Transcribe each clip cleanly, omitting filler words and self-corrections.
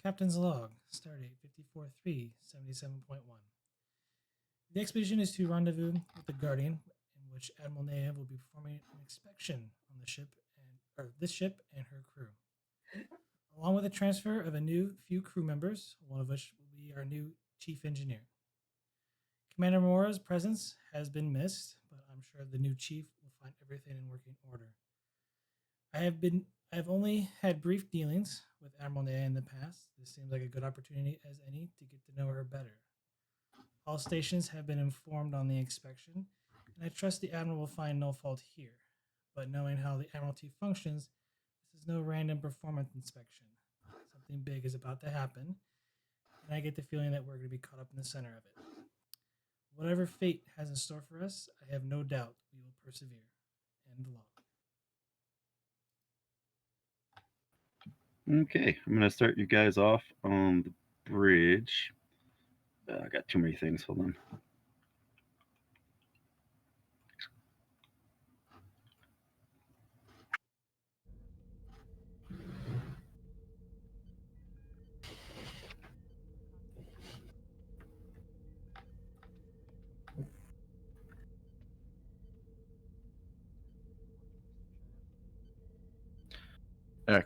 Captain's Log, Stardate 54377.1. The expedition is to rendezvous with the Guardian, in which Admiral Nea will be performing an inspection on the ship this ship and her crew, along with the transfer of a few crew members, one of which will be our new chief engineer. Commander Mora's presence has been missed, but I'm sure the new chief will find everything in working order. I have only had brief dealings with Admiral Nea in the past. This seems like a good opportunity as any to get to know her better. All stations have been informed on the inspection, and I trust the Admiral will find no fault here. But knowing how the Admiralty functions, this is no random performance inspection. Something big is about to happen, and I get the feeling that we're going to be caught up in the center of it. Whatever fate has in store for us, I have no doubt we will persevere. End log. Okay, I'm going to start you guys off on the bridge. I got too many things. Hold on.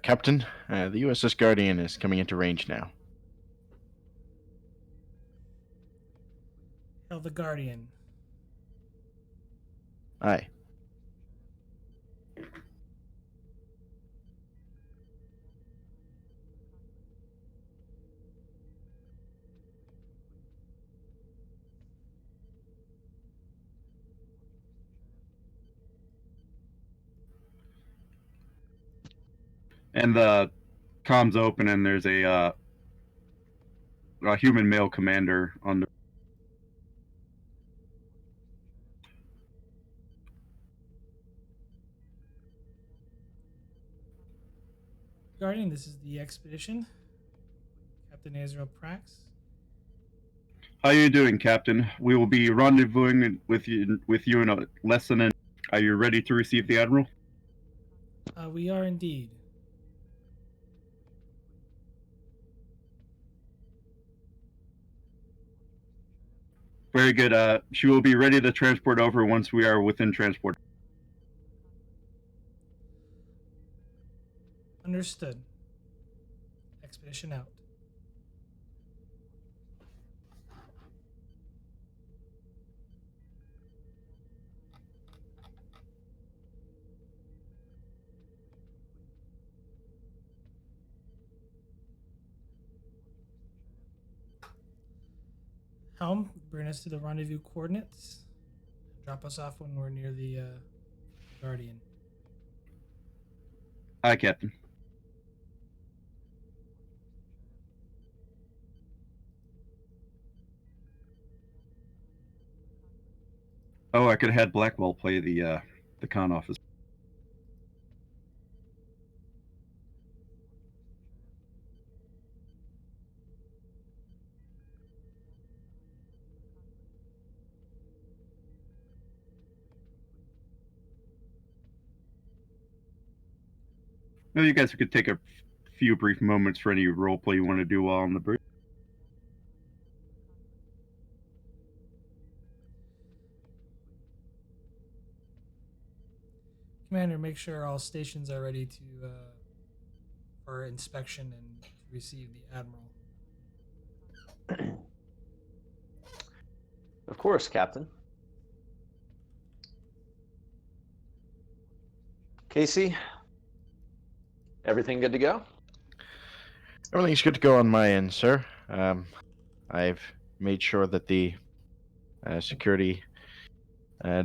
Captain, the USS Guardian is coming into range now. Hail the Guardian. Aye. And the comms open, and there's a human male commander on the. Guardian, this is the expedition. Captain Israel Prax. How are you doing, Captain? We will be rendezvousing with you in a less than an. Are you ready to receive the Admiral? We are indeed. Very good. She will be ready to transport over once we are within transport. Understood. Expedition out. Helm, bring us to the rendezvous coordinates. Drop us off when we're near the Guardian. Aye, Captain. Oh, I could have had Blackwell play the con office. No, you guys could take a few brief moments for any role play you want to do while on the bridge. Commander, make sure all stations are ready to for inspection and to receive the Admiral. Of course, Captain. Casey, everything good to go? Everything's good to go on my end, sir. I've made sure that the security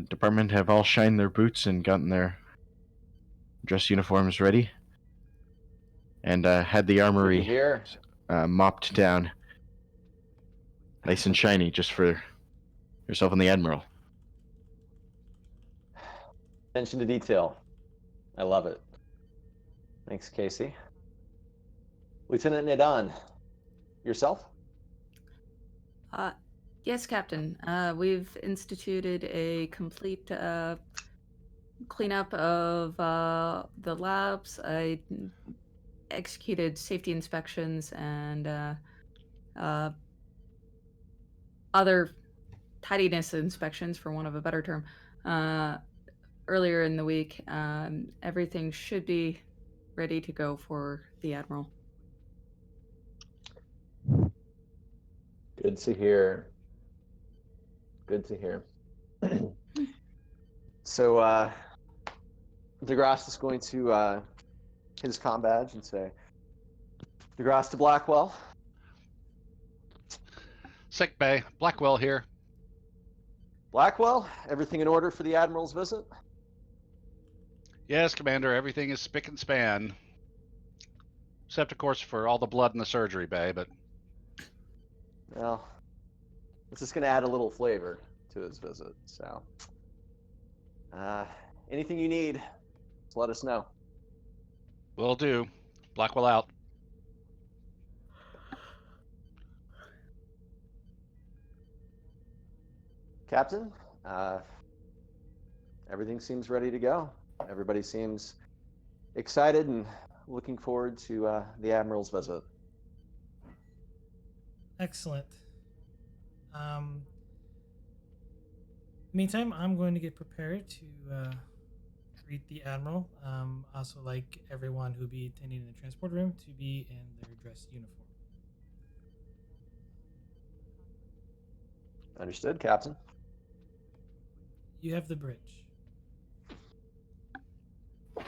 department have all shined their boots and gotten their dress uniforms ready. And had the armory mopped down nice and shiny just for yourself and the Admiral. Attention to detail. I love it. Thanks, Casey. Lieutenant Nedan, yourself? Yes, Captain. We've instituted a complete cleanup of the labs. executed safety inspections and other tidiness inspections, for want of a better term, earlier in the week. Everything should be ready to go for the Admiral. Good to hear. Good to hear. So DeGrasse is going to hit his comm badge and say, DeGrasse to Blackwell. Sick Bay, Blackwell here. Blackwell, everything in order for the Admiral's visit? Yes, Commander, everything is spick and span. Except, of course, for all the blood in the surgery bay, but... Well, it's just going to add a little flavor to his visit, so... anything you need, just let us know. Will do. Blackwell out. Captain, everything seems ready to go. Everybody seems excited and looking forward to the Admiral's visit. Excellent. Meantime, I'm going to get prepared to greet the Admiral. Also, like everyone who'll be attending the transport room to be in their dress uniform. Understood, Captain. You have the bridge.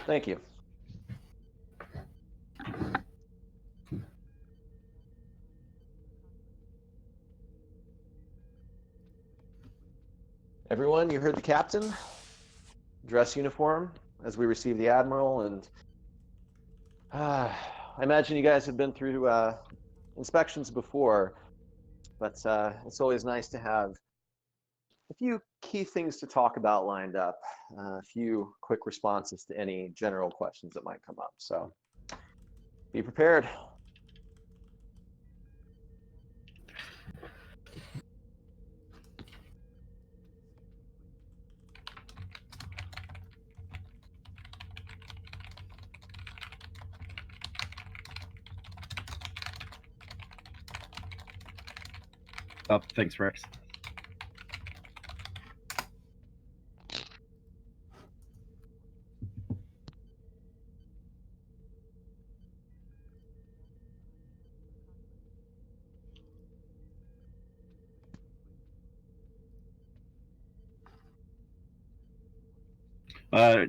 Thank you. Everyone, you heard the captain. Dress uniform as we receive the Admiral, and I imagine you guys have been through inspections before, but it's always nice to have a few key things to talk about lined up, a few quick responses to any general questions that might come up. So be prepared. Oh, thanks, Rex.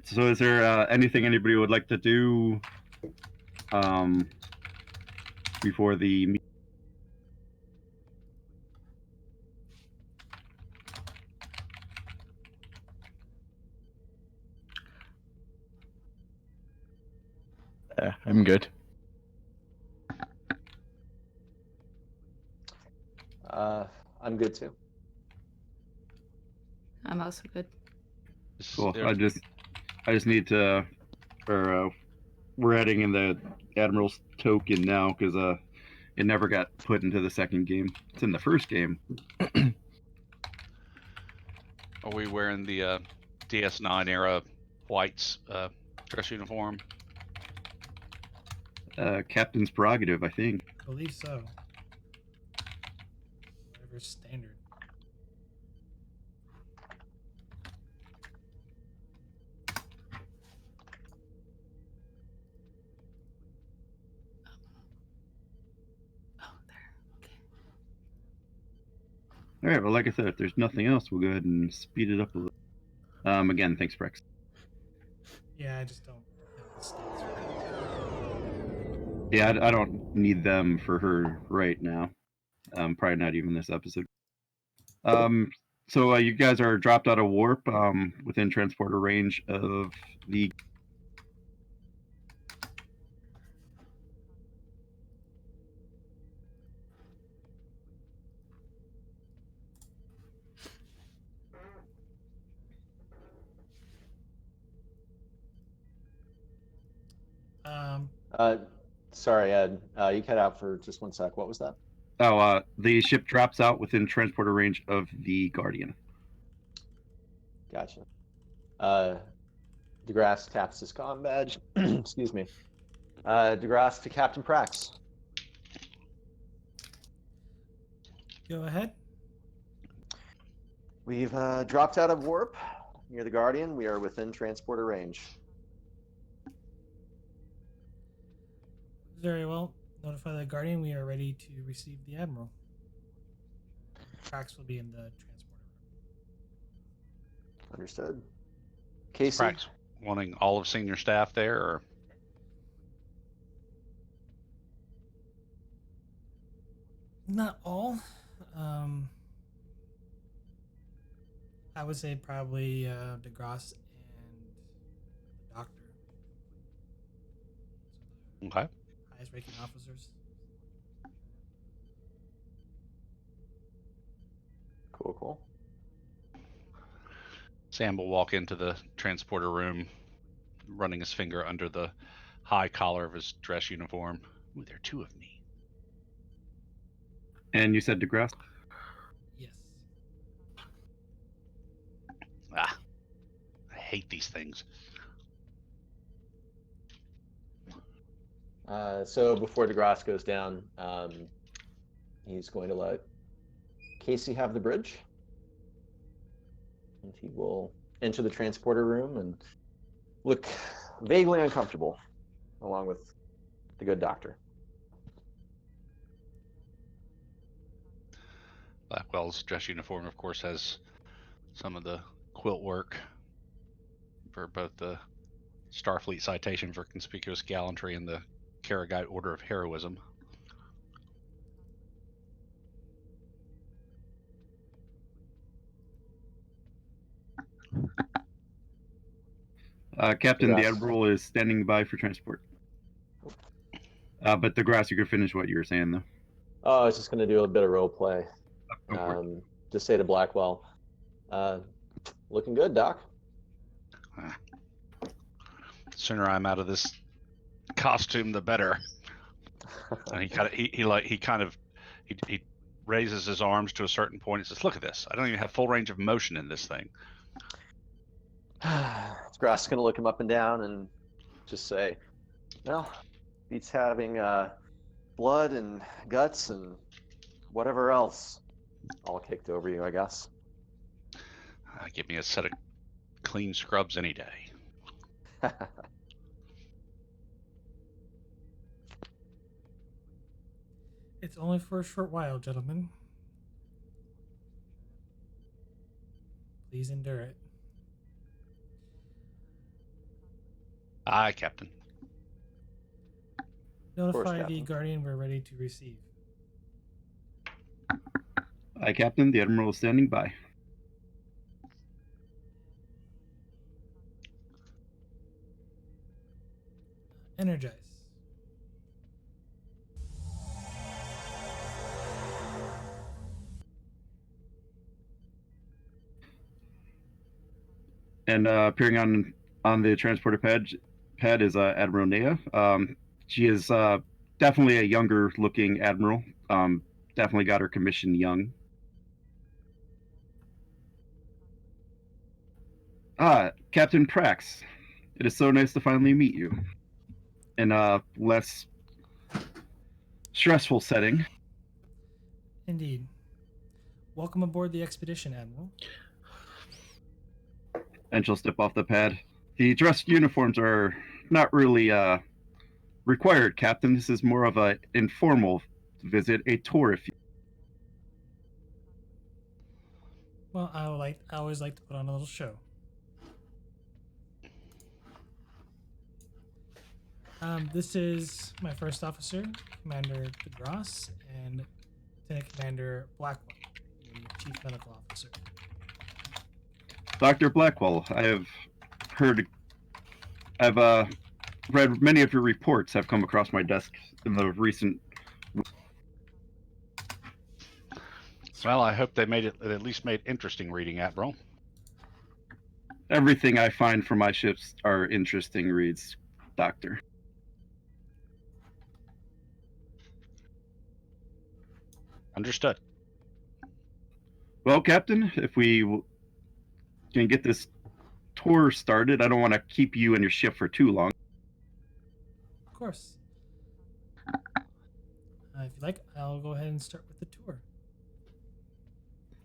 So is there anything anybody would like to do before the meeting? I'm good. I'm good too. I'm also good. Cool. I just need to, we're adding in the Admiral's token now because it never got put into the second game. It's in the first game. Are we wearing the DS9 era whites dress uniform? Captain's prerogative, I think. I believe so. Whatever's standard. Oh, there. Okay. All right. Well, like I said, if there's nothing else, we'll go ahead and speed it up a little. Again, thanks, Rex. Yeah, I just don't have the stats right. Yeah, I don't need them for her right now. Probably not even this episode. So you guys are dropped out of warp within transporter range of the. Sorry, Ed. You cut out for just 1 sec. What was that? Oh, the ship drops out within transporter range of the Guardian. Gotcha. DeGrasse taps his comm badge. Excuse me. DeGrasse to Captain Prax. Go ahead. We've dropped out of warp near the Guardian. We are within transporter range. Very well. Notify the Guardian we are ready to receive the Admiral. Trax will be in the transporter room. Understood. Casey? Prax wanting all of senior staff there, or? Not all. I would say probably DeGrasse and the Doctor. So Okay. the highest ranking officers. Cool. Sam will walk into the transporter room, running his finger under the high collar of his dress uniform. Ooh, there are two of me. And you said DeGrasse? Yes. Ah, I hate these things. So before DeGrasse goes down, he's going to let Casey have the bridge. And he will enter the transporter room and look vaguely uncomfortable, along with the good doctor. Blackwell's dress uniform, of course, has some of the quilt work for both the Starfleet citation for conspicuous gallantry and the Karagite Order of Heroism. Captain, the DeGrasse. Admiral is standing by for transport. But DeGrasse, you can finish what you were saying, though. Oh, I was just going to do a bit of role play. Go for it. Just say to Blackwell, looking good, Doc. The sooner I'm out of this costume, the better. And he raises his arms to a certain point and says, "Look at this! I don't even have full range of motion in this thing." DeGrasse is going to look him up and down and just say, well, beats having blood and guts and whatever else all kicked over you, I guess. Give me a set of clean scrubs any day. It's only for a short while, gentlemen. Please endure it. Aye, Captain. Notify the Captain. Guardian we're ready to receive. Aye, Captain. The Admiral is standing by. Energize. And appearing on the transporter pad is Admiral Nea. She is definitely a younger looking admiral. Definitely got her commission young. Captain Prax, it is so nice to finally meet you in a less stressful setting. Indeed. Welcome aboard the expedition, Admiral. And she'll step off the pad. The dress uniforms are not really required, Captain. This is more of an informal visit, a tour, if you. Well, I always like to put on a little show. This is my first officer, Commander DeGrasse, and Lieutenant Commander Blackwell, the Chief Medical Officer. Dr. Blackwell, I've read many of your reports have come across my desk in the recent. Well, I hope they made it at least made interesting reading, Admiral. Everything I find from my ships are interesting reads, Doctor. Understood. Well, Captain, if we can get this tour started, I don't want to keep you and your ship for too long. course. If you like, I'll go ahead and start with the tour.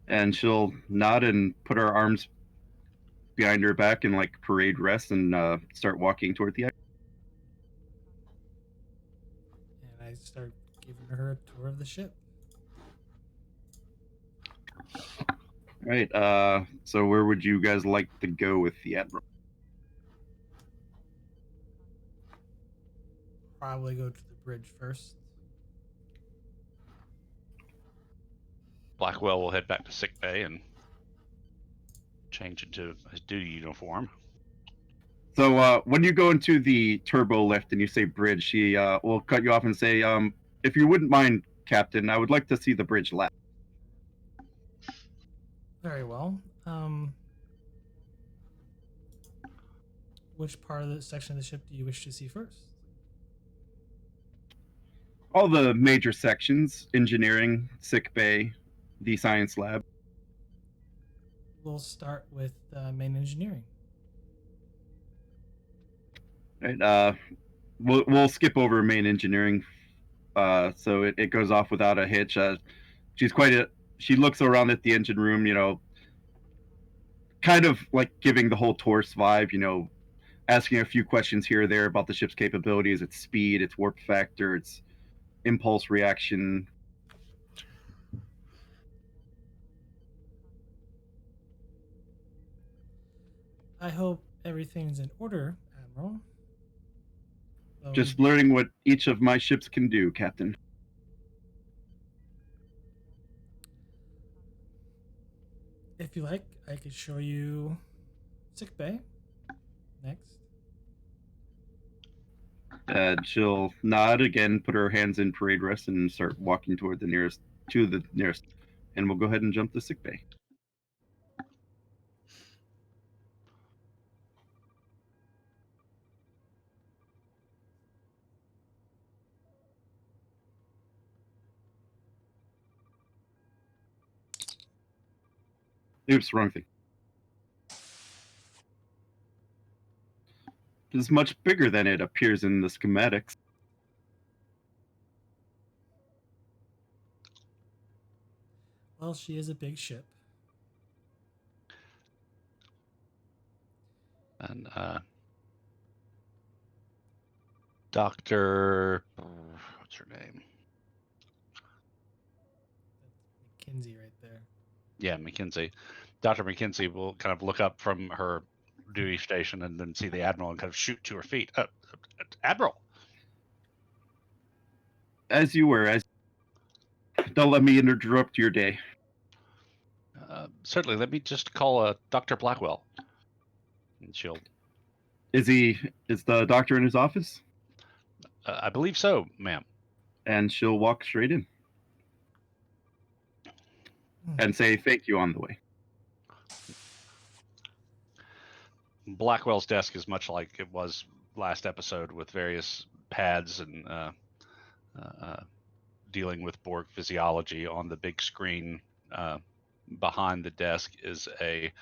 And she'll nod and put her arms behind her back in like parade rest and start walking toward the. And I start giving her a tour of the ship. All right. So where would you guys like to go with the Admiral? Probably go to the bridge first. Blackwell will head back to sick bay and change into his duty uniform. So when you go into the turbo lift and you say bridge, she will cut you off and say, if you wouldn't mind, Captain, I would like to see the bridge left. Very well. Which part of the section of the ship do you wish to see first? All the major sections: engineering, sick bay, the science lab. We'll start with main engineering. Right. We'll skip over main engineering. So it goes off without a hitch. She looks around at the engine room, kind of like giving the whole Taurus vibe, asking a few questions here or there about the ship's capabilities, its speed, its warp factor, its impulse reaction. I hope everything's in order, Admiral. Just learning what each of my ships can do, Captain. If you like, I could show you sick bay next. She'll nod again, put her hands in parade rest, and start walking toward the nearest, and we'll go ahead and jump to sick bay. Oops, wrong thing. This is much bigger than it appears in the schematics. Well, she is a big ship. And Dr. What's her name? That's McKinsey right there. Yeah, McKinsey. Dr. McKinsey will kind of look up from her duty station and then see the Admiral and kind of shoot to her feet. Admiral! As you were. Don't let me interrupt your day. Certainly. Let me just call Dr. Blackwell. And she'll... Is the doctor in his office? I believe so, ma'am. And she'll walk straight in. And say thank you on the way. Blackwell's desk is much like it was last episode, with various pads and dealing with Borg physiology. On the big screen behind the desk is a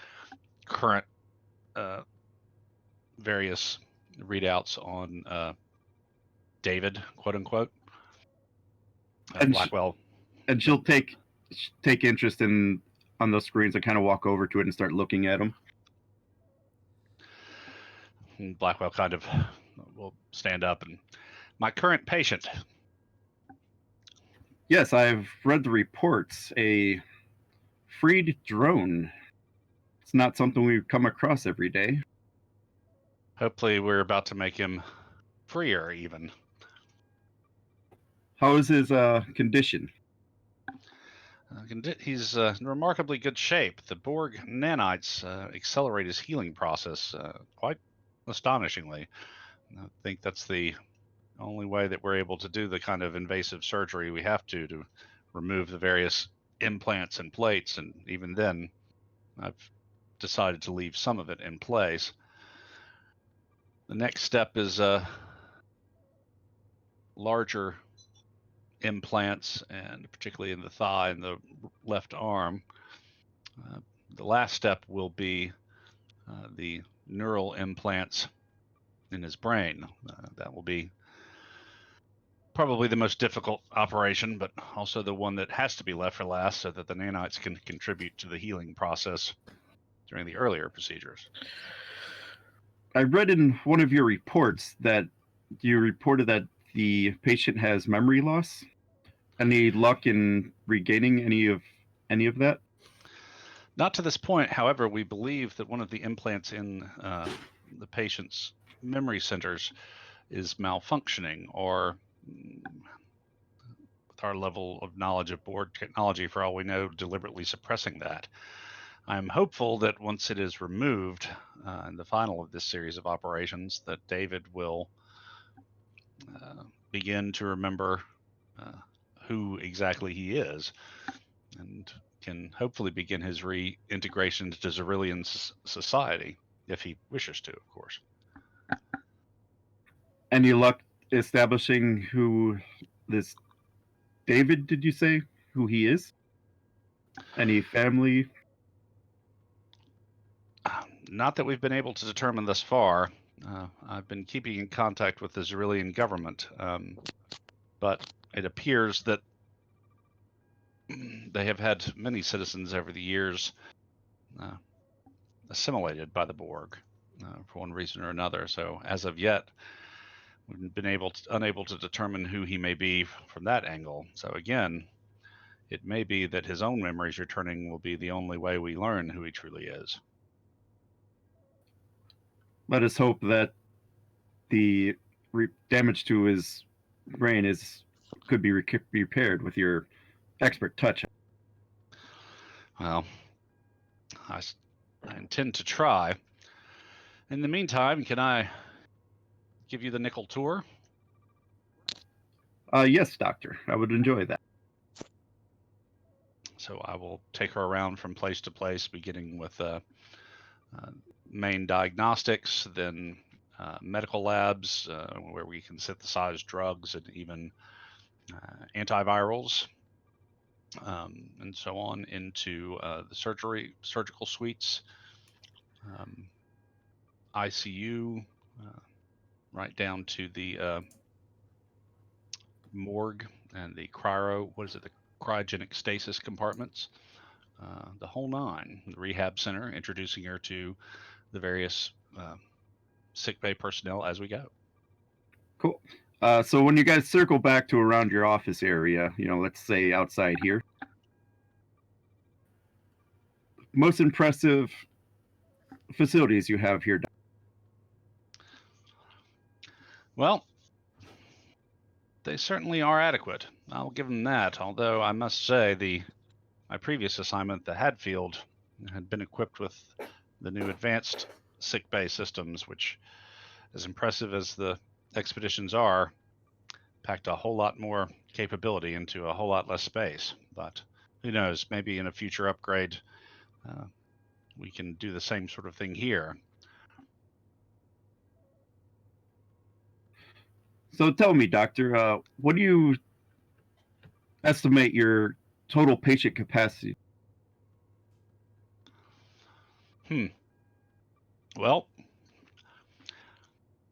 current various readouts on David, quote unquote. And Blackwell. And she'll take interest on those screens and kind of walk over to it and start looking at them. Blackwell kind of will stand up and, my current patient. Yes, I've read the reports. A freed drone. It's not something we've come across every day. Hopefully we're about to make him freer even. How is his condition? He's in remarkably good shape. The Borg nanites accelerate his healing process quite astonishingly. I think that's the only way that we're able to do the kind of invasive surgery we have to remove the various implants and plates, and even then, I've decided to leave some of it in place. The next step is larger implants, and particularly in the thigh and the left arm. The last step will be the neural implants in his brain. That will be probably the most difficult operation, but also the one that has to be left for last so that the nanites can contribute to the healing process during the earlier procedures. I read in one of your reports that you reported that the patient has memory loss. Any luck in regaining any of that? Not to this point. However, we believe that one of the implants in the patient's memory centers is malfunctioning, or with our level of knowledge of board technology, for all we know, deliberately suppressing that. I'm hopeful that once it is removed in the final of this series of operations, that David will begin to remember who exactly he is, and can hopefully begin his reintegration into Zerillian society, if he wishes to, of course. Any luck establishing who this David, did you say, who he is? Any family? Not that we've been able to determine thus far. I've been keeping in contact with the Zerillian government, but it appears that they have had many citizens over the years assimilated by the Borg for one reason or another. So as of yet, we've been unable to determine who he may be from that angle. So again, it may be that his own memories returning will be the only way we learn who he truly is. Let us hope that the damage to his brain could be repaired with your expert touch. Well, I intend to try. In the meantime, can I give you the nickel tour? Yes, Doctor. I would enjoy that. So I will take her around from place to place, beginning with main diagnostics, then medical labs where we can synthesize drugs and even antivirals, and so on, into the surgical suites, ICU, right down to the morgue and the cryogenic stasis compartments, the whole nine. The rehab center, introducing her to the various sickbay personnel as we go. Cool. So when you guys circle back to around your office area, let's say outside here, most impressive facilities you have here. Well, they certainly are adequate. I'll give them that. Although I must say, my previous assignment, the Hadfield, had been equipped with the new advanced sickbay systems, which, as impressive as the expeditions are, packed a whole lot more capability into a whole lot less space. But who knows? Maybe in a future upgrade, we can do the same sort of thing here. So tell me, Doctor, what do you estimate your total patient capacity? Well,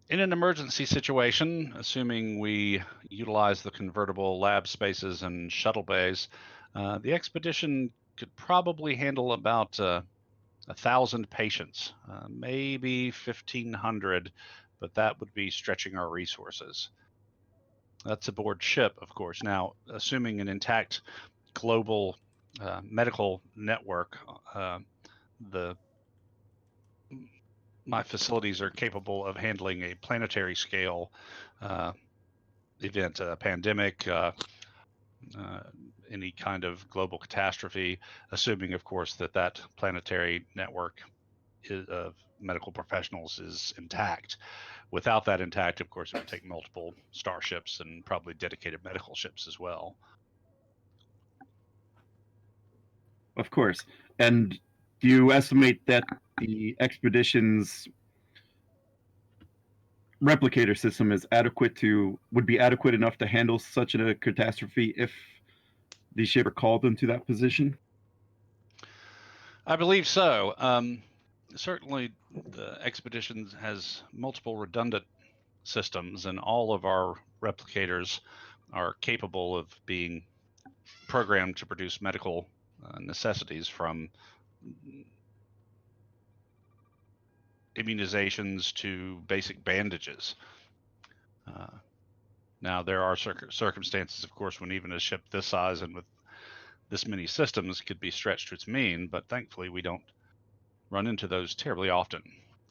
in an emergency situation, assuming we utilize the convertible lab spaces and shuttle bays, the expedition could probably handle about 1,000 patients, maybe 1,500, but that would be stretching our resources. That's aboard ship, of course. Now, assuming an intact global medical network, my facilities are capable of handling a planetary scale event, a pandemic, any kind of global catastrophe, assuming, of course, that planetary network of medical professionals is intact. Without that intact, of course, it would take multiple starships and probably dedicated medical ships as well. Of course. And do you estimate that the expedition's replicator system would be adequate enough to handle such a catastrophe if the ship are called into that position? I believe so. Certainly, the expedition has multiple redundant systems, and all of our replicators are capable of being programmed to produce medical necessities, from immunizations to basic bandages. Now, there are circumstances, of course, when even a ship this size and with this many systems could be stretched to its mean, but thankfully we don't run into those terribly often.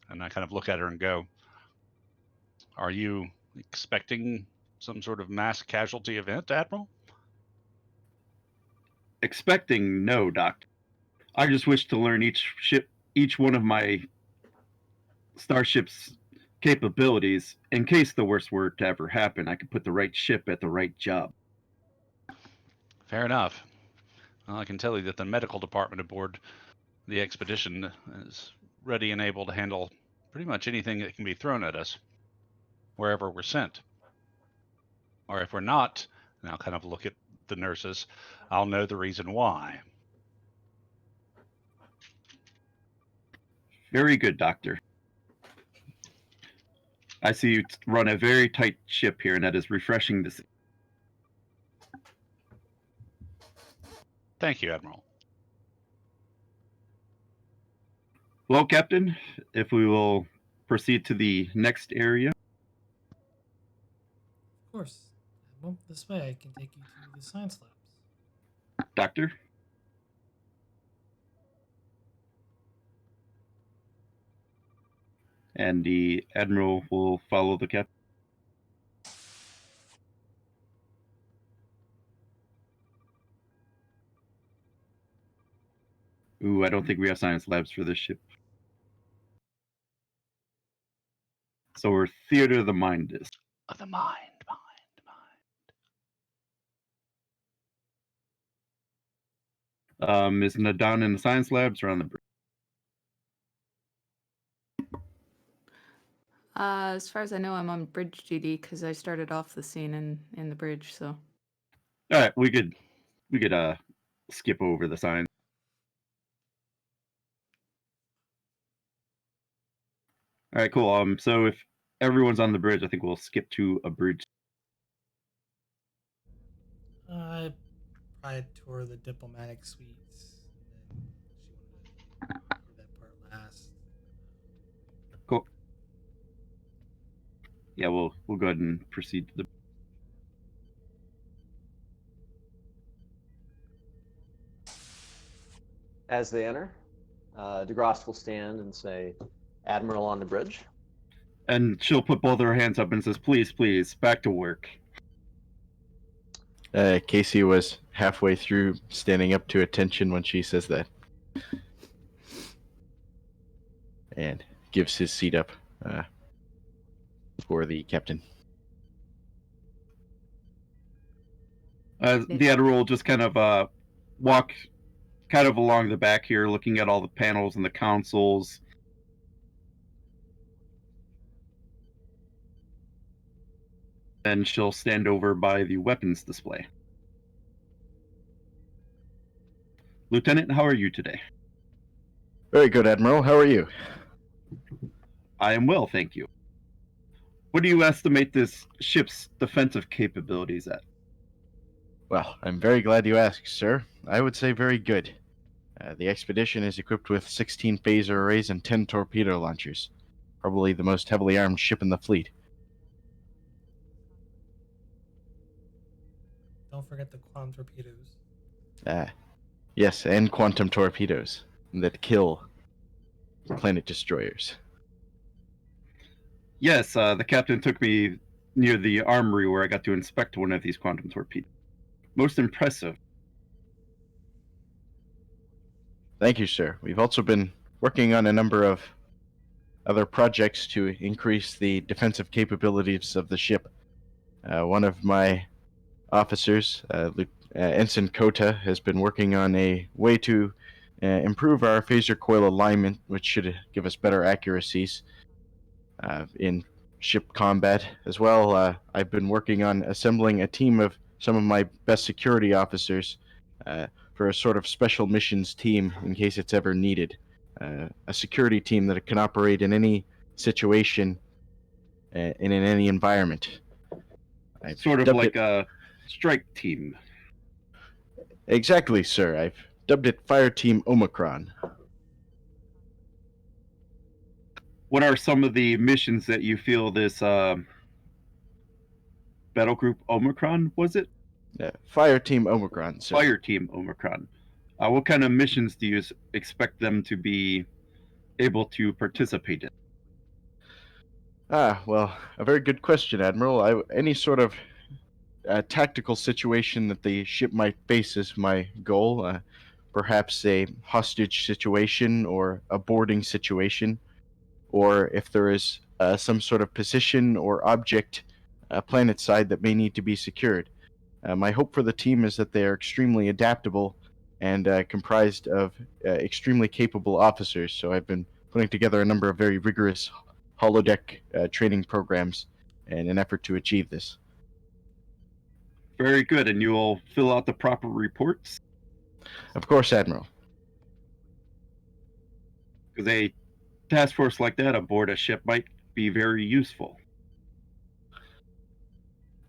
And I kind of look at her and go, are you expecting some sort of mass casualty event, Admiral? Expecting? No, Doctor. I just wish to learn each one of my starship's capabilities in case the worst were to ever happen. I could put the right ship at the right job. Fair enough. Well, I can tell you that the medical department aboard the Expedition is ready and able to handle pretty much anything that can be thrown at us, wherever we're sent. Or if we're not, and I'll kind of look at the nurses, I'll know the reason why. Very good, Doctor. I see you run a very tight ship here, and that is refreshing to see. Thank you, Admiral. Well, Captain, if we will proceed to the next area. Of course. Admiral, this way I can take you to the science labs. Doctor? And the Admiral will follow the Captain. Ooh, I don't think we have science labs for this ship. So we're theater of the mind is. Of the mind. Isn't it down in the science labs or on the bridge? As far as I know, I'm on bridge duty because I started off the scene in the bridge. So. All right, we could skip over the science. All right, cool. So if everyone's on the bridge, I think we'll skip to a bridge. I probably tour the diplomatic suites, and then she wanted to do that part last. Cool. Yeah, we'll go ahead and proceed to the. As they enter, DeGrosse will stand and say, "Admiral on the bridge." And she'll put both her hands up and says, "Please, please, back to work." Casey was halfway through standing up to attention when she says that. And gives his seat up for the captain. The Admiral will just kind of walk kind of along the back here, looking at all the panels and the consoles. Then she'll stand over by the weapons display. Lieutenant, how are you today? Very good, Admiral. How are you? I am well, thank you. What do you estimate this ship's defensive capabilities at? Well, I'm very glad you asked, sir. I would say very good. The Expedition is equipped with 16 phaser arrays and 10 torpedo launchers. Probably the most heavily armed ship in the fleet. Don't forget the quantum torpedoes. Yes, and quantum torpedoes that kill planet destroyers. Yes, the captain took me near the armory where I got to inspect one of these quantum torpedoes. Most impressive. Thank you, sir. We've also been working on a number of other projects to increase the defensive capabilities of the ship. One of my officers, Ensign Kota, has been working on a way to improve our phaser coil alignment, which should give us better accuracies in ship combat. As well, I've been working on assembling a team of some of my best security officers for a sort of special missions team in case it's ever needed. A security team that can operate in any situation and in any environment. Sort of like a strike team. Exactly, sir. I've dubbed it Fire Team Omicron. What are some of the missions that you feel this battle group Omicron, was it? Fire Team Omicron, sir. Fire Team Omicron. What kind of missions do you expect them to be able to participate in? Well, a very good question, Admiral. Any sort of tactical situation that the ship might face is my goal. Perhaps a hostage situation or a boarding situation, or if there is some sort of position or object planet side that may need to be secured. My hope for the team is that they are extremely adaptable and comprised of extremely capable officers. So I've been putting together a number of very rigorous holodeck training programs in an effort to achieve this. Very good, and you will fill out the proper reports? Of course, Admiral. Because a task force like that aboard a ship might be very useful.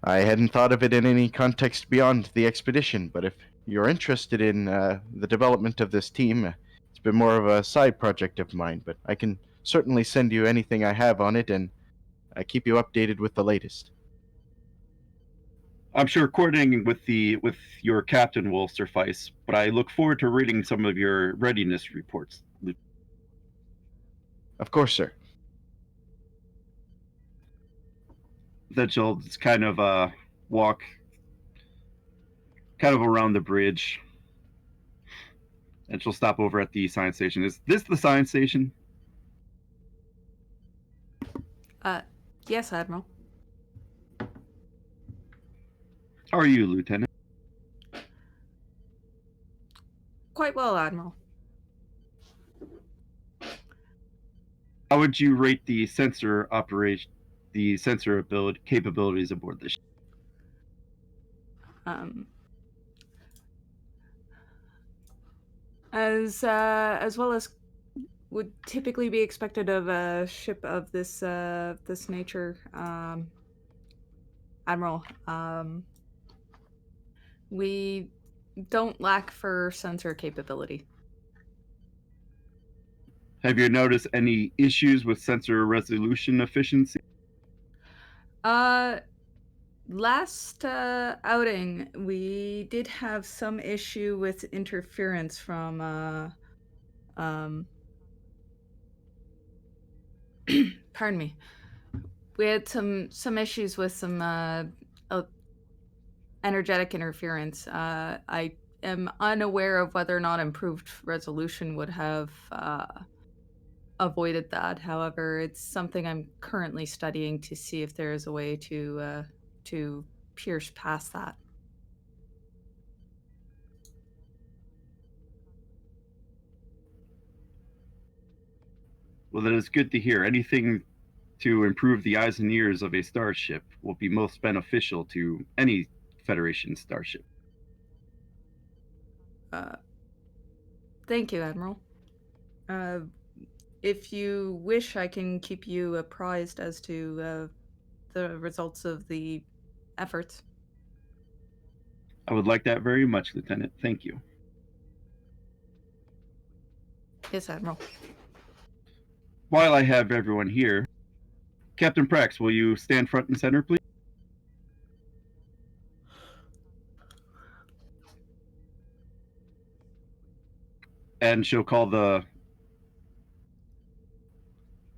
I hadn't thought of it in any context beyond the expedition, but if you're interested in the development of this team, it's been more of a side project of mine, but I can certainly send you anything I have on it and keep you updated with the latest. I'm sure coordinating with your captain will suffice, but I look forward to reading some of your readiness reports. Of course, sir. Then she'll just kind of walk kind of around the bridge, and she'll stop over at the science station. Is this the science station? Yes, Admiral. How are you, Lieutenant? Quite well, Admiral. How would you rate the sensor capabilities aboard the ship? As well as would typically be expected of a ship of this nature, Admiral. We don't lack for sensor capability. Have you noticed any issues with sensor resolution efficiency? Last outing, we did have some issue with interference from pardon me. We had some issues with some energetic interference. I am unaware of whether or not improved resolution would have avoided that. However, it's something I'm currently studying to see if there is a way to pierce past that. Well, that is good to hear. Anything to improve the eyes and ears of a starship will be most beneficial to any Federation starship. Thank you, Admiral. If you wish, I can keep you apprised as to the results of the efforts. I would like that very much, Lieutenant. Thank you. Yes, Admiral. While I have everyone here, Captain Prax, will you stand front and center, please? And she'll call the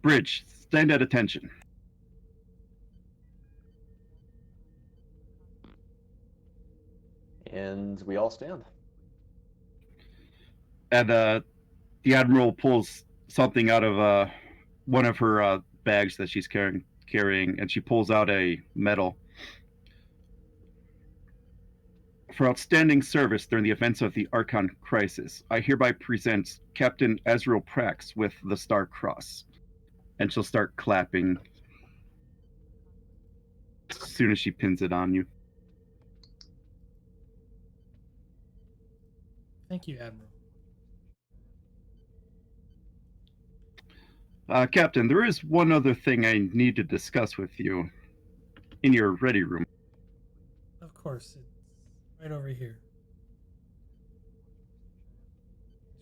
bridge. Stand at attention. And we all stand. And the Admiral pulls something out of one of her bags that she's carrying, and she pulls out a medal. For outstanding service during the events of the Archon Crisis, I hereby present Captain Admiral Prax with the Star Cross. And she'll start clapping as soon as she pins it on you. Thank you, Admiral. Captain, there is one other thing I need to discuss with you in your ready room. Of course, it's right over here.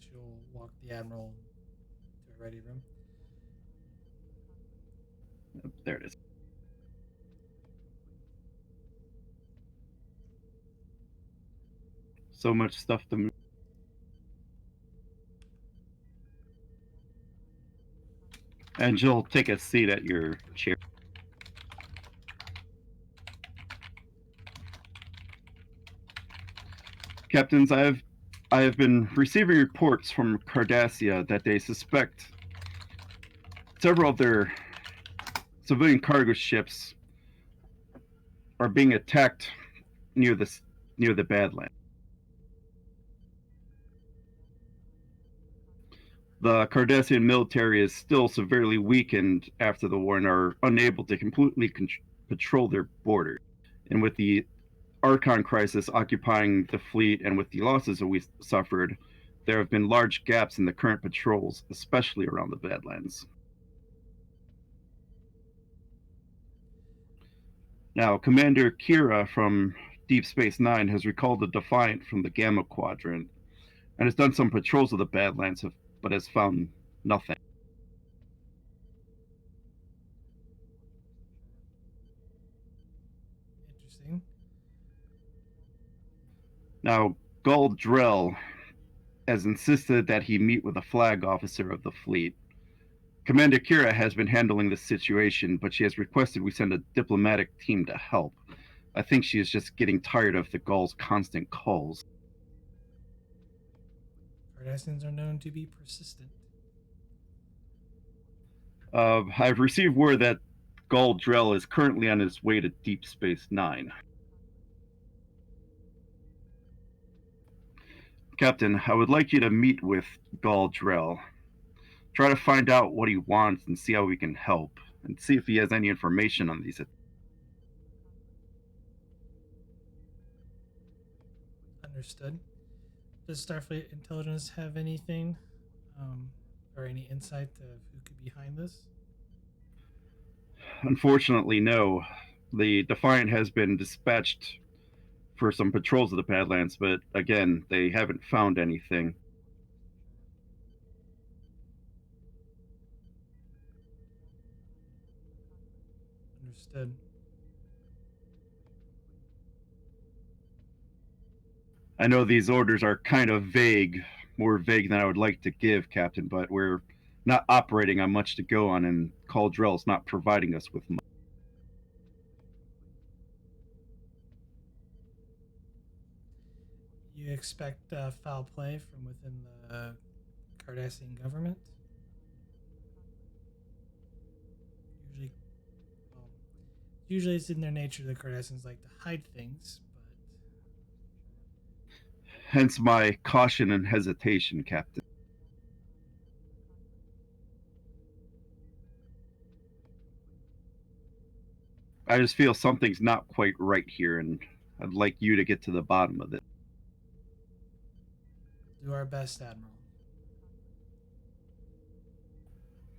She'll walk the Admiral to a ready room. There it is. So much stuff to move. And you'll take a seat at your chair. Captains, I have been receiving reports from Cardassia that they suspect several of their civilian cargo ships are being attacked near the Badlands. The Cardassian military is still severely weakened after the war and are unable to completely patrol their borders. And with the Archon crisis occupying the fleet and with the losses that we suffered, there have been large gaps in the current patrols, especially around the Badlands. Now, Commander Kira from Deep Space Nine has recalled the Defiant from the Gamma Quadrant and has done some patrols of the Badlands, but has found nothing. Interesting. Now, Gul Drell has insisted that he meet with a flag officer of the fleet. Commander Kira has been handling this situation, but she has requested we send a diplomatic team to help. I think she is just getting tired of the Gul's constant calls. Cardassians are known to be persistent. I've received word that Gul Drell is currently on his way to Deep Space Nine. Captain, I would like you to meet with Gul Drell. Try to find out what he wants and see how we can help, and see if he has any information on these. Understood. Does Starfleet Intelligence have anything, or any insight of who could be behind this? Unfortunately, no. The Defiant has been dispatched for some patrols of the Badlands, but again, they haven't found anything. Understood. I know these orders are kind of vague, more vague than I would like to give, Captain, but we're not operating on much to go on, and Gul Drell is not providing us with much. You expect foul play from within the Cardassian government? Usually it's in their nature the Cardassians like to hide things, but... Hence my caution and hesitation, Captain. I just feel something's not quite right here, and I'd like you to get to the bottom of it. Do our best, Admiral.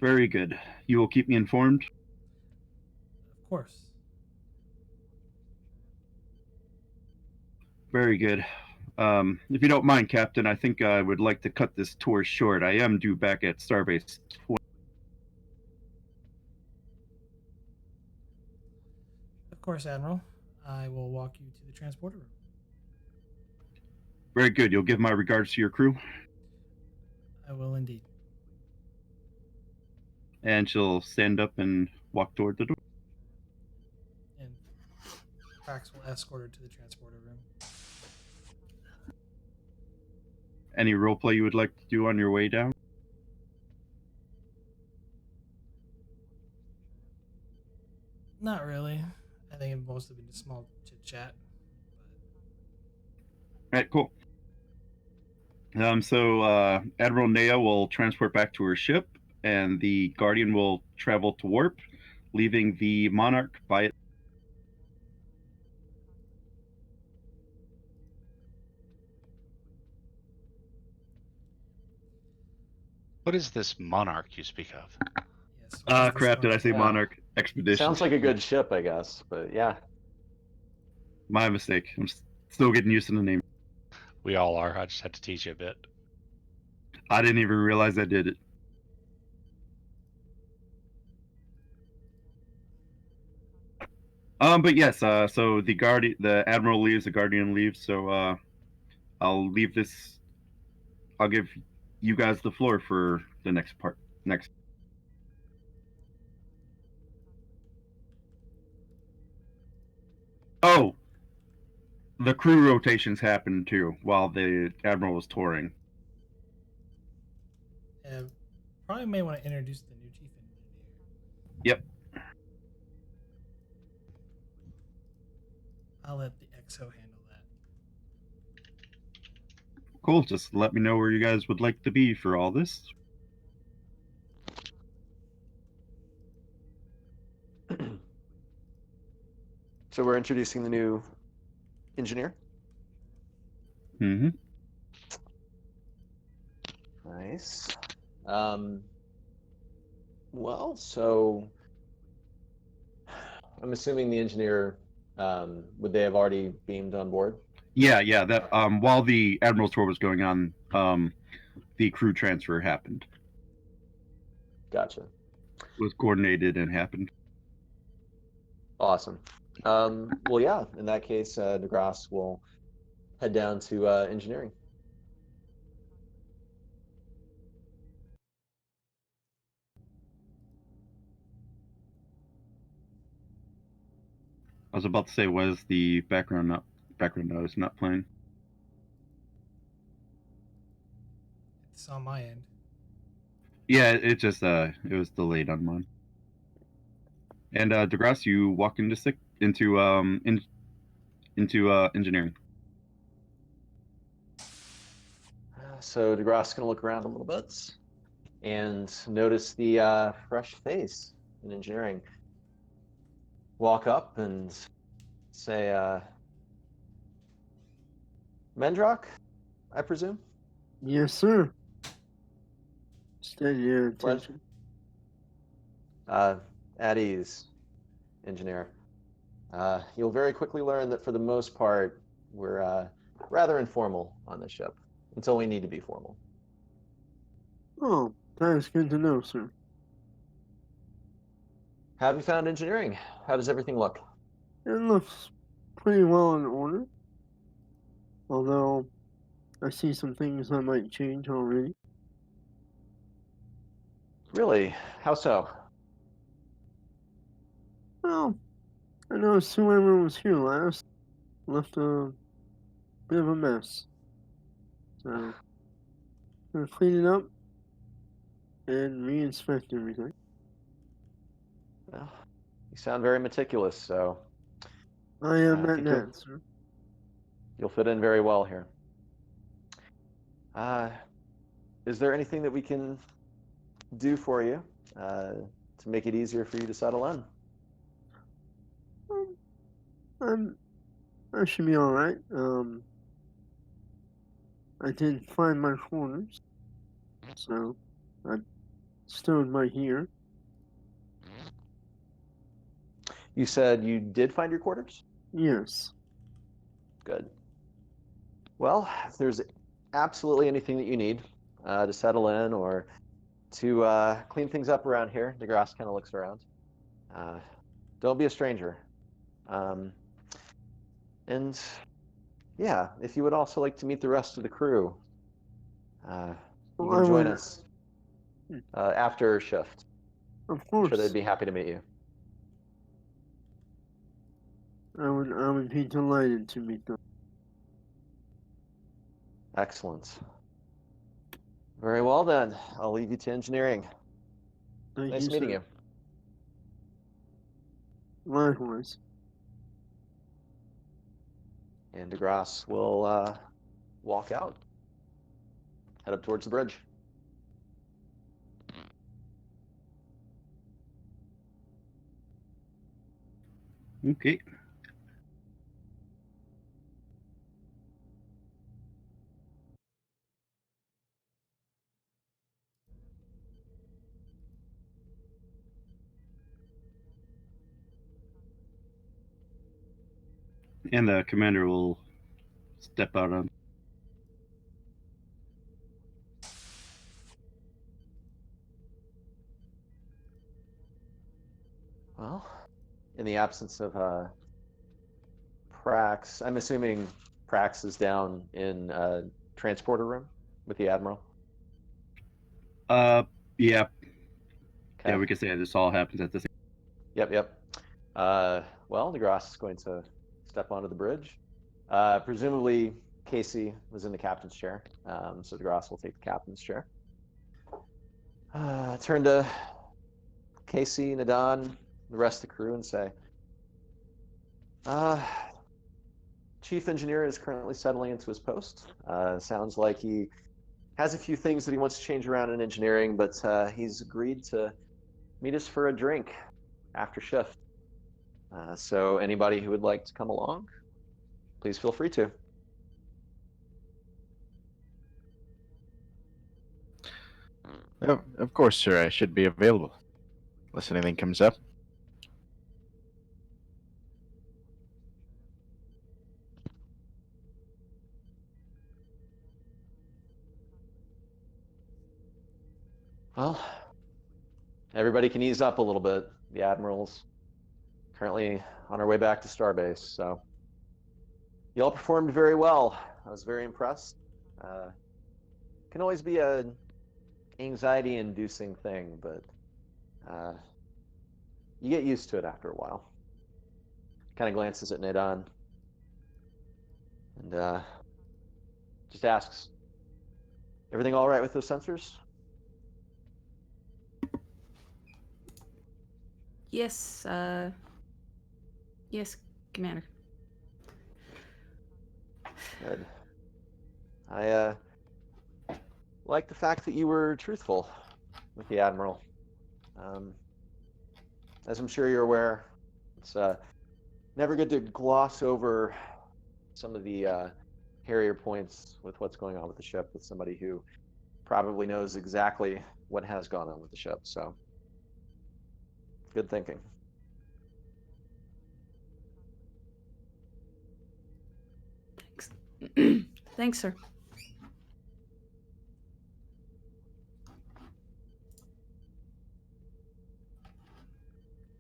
Very good. You will keep me informed? Of course. Very good. If you don't mind, Captain, I think I would like to cut this tour short. I am due back at Starbase 20. Of course, Admiral. I will walk you to the transporter room. Very good. You'll give my regards to your crew? I will indeed. And she'll stand up and walk toward the door. And Prax will escort her to the transporter room. Any roleplay you would like to do on your way down? Not really. I think it must have been a small chit-chat. Alright, cool. So Admiral Nea will transport back to her ship, and the Guardian will travel to warp, leaving the Monarch by it. What is this Monarch you speak of? Yes. Crap, did I say Yeah. Monarch? Expedition. Sounds like a good ship, I guess, but yeah. My mistake. I'm still getting used to the name. We all are. I just had to tease you a bit. I didn't even realize I did it. But yes. So the admiral leaves, the guardian leaves. So I'll leave this. I'll give you guys the floor for the next part. Next. Oh, the crew rotations happened too while the admiral was touring. Probably may want to introduce the new chief engineer. Yep. I'll let the XO handle that. Cool. Just let me know where you guys would like to be for all this. So we're introducing the new engineer. Mm-hmm. Nice. Well, so I'm assuming the engineer, would they have already beamed on board? Yeah. That while the admiral's tour was going on, the crew transfer happened. Gotcha. Was coordinated and happened. Awesome. Well, yeah, in that case, DeGrasse will head down to engineering. I was about to say, was the background noise not playing? It's on my end. Yeah, it just it was delayed on mine. And DeGrasse, you walk into engineering. So DeGrasse is going to look around a little bit and notice the fresh face in engineering. Walk up and say, Mendrock, I presume? Yes, sir. Steady your attention. At ease, engineer. You'll very quickly learn that for the most part, we're rather informal on this ship until we need to be formal. Oh, that is good to know, sir. Have you found engineering? How does everything look? It looks pretty well in order. Although, I see some things I might change already. Really? How so? Well, I noticed whoever was here last left a bit of a mess. So, I'm gonna clean it up and re-inspect everything. Well, you sound very meticulous, so I am I at think that, sir. you'll fit in very well here. Is there anything that we can do for you to make it easier for you to settle in? I should be alright. I did find my quarters, so I stowed my here. You said you did find your quarters? Yes. Good. Well, if there's absolutely anything that you need to settle in or to clean things up around here, DeGrasse kind of looks around. Don't be a stranger. And yeah, if you would also like to meet the rest of the crew, you Well, can join us after shift. Of I'm course. sure they'd be happy to meet you. I would be delighted to meet them. Excellent. Very well then. I'll leave you to engineering. Thank Nice you, meeting sir. you. Likewise. And DeGrasse will walk out, head up towards the bridge. Okay. And the commander will step out on. Well, in the absence of Prax, I'm assuming Prax is down in transporter room with the Admiral. Yeah. Okay. Yeah, we could say this all happens at the same. Yep. Well, DeGrasse is going to step onto the bridge. Presumably, Casey was in the captain's chair, so DeGrasse will take the captain's chair. Turn to Casey, Nadan, the rest of the crew, and say, Chief Engineer is currently settling into his post. Sounds like he has a few things that he wants to change around in engineering, but he's agreed to meet us for a drink after shift. So anybody who would like to come along, please feel free to. Of course, sir. I should be available, unless anything comes up. Well, everybody can ease up a little bit. The Admiral's currently on our way back to Starbase, so you all performed very well. I was very impressed. Can always be a anxiety-inducing thing, but you get used to it after a while. Kind of glances at Nadan and just asks, everything all right with those sensors? Yes, yes, Commander. Good. I like the fact that you were truthful with the Admiral. As I'm sure you're aware, it's never good to gloss over some of the hairier points with what's going on with the ship with somebody who probably knows exactly what has gone on with the ship. So, good thinking. Thanks. Thanks, sir.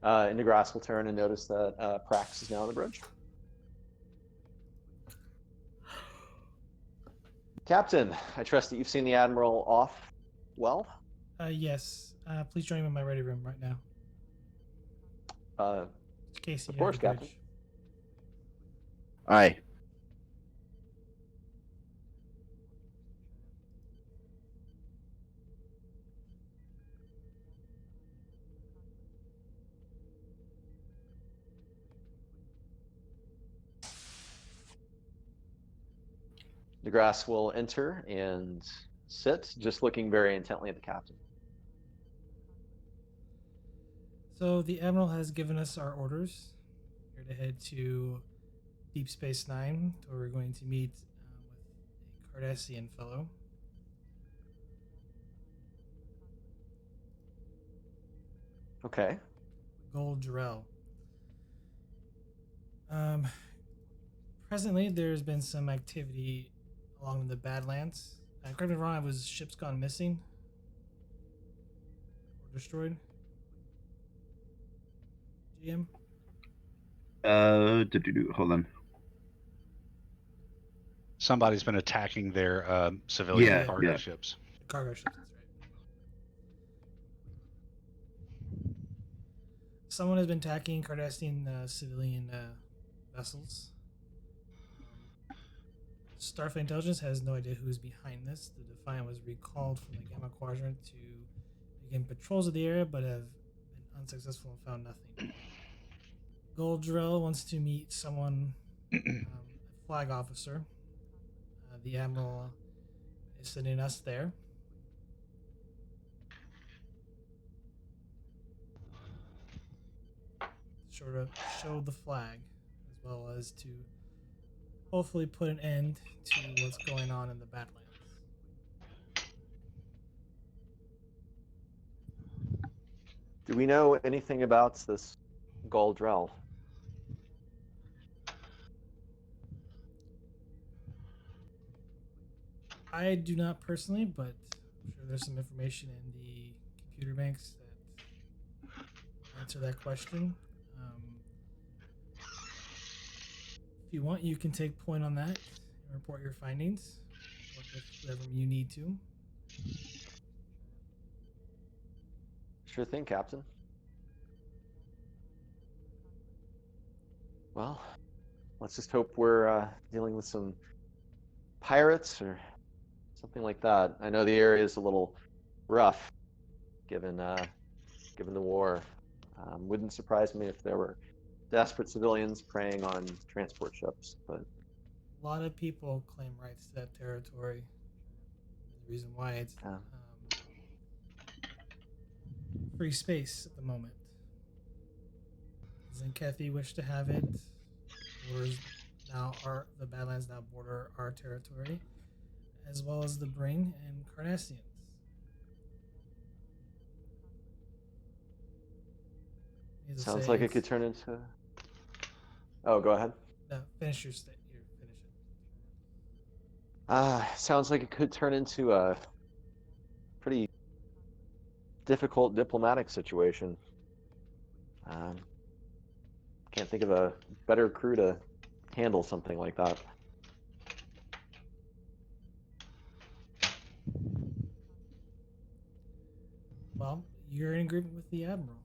And DeGrasse will turn and notice that Prax is now on the bridge. Captain, I trust that you've seen the Admiral off well? Yes. Please join me in my ready room right now. Casey, Of course, Captain. Aye. DeGrasse will enter and sit, just looking very intently at the captain. So the Admiral has given us our orders. We're to head to Deep Space Nine, where we're going to meet with a Cardassian fellow. Okay. Gold Drell. Presently, there's been some activity along the Badlands. Correct me if I'm wrong, was ships gone missing or destroyed? GM? Hold on. Somebody's been attacking their civilian cargo ships. The cargo ships, that's right. Someone has been attacking Cardassian civilian vessels. Starfleet Intelligence has no idea who's behind this. The Defiant was recalled from the Gamma Quadrant to begin patrols of the area, but have been unsuccessful and found nothing. Goldrell wants to meet someone, a flag officer. The Admiral is sending us there. Sort of show the flag, as well as to hopefully put an end to what's going on in the Badlands. Do we know anything about this Goldrell? I do not personally, but I'm sure there's some information in the computer banks that answer that question. If you want, you can take point on that and report your findings. Work with whoever you need to. Sure thing, Captain. Well, let's just hope we're dealing with some pirates or something like that. I know the area is a little rough, given the war. Wouldn't surprise me if there were desperate civilians preying on transport ships, but A lot of people claim rights to that territory. The reason why it's free space at the moment. Zenkethi wish to have it. Borders now are the Badlands now border our territory, as well as the Bring and Cardassians. sounds like it could turn into. Oh, go ahead. No, finish your finish it. Sounds like it could turn into a pretty difficult diplomatic situation. Can't think of a better crew to handle something like that. Well, you're in agreement with the Admiral.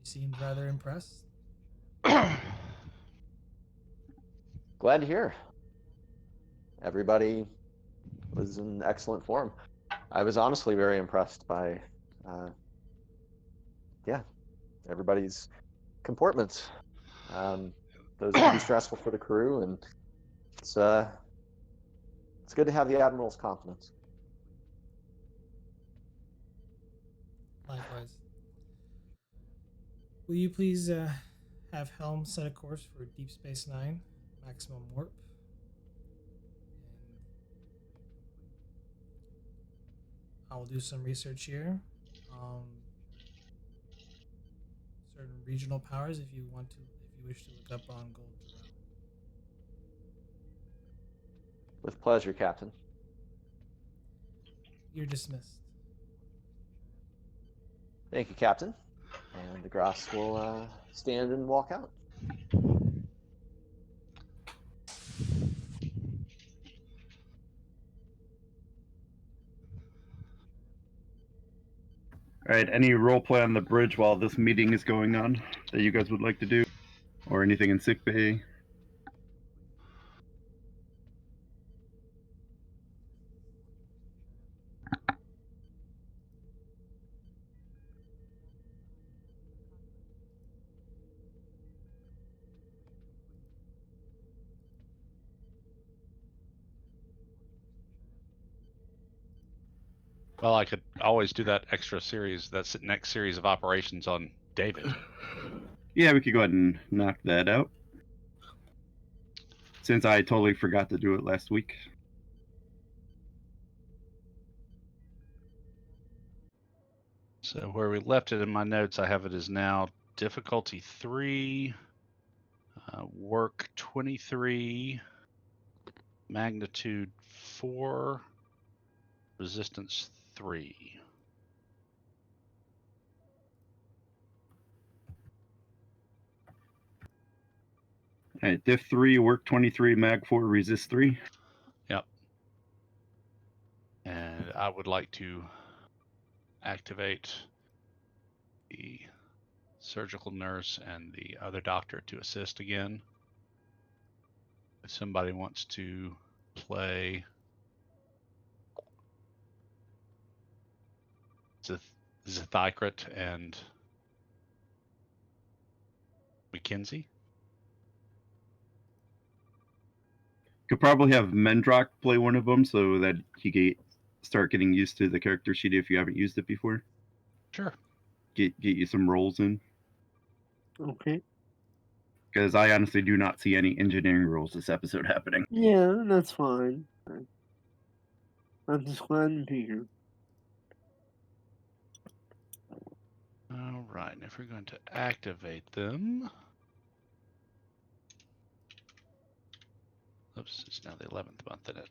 She seemed rather impressed. Glad to hear. Everybody was in excellent form. I was honestly very impressed by, everybody's comportments. Those can be stressful for the crew, and it's good to have the Admiral's confidence. Likewise. Will you please have Helm set a course for Deep Space Nine, maximum warp? And I will do some research here on certain regional powers if you wish to look up on Gold Terrell. With pleasure, Captain. You're dismissed. Thank you, Captain. And the Gross will stand and walk out. All right, any role play on the bridge while this meeting is going on that you guys would like to do? Or anything in sickbay? Well, I could always do that extra series, that next series of operations on David. Yeah, we could go ahead and knock that out. Since I totally forgot to do it last week. So where we left it in my notes, I have it as now difficulty 3, work 23, magnitude 4, resistance 3. All right, diff 3, work 23, mag 4, resist 3. Yep. And I would like to activate the surgical nurse and the other doctor to assist again. If somebody wants to play Zethicrit and McKinsey. Could probably have Mendrock play one of them so that he can start getting used to the character sheet if you haven't used it before. Sure. Get you some rolls in. Okay. Because I honestly do not see any engineering rules this episode happening. Yeah, that's fine. I'm just glad to be here. All right, and if we're going to activate them, oops, It's now the 11th month in it.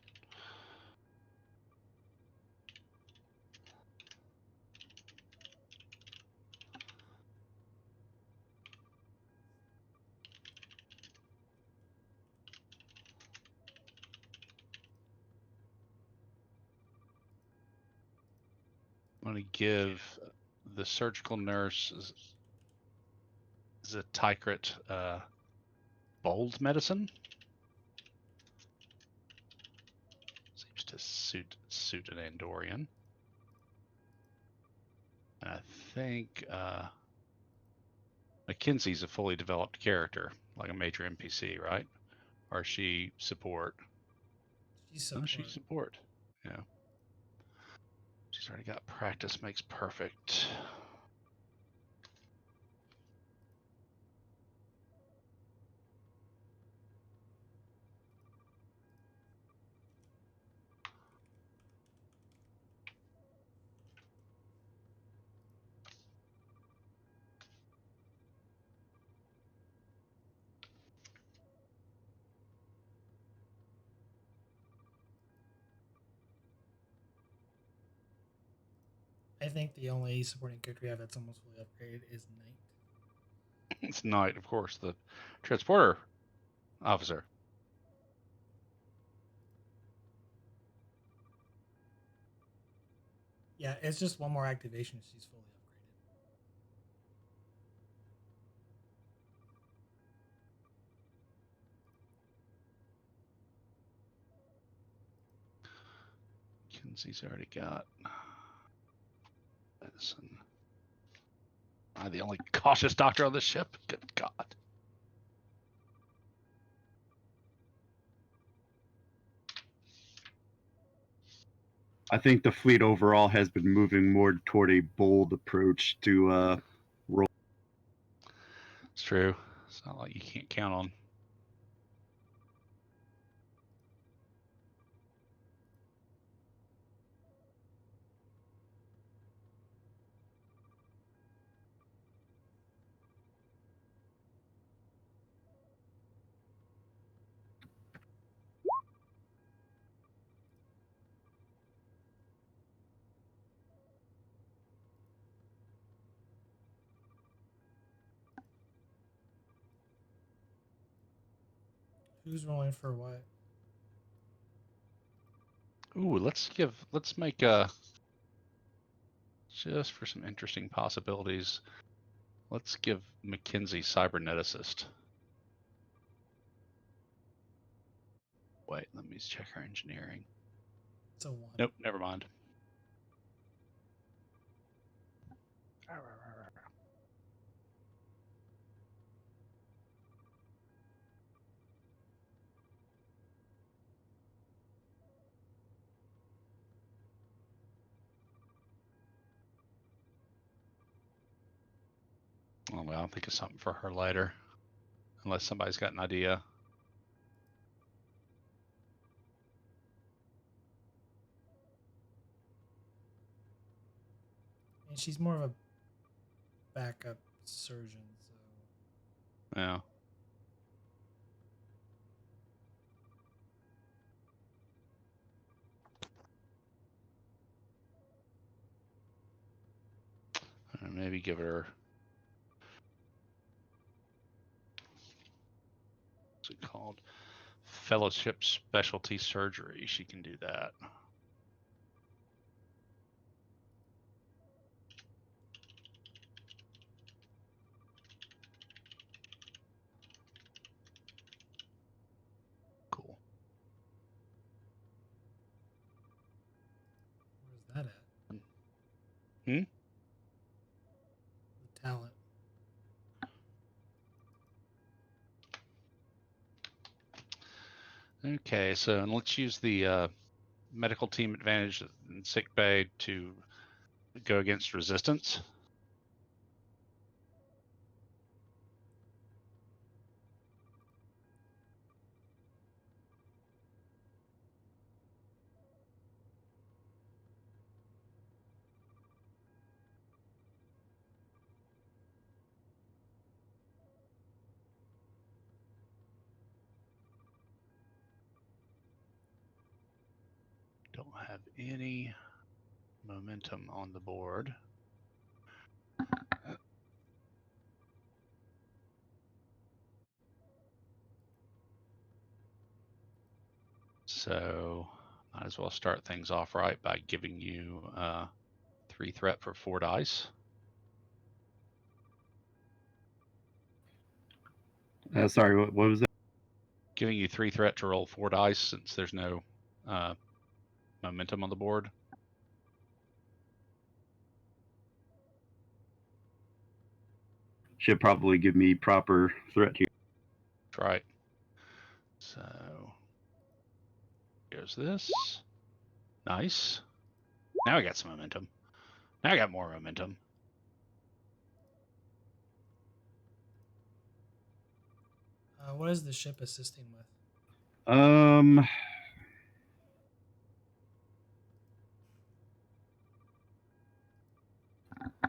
I'm going to give the surgical nurse Zeticret bold medicine. Seems to suit an Andorian. And I think Mackenzie's a fully developed character, like a major NPC, right? Or is she support? She's support. Oh, she's support. Yeah. She's already got practice makes perfect. I think the only supporting character we have that's almost fully upgraded is Knight. It's Knight, of course, the transporter officer. Yeah, it's just one more activation. She's fully upgraded. Kenzie's already got medicine. Am I the only cautious doctor on this ship? Good God. I think the fleet overall has been moving more toward a bold approach to roll. It's true. It's not like you can't count on. Who's rolling for what? Ooh, let's make just for some interesting possibilities. Let's give Mackenzie cyberneticist. Wait, let me check her engineering. It's a 1. Nope, never mind. Oh, well, I'll think of something for her later. Unless somebody's got an idea. And she's more of a backup surgeon, so Yeah. Maybe give her. What's it called? Fellowship specialty surgery. She can do that. Cool. where's that at? Hmm? The talent. Okay, so and let's use the medical team advantage in sick bay to go against resistance. don't have any momentum on the board. So might as well start things off right by giving you 3 threat for 4 dice. Sorry, what was that? Giving you 3 threat to roll 4 dice since there's no momentum on the board. Should probably give me proper threat here. That's right. So here's this. Nice. Now I got some momentum. Now I got more momentum. What is the ship assisting with?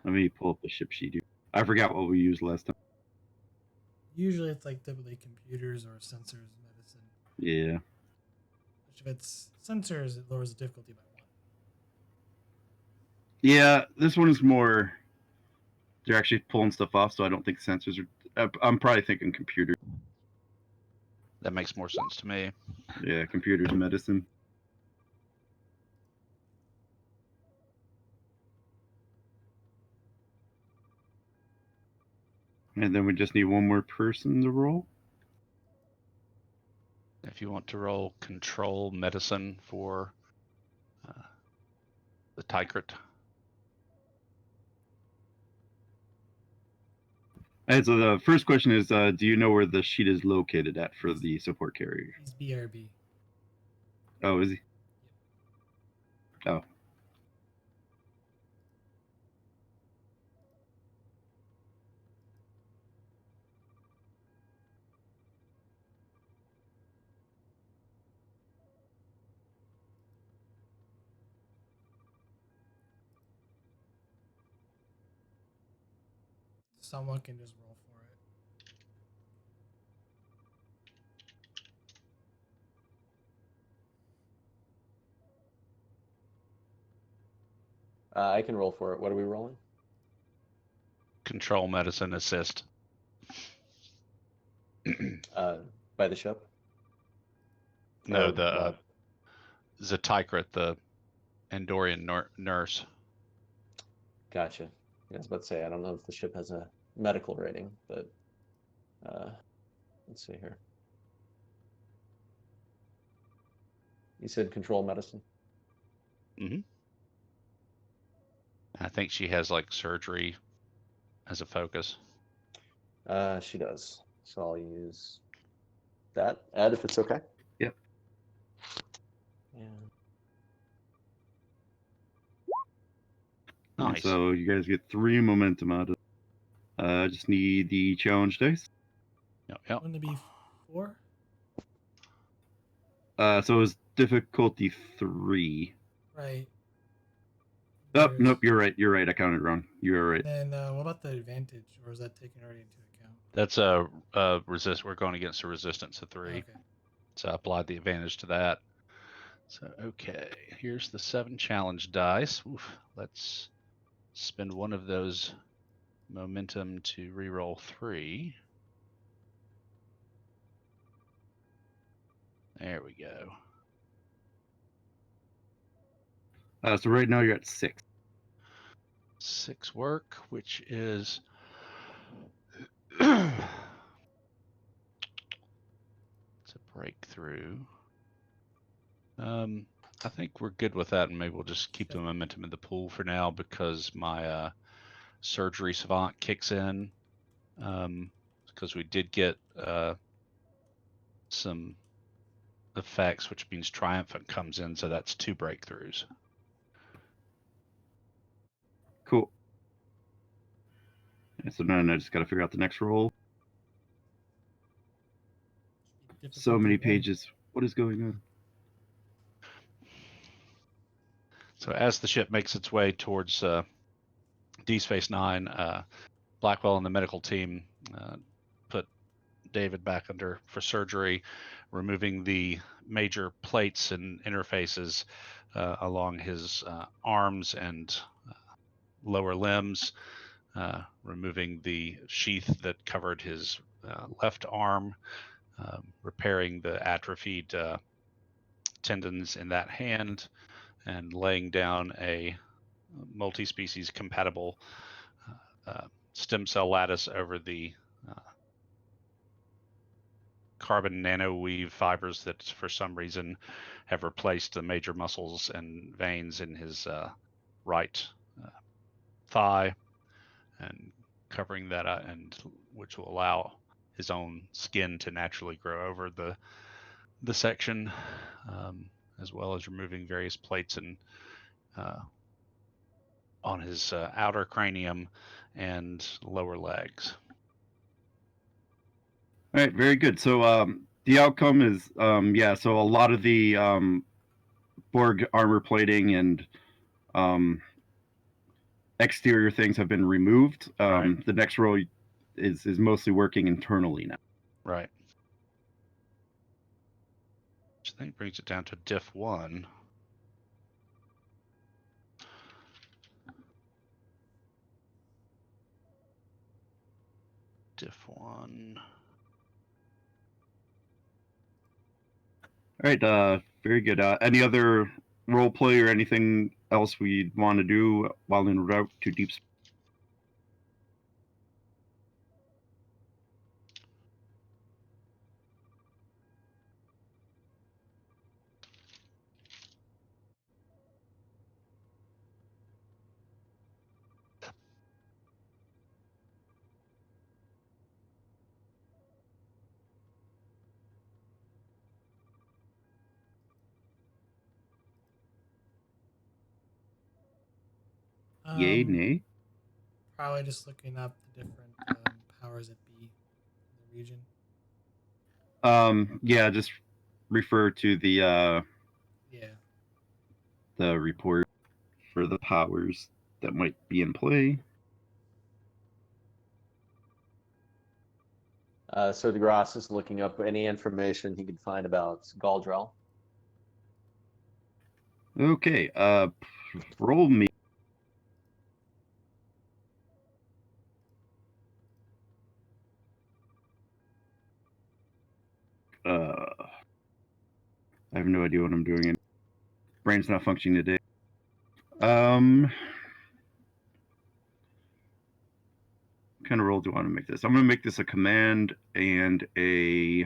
Let me pull up the ship sheet here. I forgot what we used last time. Usually it's like typically computers or sensors, medicine. Yeah. Which if it's sensors, it lowers the difficulty by 1. Yeah, this one is more. They're actually pulling stuff off, so I don't think sensors are. I'm probably thinking computer. That makes more sense to me. Yeah, computers, medicine. And then we just need one more person to roll. If you want to roll control medicine for the Tigret. And so the first question is, do you know where the sheet is located at for the support carrier? He's BRB. Oh, is he? Oh. Someone can just roll for it. I can roll for it. What are we rolling? Control medicine assist. By the ship? No, Or, the Tigret, the Andorian nurse. Gotcha. Yeah, I was about to say, I don't know if the ship has a medical rating, but let's see here. You said control medicine? Mm-hmm. I think she has like surgery as a focus. She does. So I'll use that. Ed, if it's okay. Yep. Yeah. Nice. So you guys get 3 momentum out of it. I just need the challenge dice. Yep. Wouldn't it be 4? So it was difficulty 3. Right. Oh, nope, you're right. You're right. I counted wrong. You were right. And what about the advantage? Or is that taken already into account? That's a resist. We're going against a resistance of 3. Okay. So I applied the advantage to that. So, okay, here's the 7 challenge dice. Oof, let's spend one of those momentum to reroll 3. There we go. So right now you're at 6. 6 work, which is it's a breakthrough. I think we're good with that, and maybe we'll just keep the momentum in the pool for now because my surgery savant kicks in. Because we did get some effects, which means triumphant comes in, so that's 2 breakthroughs. Cool. So now I just got to figure out the next roll. So many pages. What is going on? So as the ship makes its way towards D Space 9, Blackwell and the medical team put David back under for surgery, removing the major plates and interfaces along his arms and lower limbs, removing the sheath that covered his left arm, repairing the atrophied tendons in that hand, and laying down a multi-species compatible stem cell lattice over the carbon nanoweave fibers that for some reason have replaced the major muscles and veins in his right thigh, and covering that up, and which will allow his own skin to naturally grow over the section, as well as removing various plates and on his outer cranium and lower legs. All right, very good. So the outcome is, so a lot of the Borg armor plating and exterior things have been removed. Right. The next row is mostly working internally now. Right. Which I think brings it down to diff 1. Diff 1. All right, very good. Any other role play or anything else we'd want to do while en route to deep space? Yay, nay? Probably just looking up the different powers that be in the region. Yeah, just refer to the report for the powers that might be in play. So DeGrasse is looking up any information he could find about Galdrell. Okay, roll me. I have no idea what I'm doing. Brain's not functioning today. What kind of roll do I want to make this? I'm going to make this a command and a...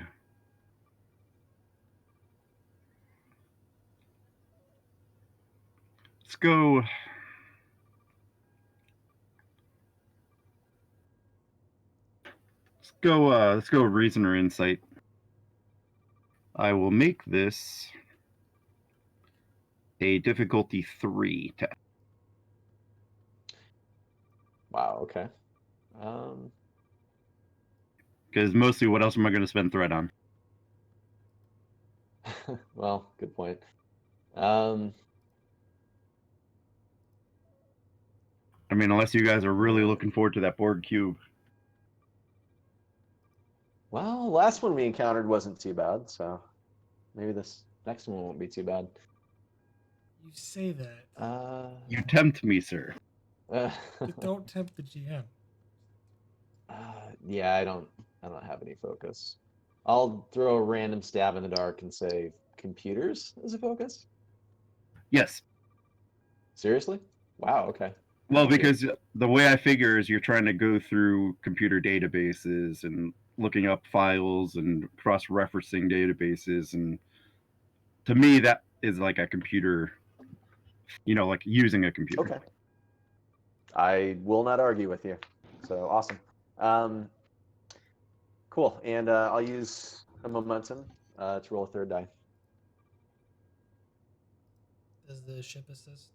Let's go... Let's go reason or insight. I will make this a difficulty 3 to... Wow, okay. Because mostly what else am I going to spend threat on? Well, good point. I mean, unless you guys are really looking forward to that Borg cube. Well, last one we encountered wasn't too bad, so maybe this next one won't be too bad. You say that. You tempt me, sir. But don't tempt the GM. Yeah, I don't have any focus. I'll throw a random stab in the dark and say computers as a focus. Yes. Seriously? Wow. Okay. Well, because the way I figure is you're trying to go through computer databases and looking up files and cross-referencing databases, and to me that is like a computer, like using a computer. Okay. I will not argue with you. So awesome. Cool. And I'll use a momentum to roll a third die. Does the ship assist?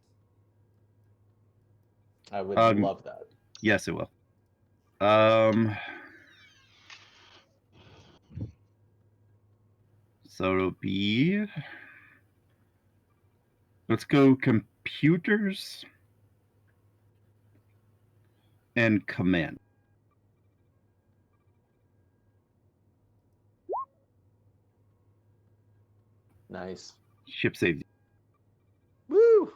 I would love that. Yes, it will. So it'll be... Let's go computers and command. Nice. Ship saved. Woo!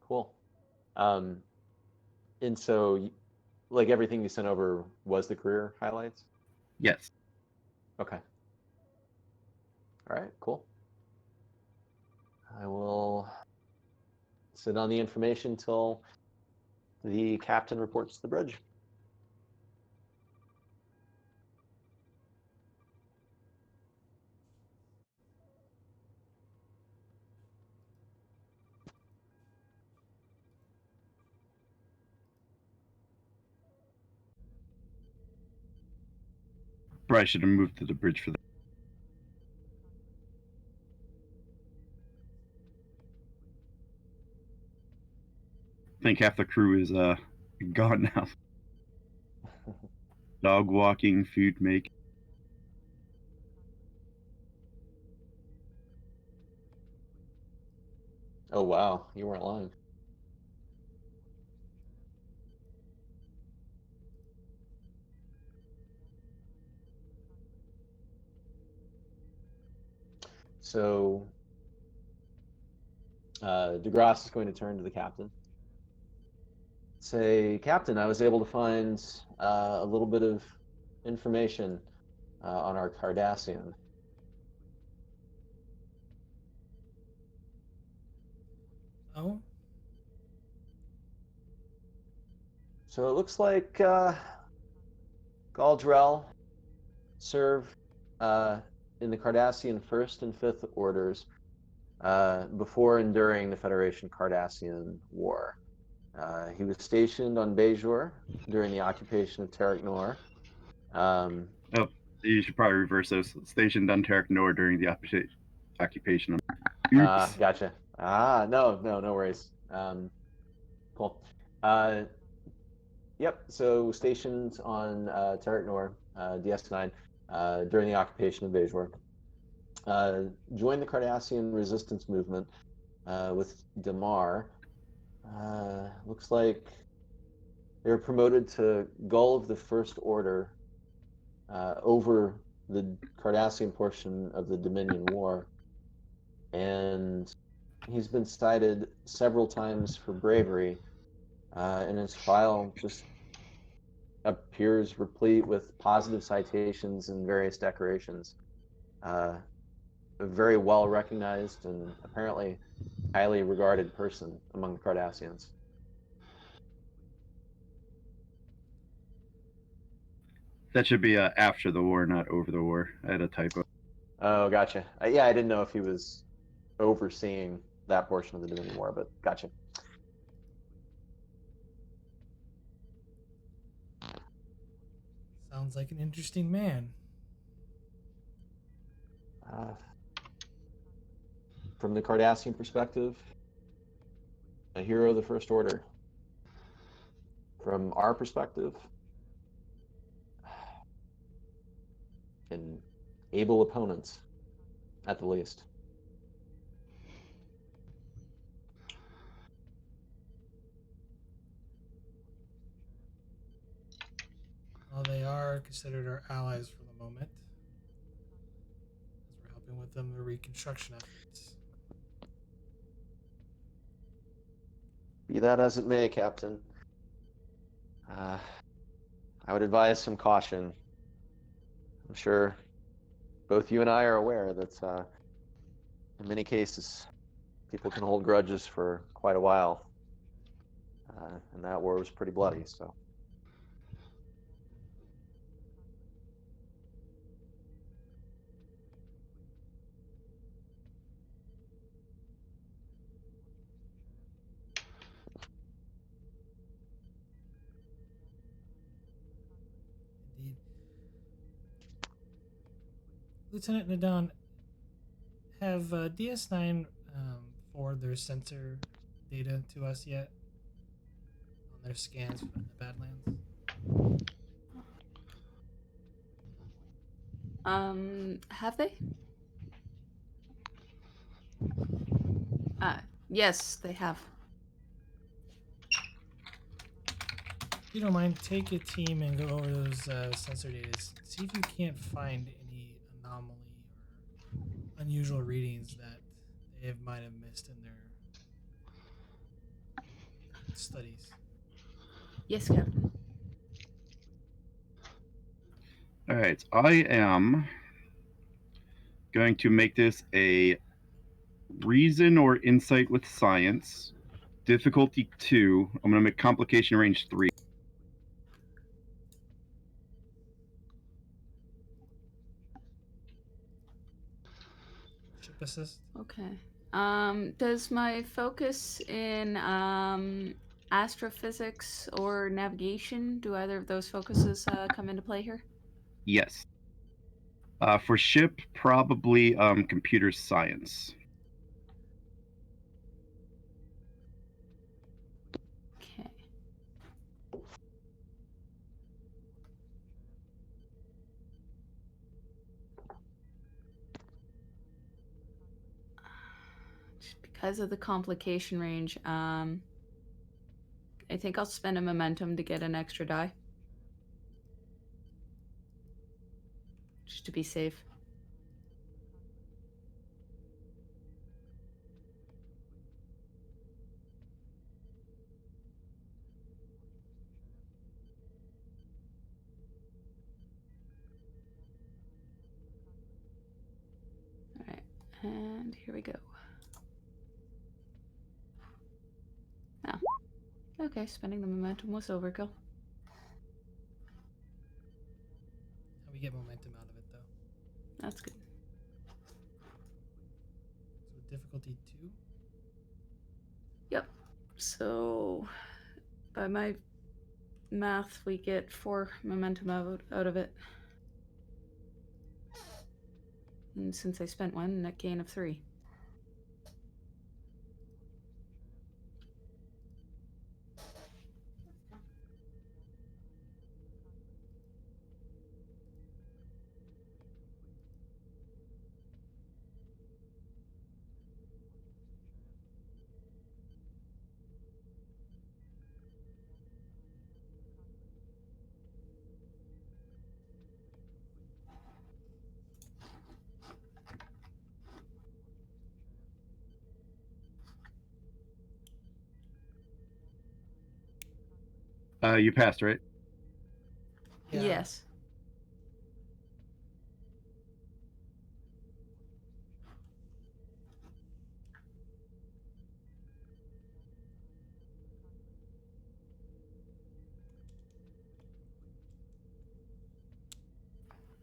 Cool. And so, like, everything you sent over was the career highlights? Yes. Okay. All right, cool. I will sit on the information till the captain reports to the bridge. Probably should have moved to the bridge for that. I think half the crew is gone now. Dog walking, food making. Oh, wow. You weren't lying. So, DeGrasse is going to turn to the captain. Say, Captain, I was able to find a little bit of information on our Cardassian. Oh, So it looks like Galdrell served in the Cardassian First and Fifth Orders before and during the Federation Cardassian War. He was stationed on Bajor during the occupation of Terek Nor. You should probably reverse those. Stationed on Terek Nor during the occupation of. Oops. Gotcha. No worries. Cool. Yep. So stationed on Terek Nor, DS9, during the occupation of Bajor. Joined the Cardassian resistance movement with Damar. Looks like they were promoted to Gull of the First Order over the Cardassian portion of the Dominion War. And he's been cited several times for bravery, and his file just appears replete with positive citations and various decorations. A very well recognized and apparently highly regarded person among the Cardassians. That should be after the war, not over the war. I had a typo. Oh, gotcha. Yeah, I didn't know if he was overseeing that portion of the Dominion War, but gotcha. sounds like an interesting man. From the Cardassian perspective, a hero of the First Order. From our perspective, an able opponent, at the least. Well, they are considered our allies for the moment, as we're helping with them the reconstruction efforts. Be that as it may, Captain, I would advise some caution. I'm sure both you and I are aware that in many cases, people can hold grudges for quite a while. And that war was pretty bloody, so. Lieutenant Nadon, have DS9 forwarded their sensor data to us yet on their scans in the Badlands? Have they? Yes, they have. If you don't mind, take a team and go over those sensor data. See if you can't find any anomaly or unusual readings that they might have missed in their studies. Yes, Captain. All right, I am going to make this a reason or insight with science. Difficulty 2. I'm going to make complication range 3. Ship assist. Okay. Does my focus in astrophysics or navigation, do either of those focuses come into play here? Yes. For ship, probably computer science. Okay. Just because of the complication range, I think I'll spend a momentum to get an extra die. Just to be safe. Alright, and here we go. Oh. Okay, spending the momentum was overkill. How we get momentum out of it, though. That's good. So difficulty 2. Yep. So, by my math, we get 4 momentum out of it. And since I spent 1, net gain of 3. You passed, right? Yeah. Yes.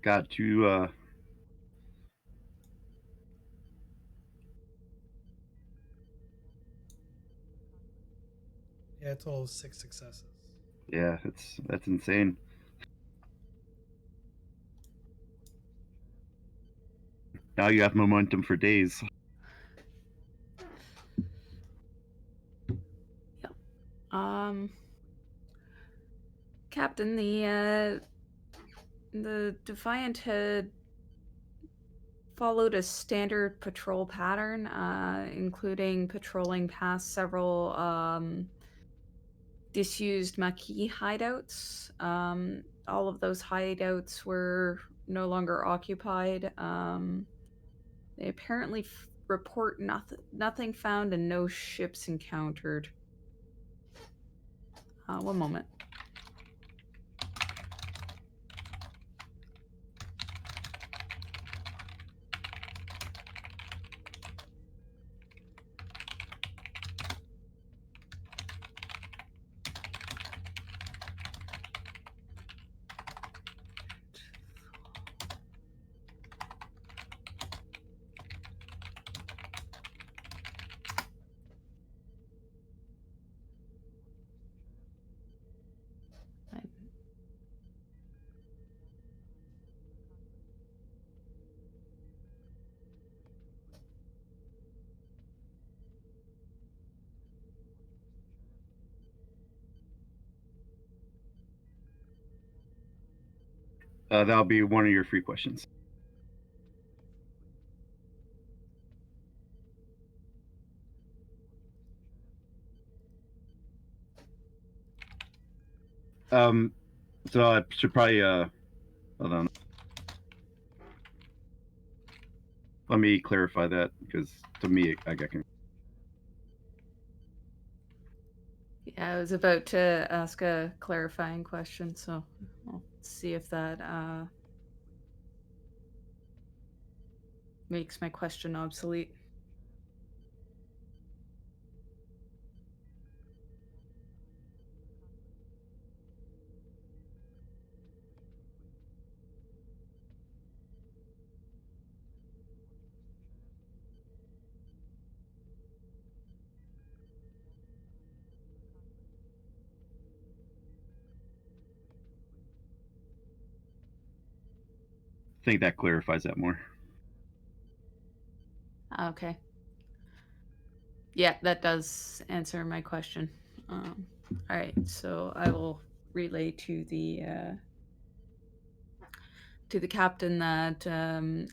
Got you. Yeah, a total of 6 successes. Yeah, that's insane. Now you have momentum for days. Yep. Captain, the Defiant had followed a standard patrol pattern, including patrolling past several disused Maquis hideouts. All of those hideouts were no longer occupied. They apparently report nothing found and no ships encountered. One moment. That'll be one of your free questions. So I should probably hold on. Let me clarify that, because to me I got confused. Yeah, I was about to ask a clarifying question, so I'll see if that makes my question obsolete. I think that clarifies that more. Okay. Yeah, that does answer my question. All right, so I will relay to the captain that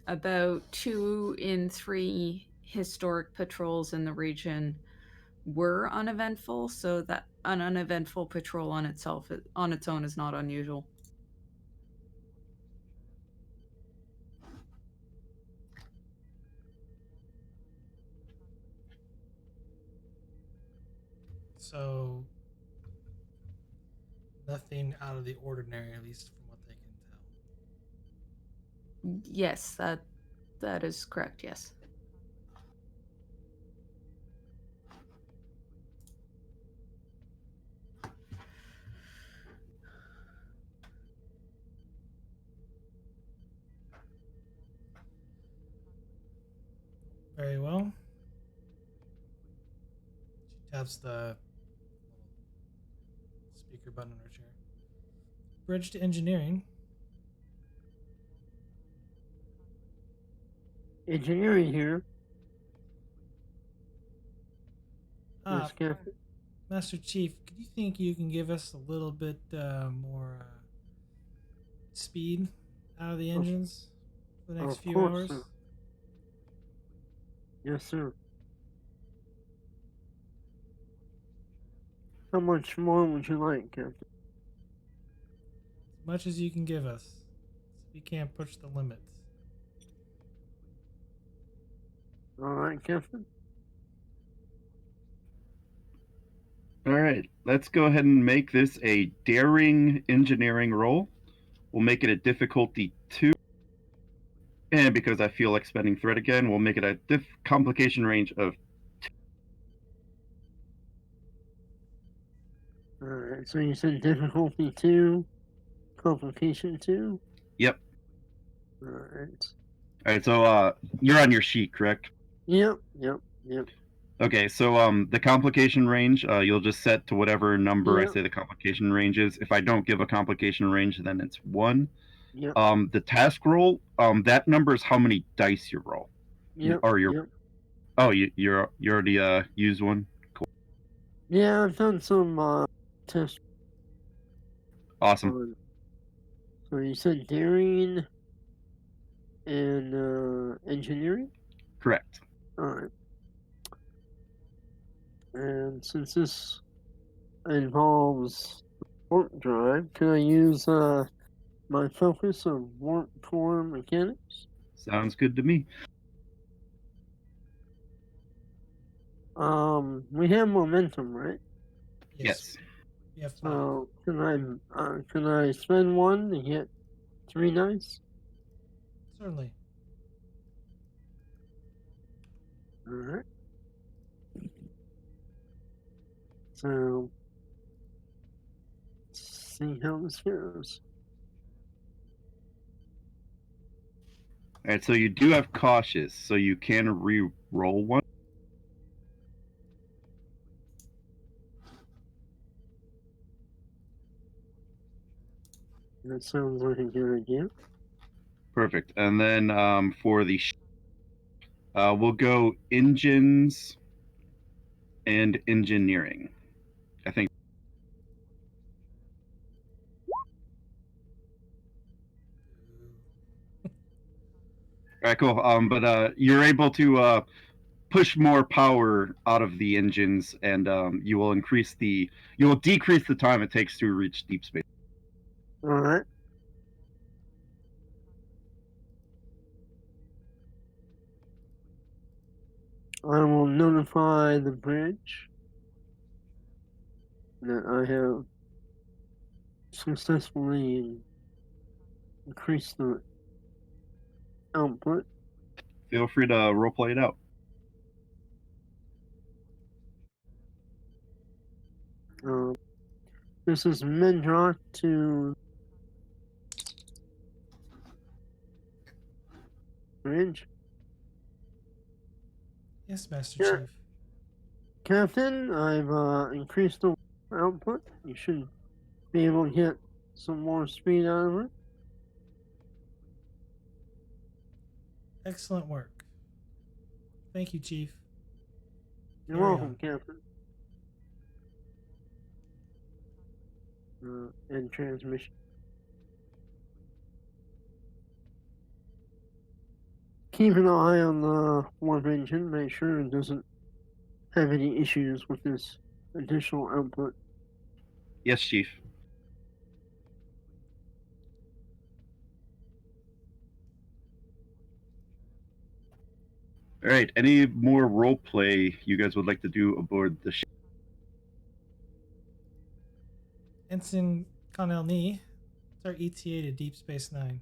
about 2 in 3 historic patrols in the region were uneventful, so that an uneventful patrol on its own is not unusual. So nothing out of the ordinary, at least from what they can tell. Yes, that is correct. Yes. Very well. She taps the little speaker button on her chair. Bridge to engineering. Engineering here. Yes, Captain. Master Chief, do you think you can give us a little bit more speed out of the engines for the next Of few course, hours? sir. Yes, sir. How much more would you like, Captain? As much as you can give us. We can't push the limits. All right, Captain. All right, let's go ahead and make this a daring engineering roll. We'll make it a difficulty 2. And because I feel like spending threat again, we'll make it a complication range of 2. All right, so you said difficulty 2, complication 2? Yep. All right. All right, so you're on your sheet, correct? Yep. Okay, so the complication range, you'll just set to whatever number I say the complication range is. If I don't give a complication range, then it's 1. Yep. The task roll, that number is how many dice you roll. Yep. Oh, you already used one. Cool. Yeah, I've done some tests. Awesome. So you said daring and engineering? Correct. All right. And since this involves warp drive, can I use my focus of warp core mechanics? Sounds good to me. We have momentum, right? Yes. We have 5. So can I spend 1 to get 3 dice? Certainly. All right. So let's see how this goes. All right, so you do have cautious, so you can re-roll 1. That sounds like a good idea. Perfect. And then for the we'll go engines and engineering. I think. All right, cool. But you're able to push more power out of the engines, and you will decrease the time it takes to reach deep space. All right. I will notify the bridge that I have successfully increased the output. Feel free to roleplay it out. This is Mendrock to bridge. Yes, Master Here. Chief. Captain, I've increased the output. You should be able to get some more speed out of it. Excellent work. Thank you, Chief. You're Carry welcome, on. Captain. End transmission. Keep an eye on the warp engine. Make sure it doesn't have any issues with this additional output. Yes, Chief. All right. Any more role play you guys would like to do aboard the ship? Ensign Admiral Nea, what's our ETA to Deep Space Nine?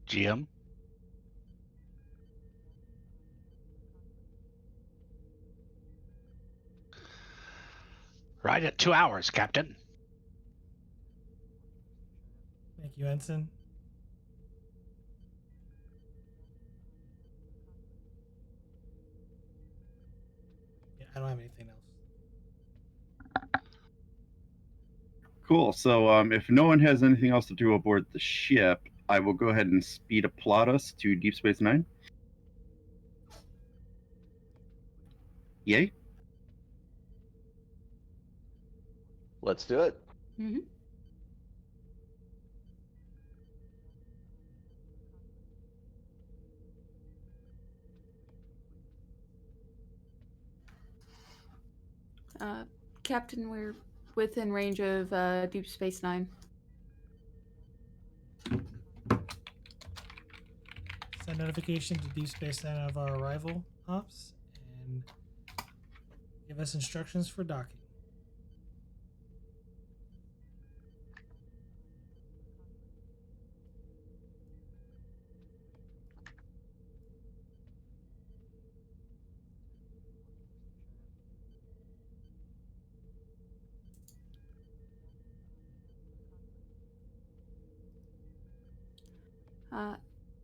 GM? Right at 2 hours, Captain. Thank you, Ensign. Yeah, I don't have anything else. Cool. So, if no one has anything else to do aboard the ship, I will go ahead and speed plot us to Deep Space Nine. Yay. Let's do it. Mm-hmm. Captain, we're within range of Deep Space Nine. Send notification to Deep Space Nine of our arrival, ops, and give us instructions for docking.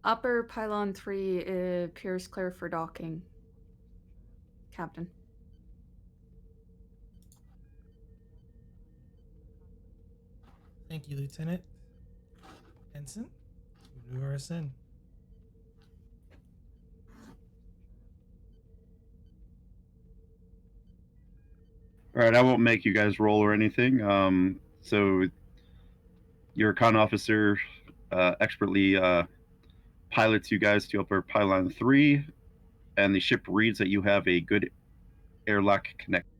Upper Pylon 3 appears clear for docking, Captain. Thank you, Lieutenant. Ensign, maneuver us in. All right. I won't make you guys roll or anything. So your con officer expertly pilots you guys to upper pylon 3, and the ship reads that you have a good airlock connection.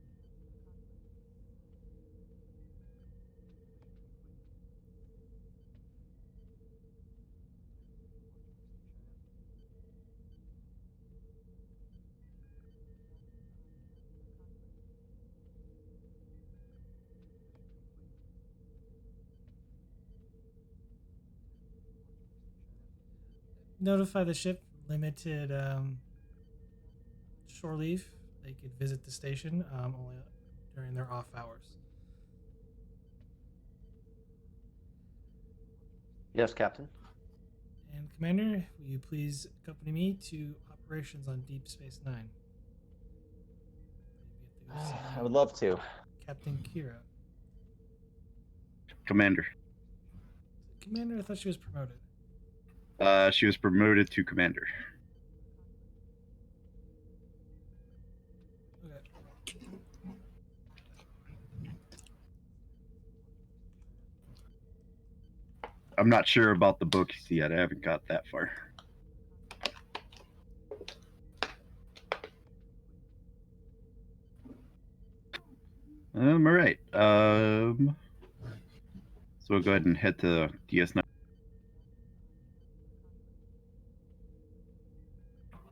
Notify the ship limited shore leave. They could visit the station only during their off hours. Yes, Captain. And Commander, will you please accompany me to operations on Deep Space Nine? We have to go see I would love to. Captain Kira. Commander. Commander, I thought she was promoted. She was promoted to commander. Okay. I'm not sure about the books yet. I haven't got that far. All right. So we'll go ahead and head to DS9.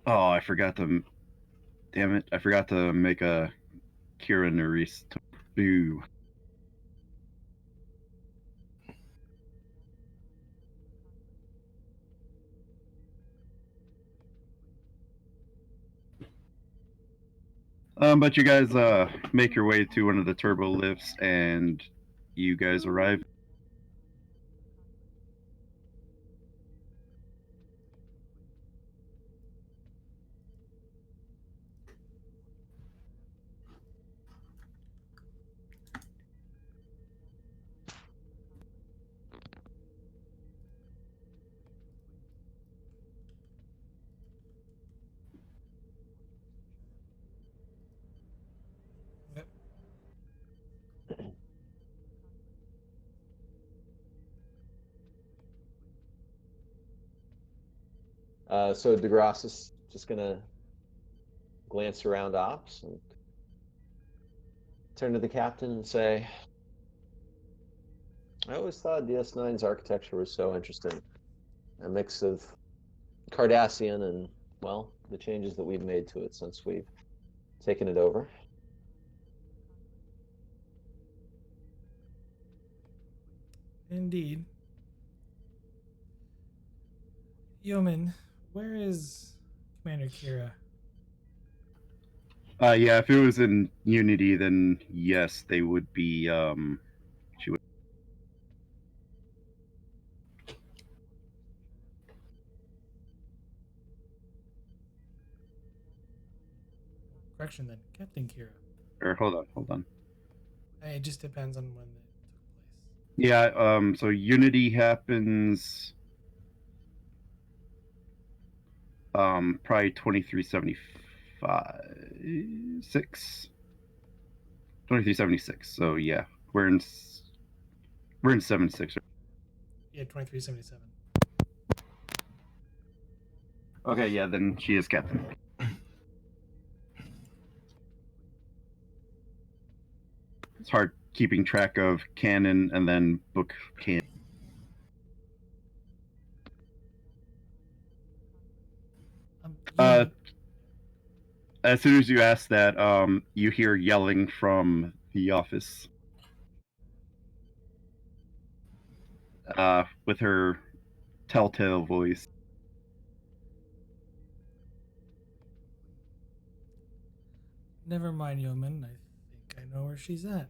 Oh, I forgot to. Damn it! I forgot to make a Kira Nerys. Boo. But you guys make your way to one of the turbo lifts, and you guys arrive. Yep. So DeGrasse is just gonna glance around ops and turn to the captain and say, I always thought DS9's architecture was so interesting. A mix of Cardassian and, well, the changes that we've made to it since we've taken it over. Indeed. Yeoman, where is Commander Kira? Yeah, if it was in Unity, then yes, they would be. She would. Correction then, Captain Kira. Or hold on. It just depends on when it took place. Yeah. So Unity happens. Probably 2376. So yeah, we're in 76. Yeah, 2377. Okay, yeah, then she is captain. It's hard keeping track of canon and then book canon. As soon as you ask that, you hear yelling from the office. With her telltale voice. Never mind, Yeoman. I think I know where she's at.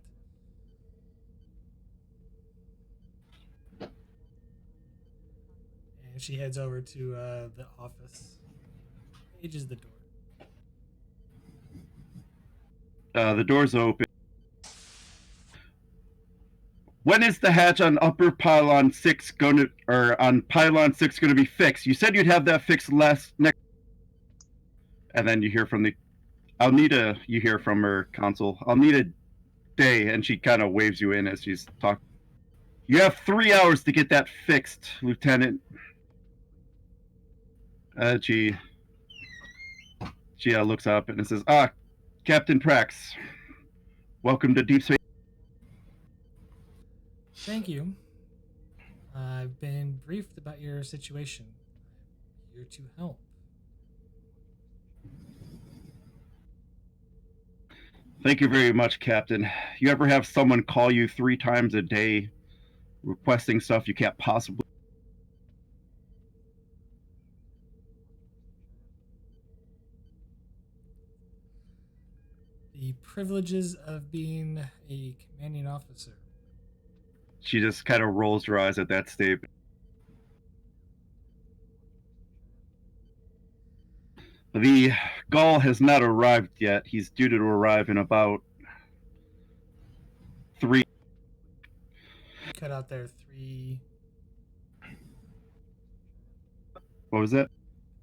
And she heads over to the office. Pages the door. The door's open. When is the hatch on upper pylon 6 going to, or on pylon 6 going to be fixed? You said you'd have that fixed next. And then you hear from you hear from her console, I'll need a day. And she kind of waves you in as she's talking. You have 3 hours to get that fixed, Lieutenant. She looks up and says, Captain Prax, welcome to Deep Space. Thank you. I've been briefed about your situation. I'm here to help. Thank you very much, Captain. You ever have someone call you 3 times a day requesting stuff you can't possibly? The privileges of being a commanding officer. She just kind of rolls her eyes at that statement. The Gaul has not arrived yet. He's due to arrive in about 3. Cut out there 3. What was that?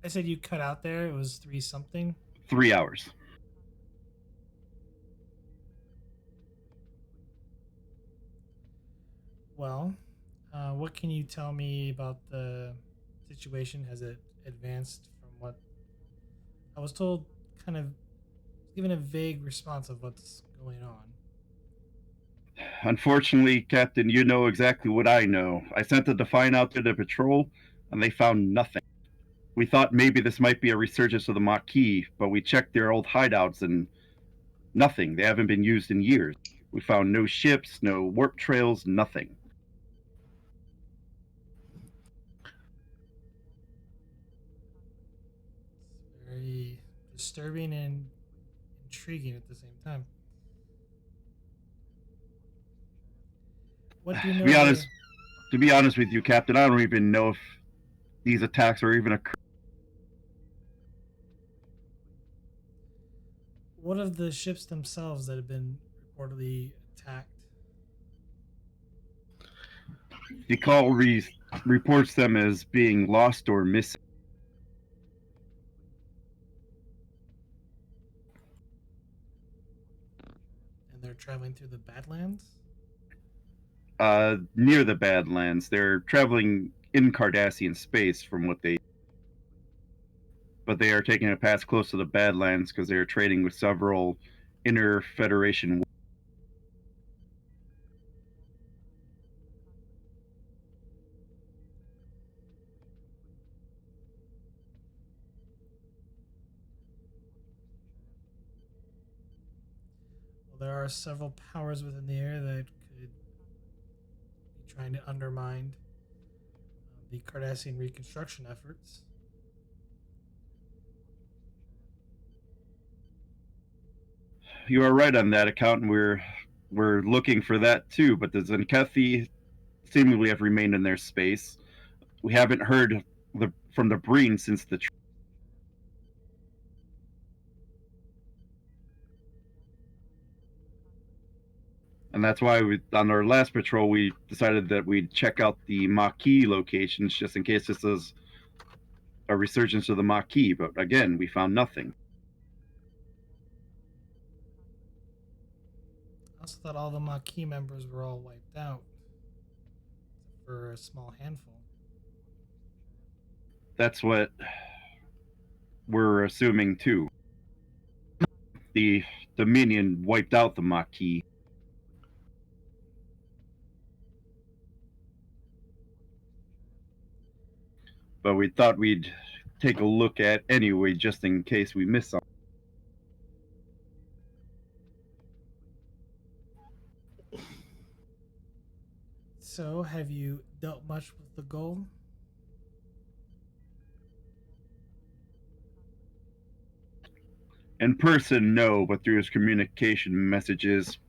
I said you cut out there. It was 3 something. 3 hours. Well, What can you tell me about the situation? Has it advanced from what I was told? Kind of given a vague response of what's going on. Unfortunately, Captain, you know exactly what I know. I sent the Defiant out there to patrol, and they found nothing. We thought maybe this might be a resurgence of the Maquis, but we checked their old hideouts and nothing. They haven't been used in years. We found no ships, no warp trails, nothing. It's very disturbing and intriguing at the same time. What do you know? To be honest with you, Captain, I don't even know if these attacks are even occurring. What of the ships themselves that have been reportedly attacked? The call reports them as being lost or missing. And they're traveling through the Badlands? Near the Badlands. They're traveling in Cardassian space from what they... But they are taking a pass close to the Badlands because they are trading with several inner Federation... Well, there are several powers within the air that could be trying to undermine the Cardassian reconstruction efforts. You are right on that account, and we're looking for that too. But the Zenkethi seemingly have remained in their space. We haven't heard from the Breen since the... And that's why on our last patrol, we decided that we'd check out the Maquis locations just in case this is a resurgence of the Maquis. But again, we found nothing. I also thought all the Maquis members were all wiped out, except for a small handful. That's what we're assuming too. The Dominion wiped out the Maquis. But we thought we'd take a look at anyway, just in case we miss something. So, have you dealt much with the goal? In person, no, but through his communication messages.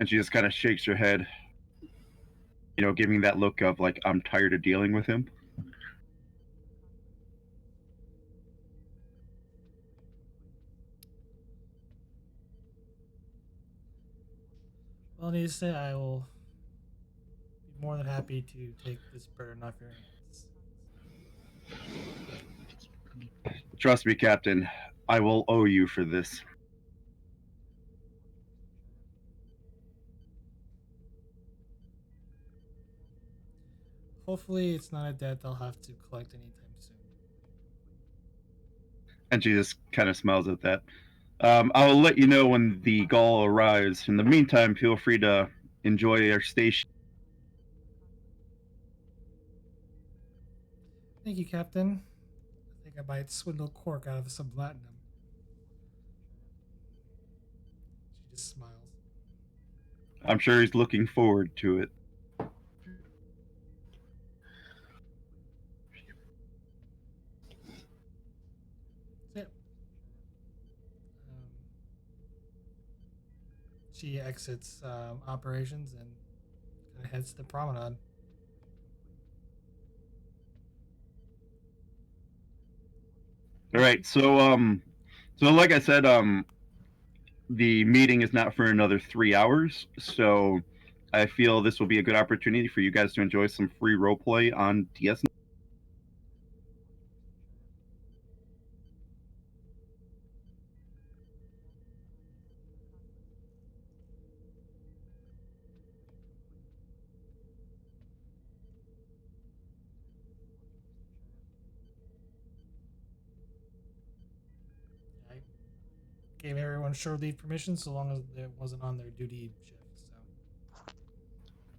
And she just kind of shakes her head, you know, giving that look of like, I'm tired of dealing with him. Well, needless to say, I will be more than happy to take this burden off your hands. Trust me, Captain, I will owe you for this. Hopefully, it's not a debt they'll have to collect anytime soon. And she just kind of smiles at that. I will let you know when the Gaul arrives. In the meantime, feel free to enjoy our station. Thank you, Captain. I think I might swindle Cork out of some platinum. She just smiles. I'm sure he's looking forward to it. Yep. She exits operations and kind of heads to the promenade. All right, so like I said, the meeting is not for another 3 hours, so I feel this will be a good opportunity for you guys to enjoy some free roleplay on DS. gave everyone shore leave permission so long as it wasn't on their duty shift. So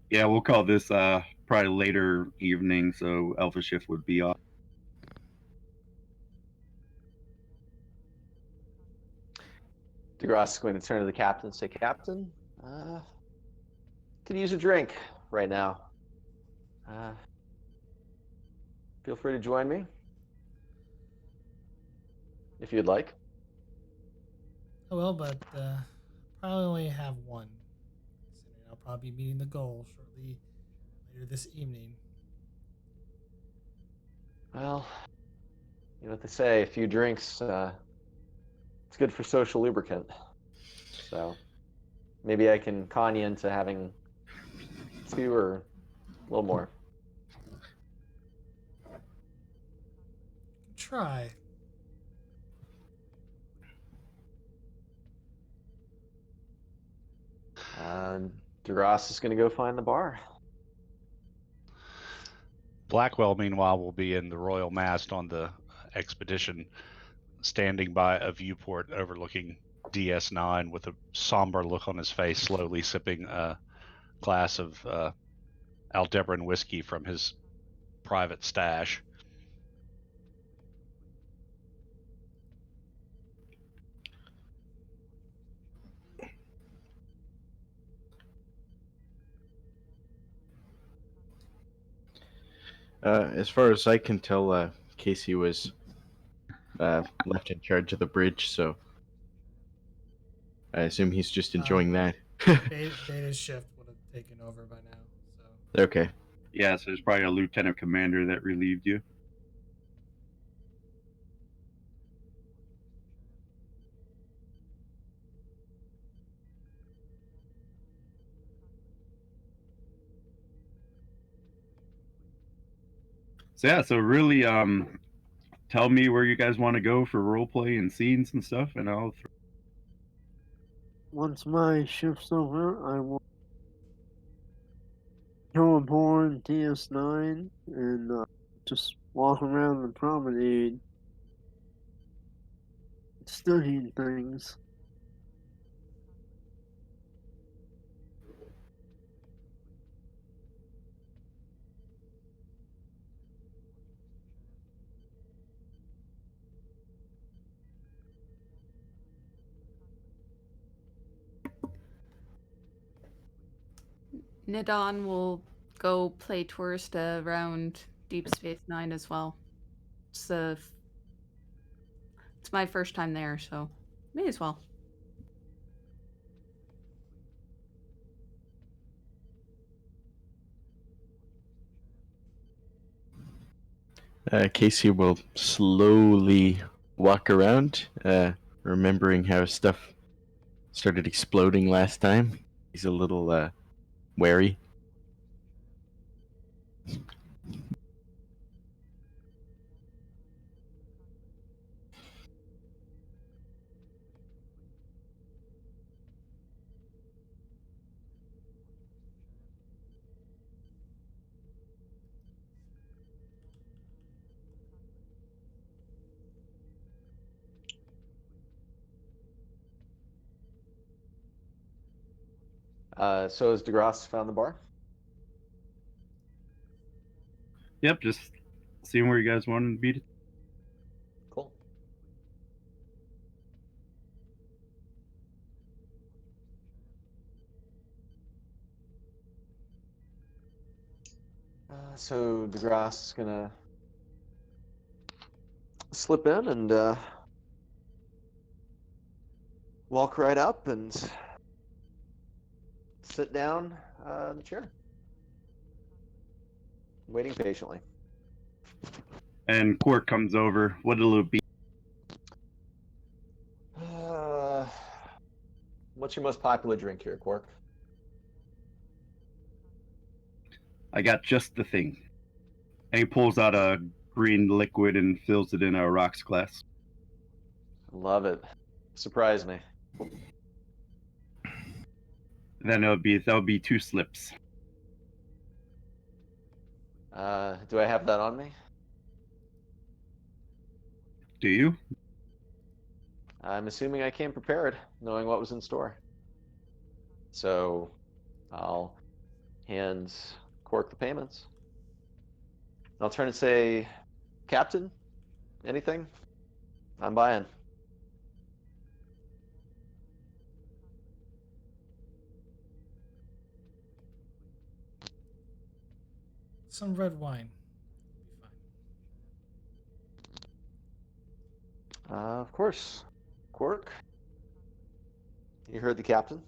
Yeah, we'll call this probably later evening, so Alpha shift would be off. DeGrasse is going to turn to the captain and say, Captain, could use a drink right now. Feel free to join me if you'd like. I will, but probably only have one. Considering I'll probably be meeting the goal shortly later this evening. Well, you know what they say, a few drinks, it's good for social lubricant. So maybe I can con you into having 2 or a little more. Try. DeGrasse is going to go find the bar. Blackwell, meanwhile, will be in the royal mast on the expedition, standing by a viewport overlooking DS9 with a somber look on his face, slowly sipping a glass of Aldebaran whiskey from his private stash. As far as I can tell, Casey was left in charge of the bridge, so I assume he's just enjoying that. Beta's shift would have taken over by now. So Okay. Yeah, so there's probably a lieutenant commander that relieved you. So yeah, so really, tell me where you guys want to go for roleplay and scenes and stuff, and I'll. Once my shift's over, I will go aboard DS9 and just walk around the promenade, studying things. Nidon will go play tourist around Deep Space Nine as well. It's my first time there, so may as well. Casey will slowly walk around, remembering how stuff started exploding last time. He's a little wary. So has DeGrasse found the bar? Yep, just seeing where you guys want to be. Cool. So DeGrasse is gonna slip in and walk right up and sit down in the chair, waiting patiently. And Quark comes over. What'll it be? What's your most popular drink here, Quark? I got just the thing. And he pulls out a green liquid and fills it in a rocks glass. Love it. Surprise me. Then that'll be 2 slips. Do I have that on me? Do you? I'm assuming I came prepared, knowing what was in store. So I'll hand Quark the payments. I'll turn and say, Captain, anything? I'm buying. Some red wine. Be fine. Of course. Quark, you heard the captain.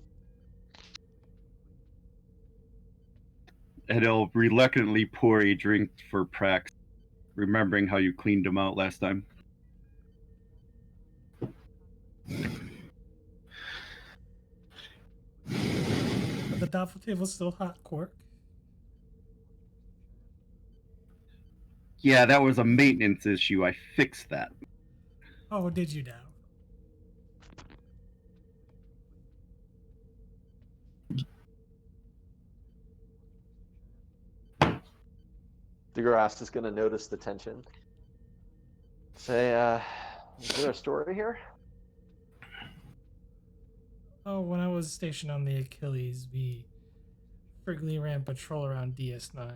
And he'll reluctantly pour a drink for Prax, remembering how you cleaned him out last time. But the doubtful table's still hot, Quark. Yeah, that was a maintenance issue. I fixed that. Oh, did you now? DeGrasse is going to notice the tension. Say, is there a story here? Oh, when I was stationed on the Achilles, we frequently ran patrol around DS9.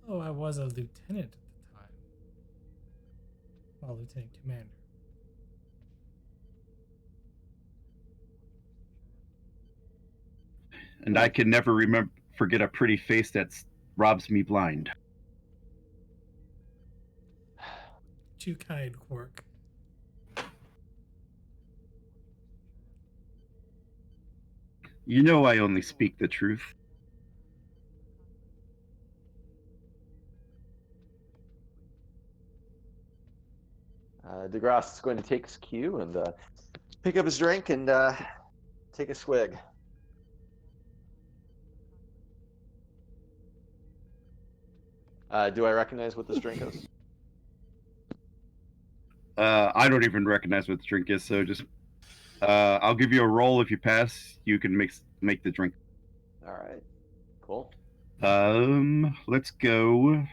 Oh, I was a lieutenant at the time. Well, lieutenant commander. And I can never forget a pretty face that robs me blind. Too kind, Quark. You know I only speak the truth. DeGrasse is going to take his cue and pick up his drink and take a swig. Do I recognize what this drink is? I don't even recognize what the drink is, so just I'll give you a roll. If you pass, you can make the drink. All right, cool. Let's go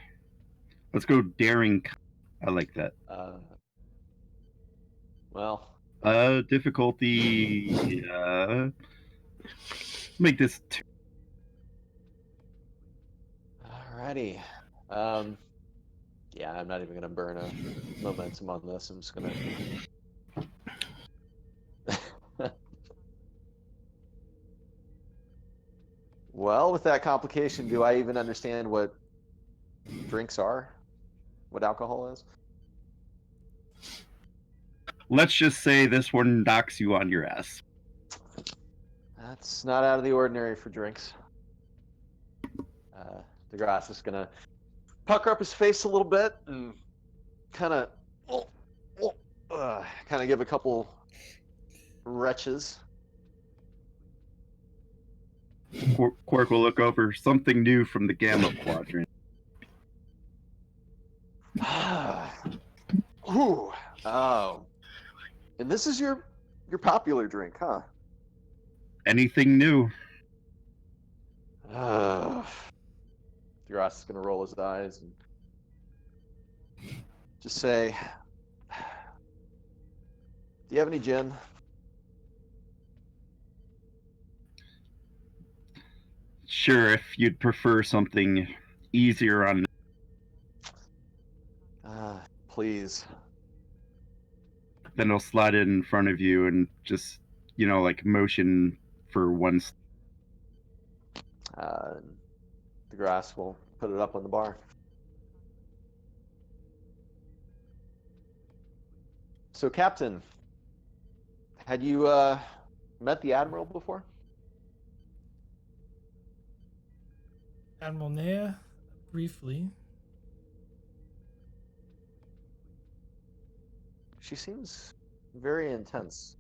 daring. I like that. Well. Difficulty. Make this. Alrighty. Yeah, I'm not even gonna burn a momentum on this. I'm just gonna. Well, with that complication, do I even understand what drinks are? What alcohol is? Let's just say this one knocks you on your ass. That's not out of the ordinary for drinks. DeGrasse is gonna pucker up his face a little bit and kind of give a couple retches. Quark will look over. Something new from the Gamma Quadrant. Ooh. Oh. And this is your popular drink, huh? Anything new? DeGrasse is gonna roll his eyes and just say, do you have any gin? Sure, if you'd prefer something easier on. Please. Then he'll slide it in front of you and just, like motion for one. DeGrasse will put it up on the bar. So, Captain, had you met the Admiral before? Admiral Nea, briefly. She seems very intense.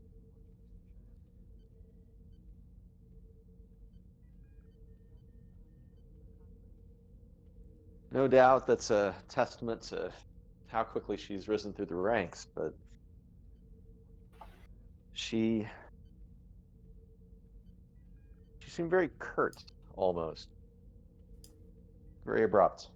No doubt that's a testament to how quickly she's risen through the ranks, but she seemed very curt, almost. Very abrupt.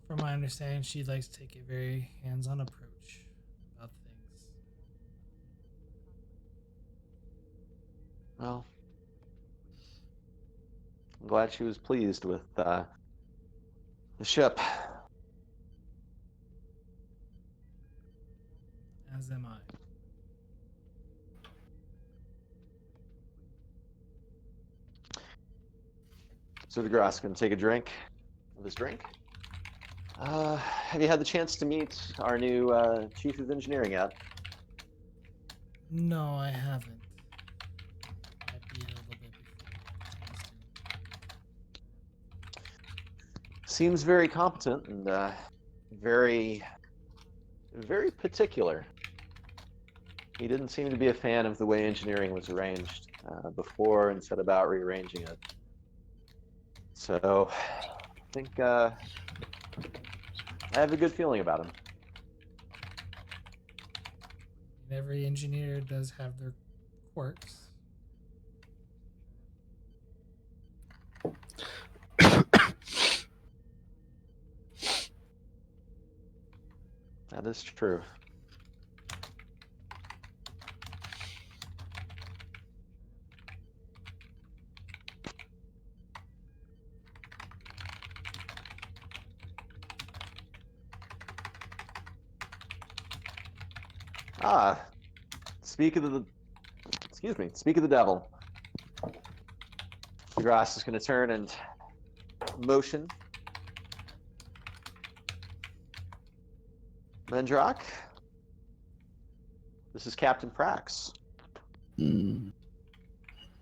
From my understanding, she likes to take a very hands-on approach about things. Well, I'm glad she was pleased with the ship. As am I. So DeGrasse going to take a drink of his drink. Have you had the chance to meet our new Chief of Engineering yet? No, I haven't. Might be a little bit before I have a chance to. Seems very competent and very, very particular. He didn't seem to be a fan of the way engineering was arranged before and set about rearranging it. So I think I have a good feeling about him. Every engineer does have their quirks. That is true. Speak of the devil. DeGrasse is going to turn and motion. Mendrock, this is Captain Prax.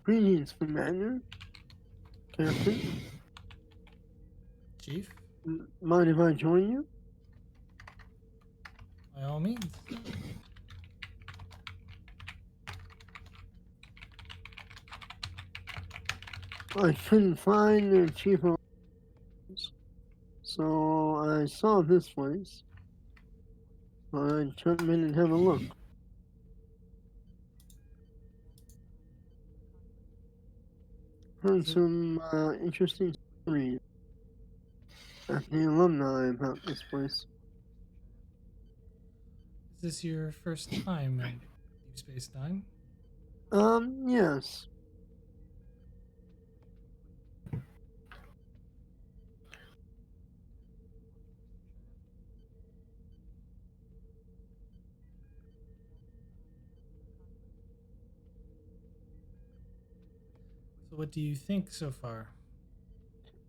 Greetings, Commander. Captain. Chief, Mind if I join you? by all means. I couldn't find their chief of officers, so I saw this place. I'd come in and have a look. Heard some interesting stories at the alumni about this place. Is this your first time in Deep Space Nine? Yes. So what do you think so far?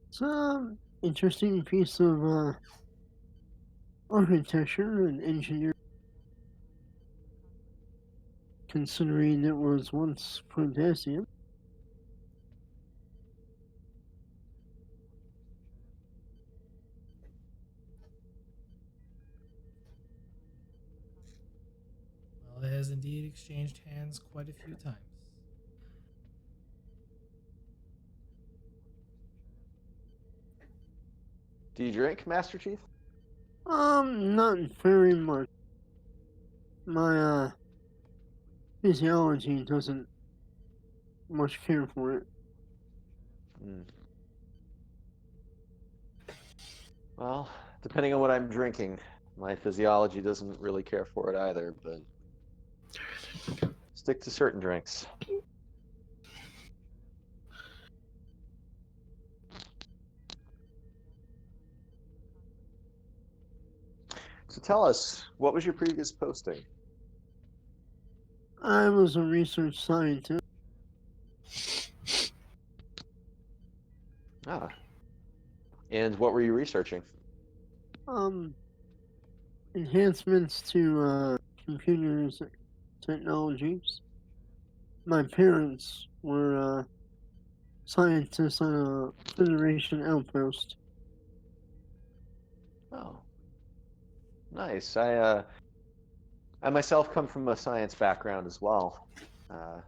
It's an interesting piece of architecture and engineering, considering it was once Cardassian. Well, it has indeed exchanged hands quite a few times. Do you drink, Master Chief? Not very much. My physiology doesn't much care for it. Well, depending on what I'm drinking, my physiology doesn't really care for it either, but stick to certain drinks. So tell us, what was your previous posting? I was a research scientist. Ah. And what were you researching? Enhancements to computers technologies. My parents were scientists on a Federation outpost. Oh. Nice. I myself come from a science background as well. A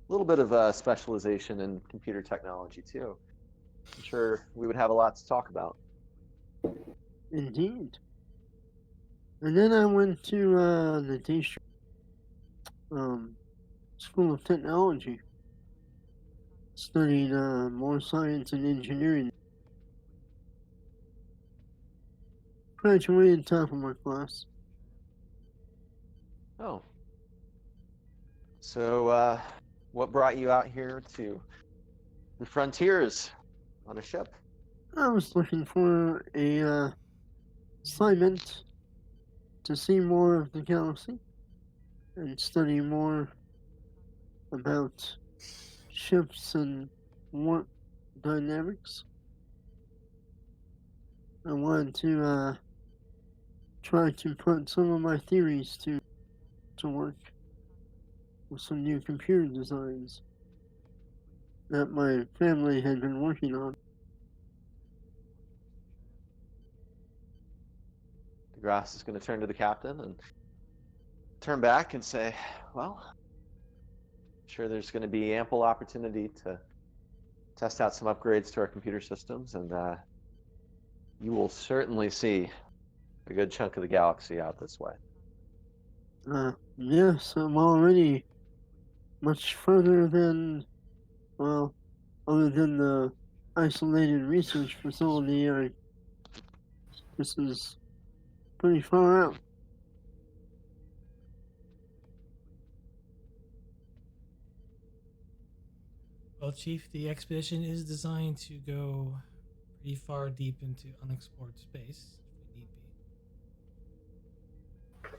little bit of specialization in computer technology too. I'm sure we would have a lot to talk about. Indeed. And then I went to the district School of Technology. Studied more science and engineering. graduated top of my class. Oh. So, what brought you out here to the frontiers on a ship? I was looking for a assignment to see more of the galaxy and study more about ships and warp dynamics. I wanted to try to put some of my theories to work with some new computer designs that my family had been working on. DeGrasse is going to turn to the captain and turn back and say, well, I'm sure there's going to be ample opportunity to test out some upgrades to our computer systems, and you will certainly see a good chunk of the galaxy out this way. Yes, I'm already much further than, well, other than the isolated research facility, this is pretty far out. Well, Chief, the expedition is designed to go pretty far deep into unexplored space, if we need be.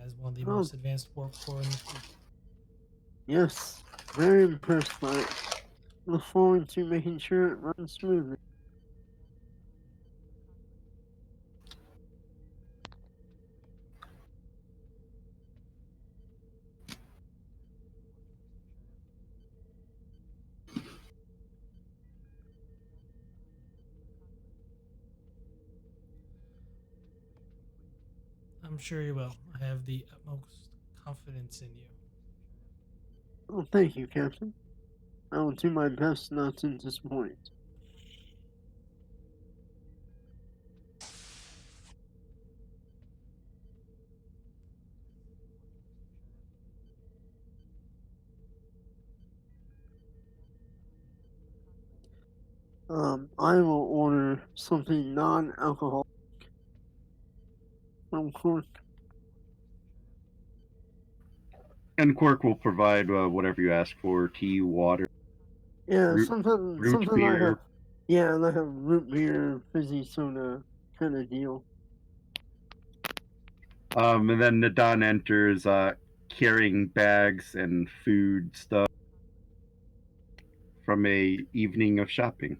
As one of the most advanced warp core in the fleet. Yes, very impressed by it. Look forward to making sure it runs smoothly. I'm sure you will. I have the utmost confidence in you. Oh, thank you, Captain. I will do my best not to disappoint. I will order something non-alcoholic from Cork. And Quark will provide whatever you ask for: tea, water, Yeah, root something beer. like a root beer, fizzy soda kind of deal. And then Nadon enters carrying bags and food stuff from a evening of shopping.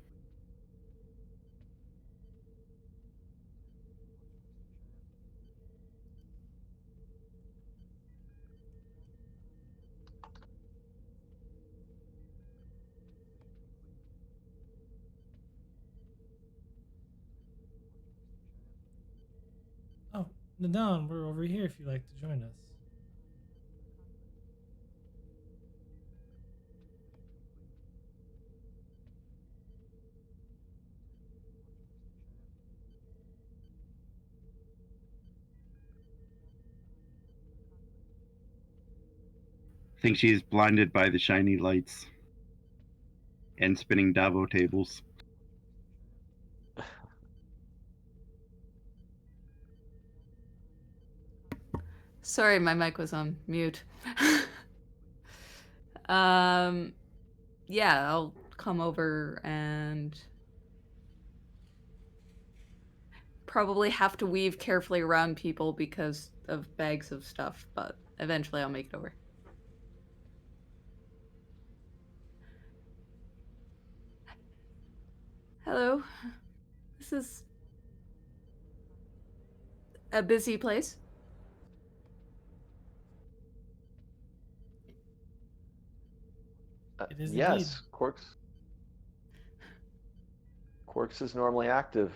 Oh, Nadon, we're over here if you'd like to join us. I think she's blinded by the shiny lights and spinning Davo tables. Sorry, my mic was on mute. Yeah, I'll come over and probably have to weave carefully around people because of bags of stuff, but eventually I'll make it over. Hello. This is a busy place. It is Yes, Quarks is normally active.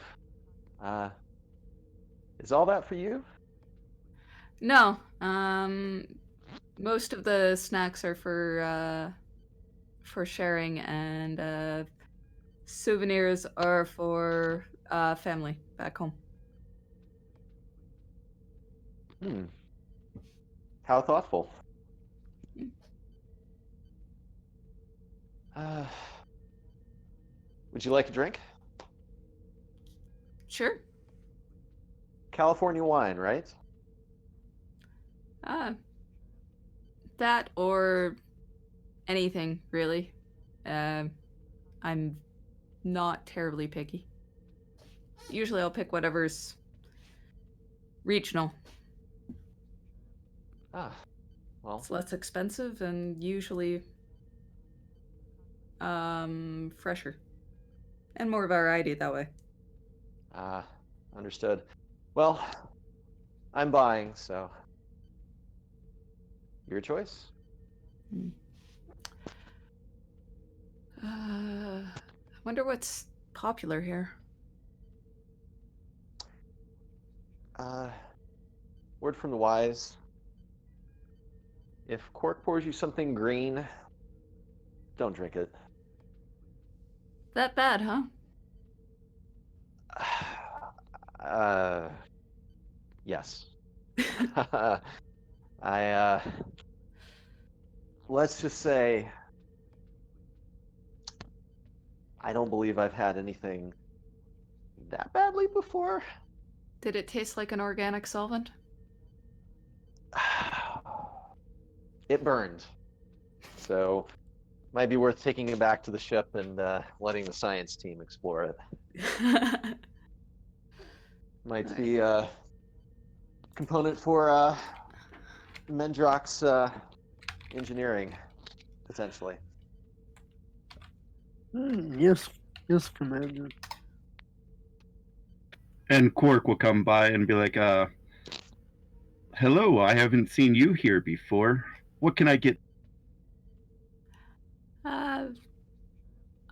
Is all that for you? No. Most of the snacks are for sharing, and souvenirs are for family back home. How thoughtful. Would you like a drink? Sure. California wine, right? That or anything, really. I'm not terribly picky. Usually I'll pick whatever's regional. Ah, well, It's less expensive and usually fresher. And more variety that way. understood. Well, I'm buying, so your choice. I wonder what's popular here. Word from the wise. If Quark pours you something green, don't drink it. That bad, huh? Yes. Let's just say, I don't believe I've had anything that badly before. Did it taste like an organic solvent? It burned. So, might be worth taking it back to the ship and letting the science team explore it. Might be a component for Mendrock's engineering, potentially. Yes, Commander. And Quark will come by and be like, hello, I haven't seen you here before. What can I get?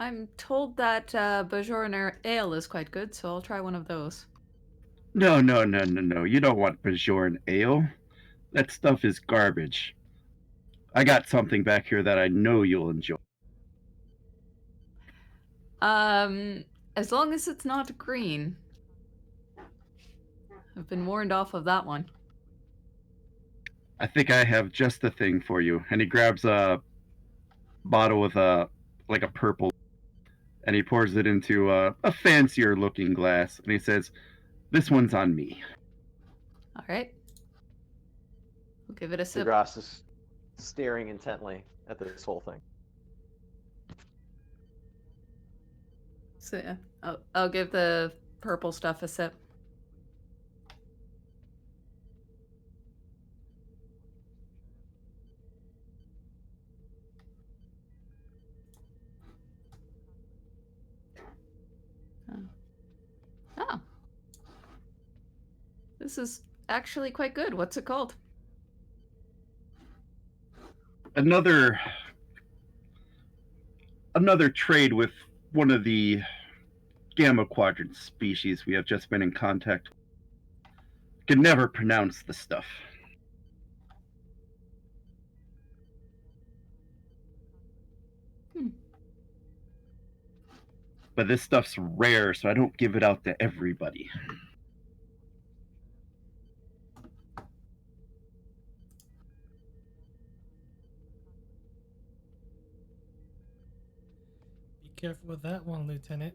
I'm told that Bajoran ale is quite good, so I'll try one of those. No. You don't want Bajoran ale. That stuff is garbage. I got something back here that I know you'll enjoy. As long as it's not green. I've been warned off of that one. I think I have just the thing for you. And he grabs a bottle with a purple, and he pours it into a fancier looking glass, and he says, "This one's on me." All right. We'll give it a sip. DeGrasse is staring intently at this whole thing. So yeah, I'll give the purple stuff a sip. Oh. This is actually quite good. What's it called? Another trade with one of the Gamma Quadrant species we have just been in contact with. Can never pronounce the stuff. But this stuff's rare, so I don't give it out to everybody. Be careful with that one, Lieutenant.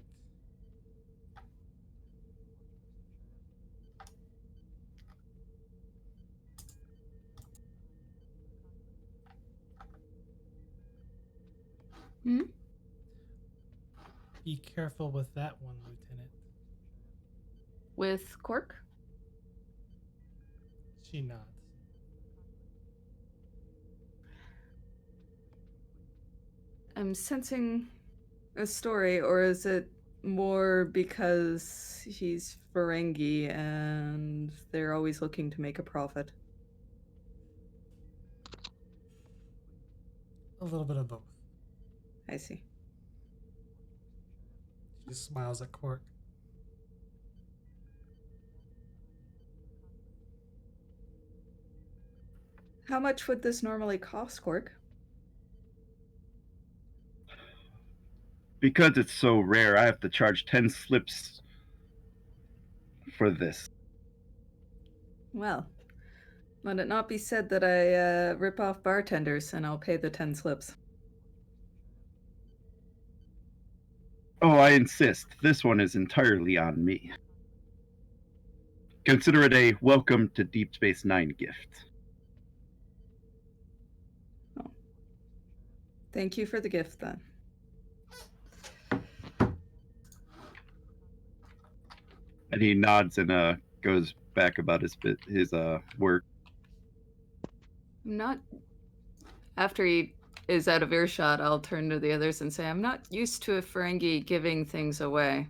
Hmm? Be careful with that one, Lieutenant. With Quark? She nods. I'm sensing a story, or is it more because he's Ferengi and they're always looking to make a profit? A little bit of both. I see. She just smiles at Quark. How much would this normally cost, Quark? Because it's so rare, I have to charge 10 slips for this. Well, let it not be said that I rip off bartenders, and I'll pay the 10 slips. Oh, I insist. This one is entirely on me. consider it a welcome to Deep Space Nine gift. Oh. Thank you for the gift, then. And he nods and goes back about his work. Not after he is out of earshot, I'll turn to the others and say, I'm not used to a Ferengi giving things away.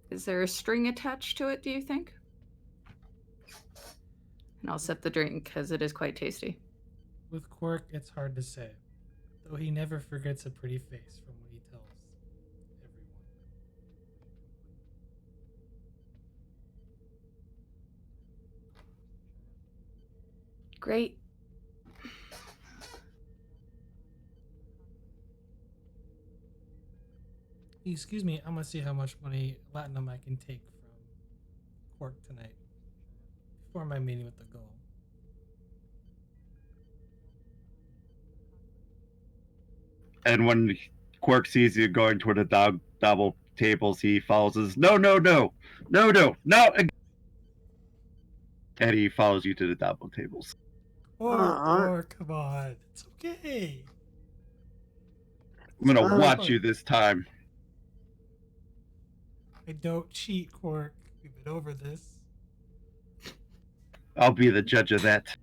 Is there a string attached to it, do you think? And I'll sip the drink, because it is quite tasty. With Quark, it's hard to say, though he never forgets a pretty face from what he tells everyone. Great. Excuse me, I'm gonna see how much money Latinum I can take from Quark tonight before my meeting with the goal. And when Quark sees you going toward the double tables, he follows us. No. And he follows you to the double tables. Quark, come on. It's okay. I'm gonna watch you this time. I don't cheat, Quark. We've been over this. I'll be the judge of that.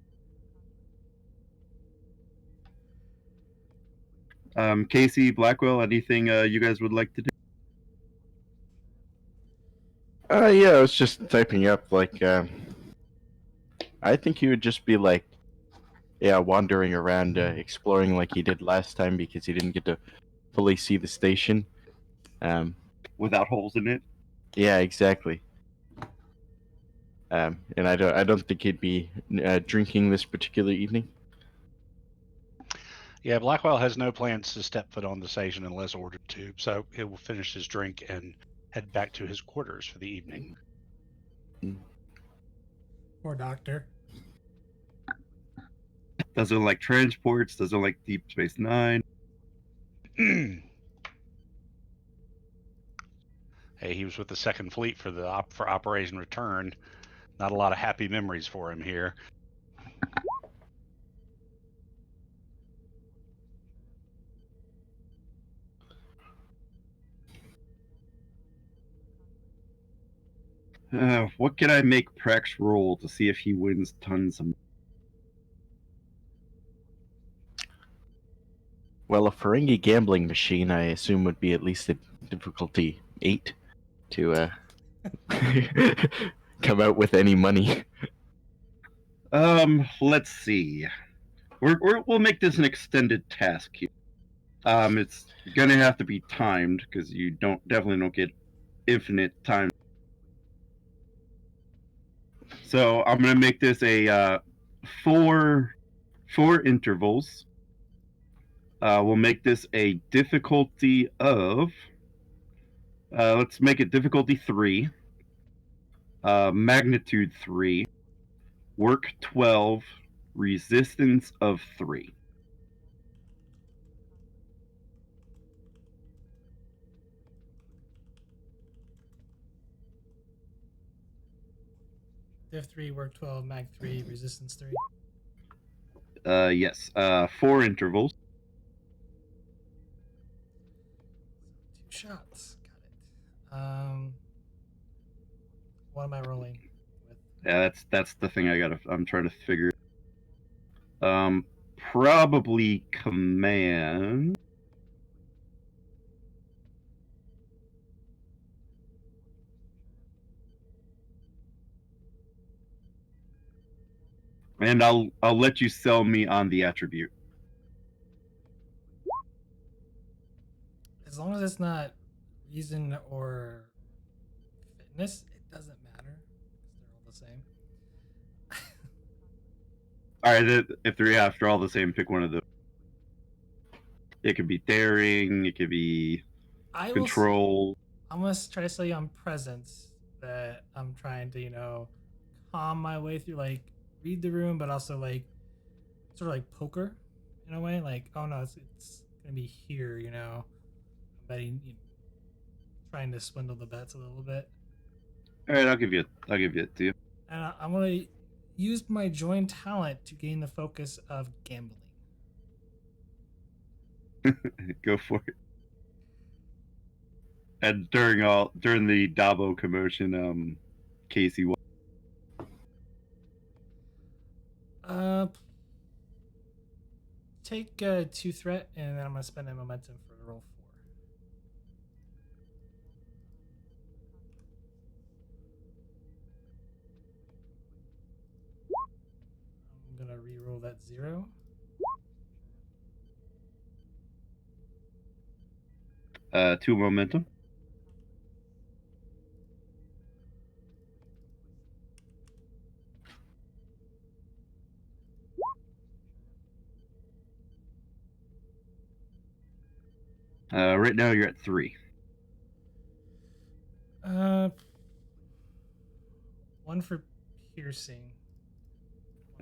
Casey, Blackwell, anything you guys would like to do? Yeah, I was just typing up, like, I think he would just be, like, wandering around, exploring like he did last time because he didn't get to fully see the station. Without holes in it? Yeah, exactly. And I don't think he'd be drinking this particular evening. Yeah, Blackwell has no plans to step foot on the station unless ordered to, so he will finish his drink and head back to his quarters for the evening. Poor doctor. Doesn't like transports, doesn't like Deep Space Nine. Hey, he was with the Second Fleet for Operation Return. Not a lot of happy memories for him here. What can I make Prex roll to see if he wins tons of money? Well, a Ferengi gambling machine, I assume, would be at least a difficulty 8 to come out with any money. Let's see. We'll make this an extended task here. It's gonna have to be timed because you definitely don't get infinite time. So I'm gonna make this a four intervals. We'll make this a difficulty of. Let's make it difficulty 3, magnitude 3, work 12, resistance of 3. Div 3, work 12, mag 3, resistance 3. Yes. 4 intervals. 2 shots. Got it. What am I rolling with? Yeah, that's the thing I'm trying to figure. Probably command. And I'll let you sell me on the attribute. As long as it's not reason or fitness, it doesn't matter. They're all the same. Alright, if they're after all the same, pick one of those. It could be daring, it could be control. I'm going to try to sell you on presence that I'm trying to, calm my way through, like, read the room, but also, like, sort of like poker in a way. Like, oh no, it's going to be here, I'm betting, trying to swindle the bets a little bit. All right, I'll give you it to you. And I'm gonna use my join talent to gain the focus of gambling. Go for it. And during the Dabo commotion, Casey. Take 2 threat, and then I'm gonna spend a momentum for roll 4. I'm gonna re-roll that 0. Two momentum. Right now you're at 3. 1 for piercing.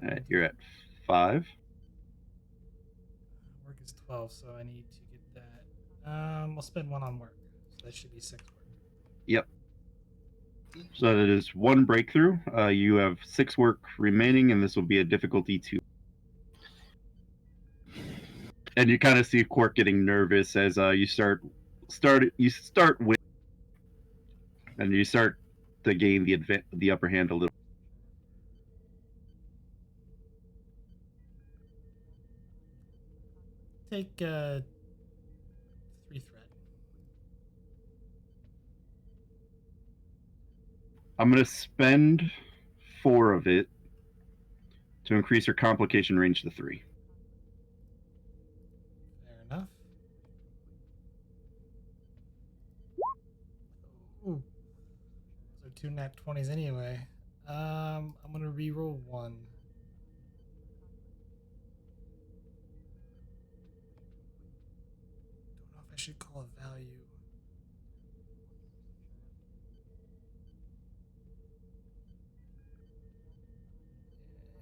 All right, you're at 5. Work is 12, so I need to get that. I'll spend 1 on work, so that should be 6 work. Yep. So that is 1 breakthrough. You have 6 work remaining, and this will be a difficulty 2. And you kind of see Quark getting nervous as you start with, and you start to gain the upper hand a little. Take 3 threat. I'm gonna spend 4 of it to increase your complication range to 3. Fair enough. Ooh. Those are 2 nat 20s anyway. I'm gonna re-roll 1. Don't know if I should call a value.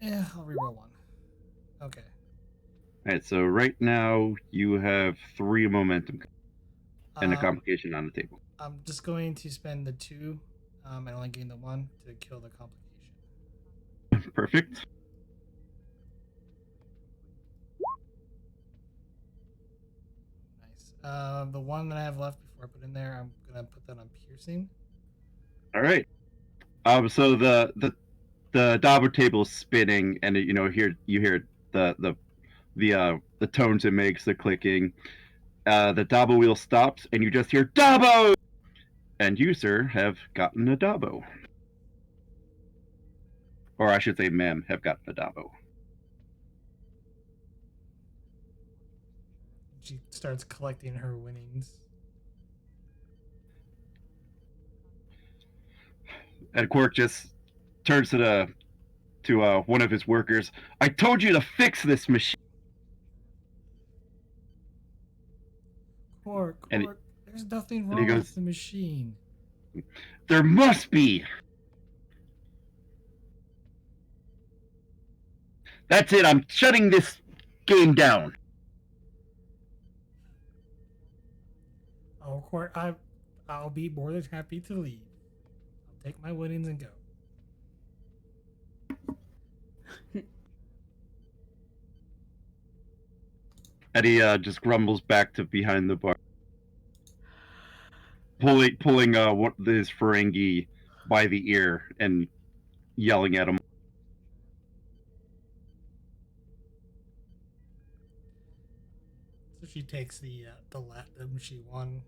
Yeah, I'll re-roll 1. Okay. Alright, so right now you have 3 momentum and a Um, complication on the table. I'm just going to spend the 2 and only gain the 1 to kill the complication. Perfect. Nice. The 1 that I have left before I put in there, I'm gonna put that on piercing. All right. So the Dabo table is spinning, and you hear the tones it makes, the clicking. The Dabo wheel stops, and you just hear Dabo, and you, sir, have gotten a Dabo, or I should say, ma'am, have gotten a Dabo. She starts collecting her winnings. And Quark just turns to one of his workers. I told you to fix this machine. Quark, there's nothing and he wrong goes, with the machine. There must be. That's it. I'm shutting this game down. Oh, Quark, I'll be more than happy to leave. I'll take my winnings and go. And he just grumbles back to behind the bar, pulling his Ferengi by the ear and yelling at him. So she takes the latinum she won.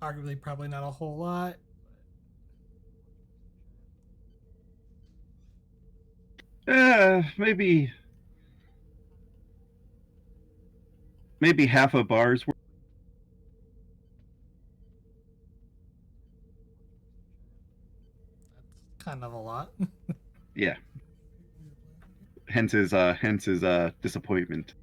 Arguably, probably not a whole lot. Maybe half a bar's worth. That's kind of a lot. Yeah. Hence his disappointment.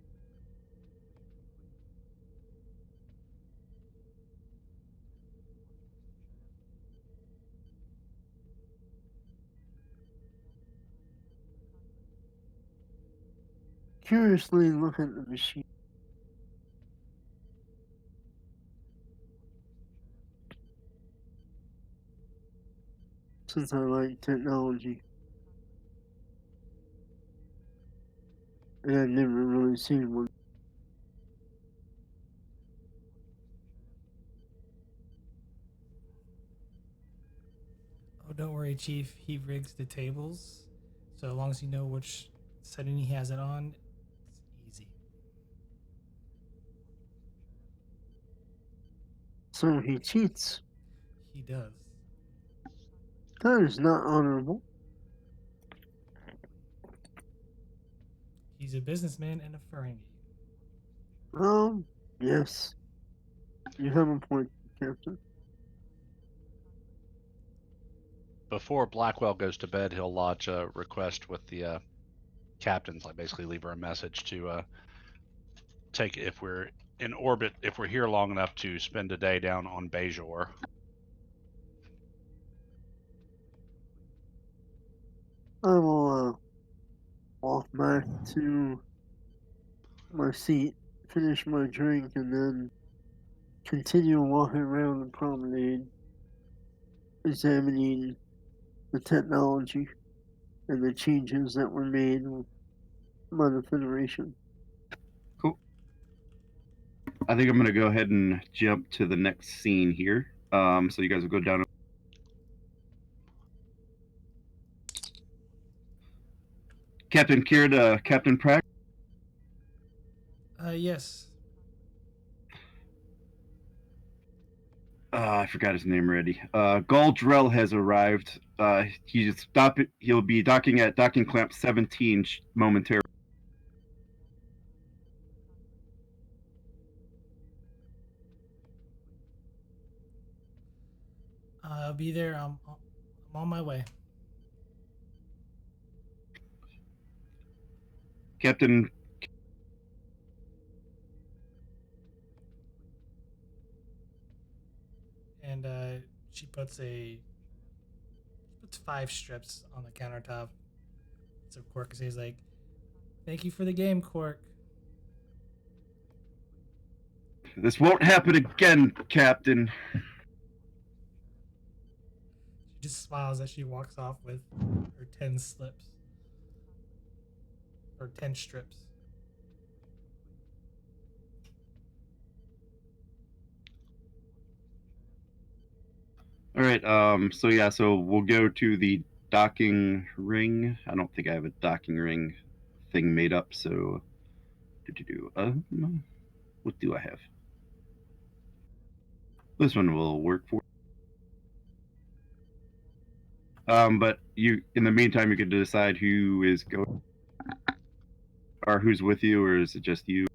Curiously look at the machine. since I like technology. And I've never really seen one. Oh, don't worry, Chief. He rigs the tables. So as long as you know which setting he has it on, it's easy. So he cheats. He does. That is not honorable. He's a businessman and a Ferengi. Oh, yes. You have a point, Captain. Before Blackwell goes to bed, he'll lodge a request with the captains, like basically leave her a message to take, if we're in orbit, if we're here long enough to spend a day down on Bajor. I will walk back to my seat, finish my drink, and then continue walking around the promenade, examining the technology and the changes that were made by the Federation. Cool. I think I'm going to go ahead and jump to the next scene here. So you guys will go down. Captain Kier to Captain Pratt. Yes. I forgot his name already. Galdrell has arrived. He'll be docking at docking clamp 17 momentarily. I'll be there. I'm on my way. Captain. And she puts 5 strips on the countertop. So Quark says like, "Thank you for the game, Quark." This won't happen again, Captain. She just smiles as she walks off with her 10 slips. Or 10 strips. All right. So we'll go to the docking ring. I don't think I have a docking ring thing made up. So, what do I have? This one will work for. But in the meantime, you could decide who is going, or who's with you, or is it just you?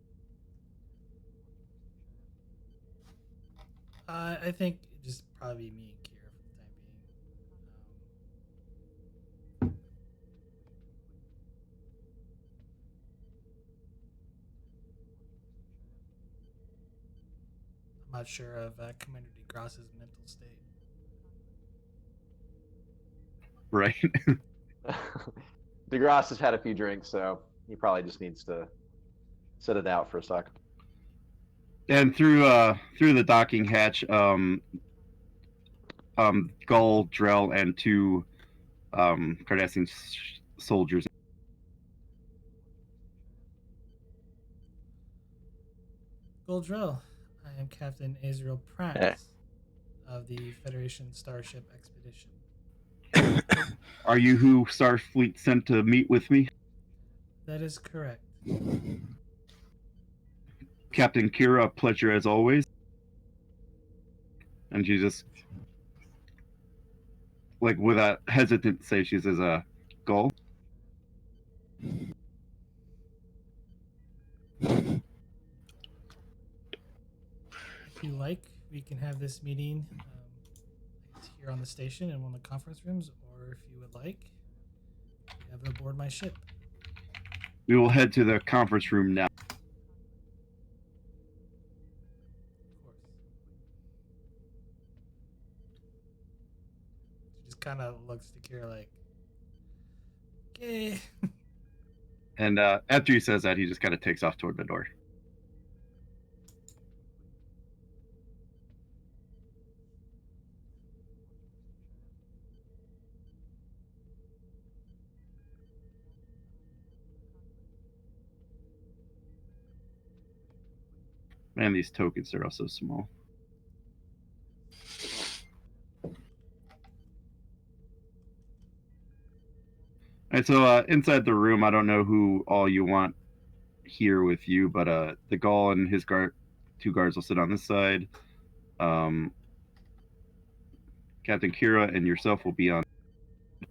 I think it just probably be me and Kira for the time being. I'm not sure of Commander DeGrasse's mental state. Right. DeGrasse has had a few drinks, so he probably just needs to sit it out for a sec. And through the docking hatch, Gull, Drell, and 2 Cardassian soldiers. Goldrell, I am Captain Azrael Pratt Eh. of the Federation Starship Expedition. Are you who Starfleet sent to meet with me? That is correct. Captain Kira, a pleasure as always. And she just, like, with a hesitant say, she says, Gull. If you like, we can have this meeting here on the station in one of the conference rooms, or if you would like, we have it aboard my ship. We will head to the conference room now. Of course. She just kind of looks to Kira like, okay. And after he says that, he just kind of takes off toward the door. Man, these tokens are also small. Alright, so inside the room, I don't know who all you want here with you, but the Gaul and his two guards will sit on this side. Captain Kira and yourself will be on,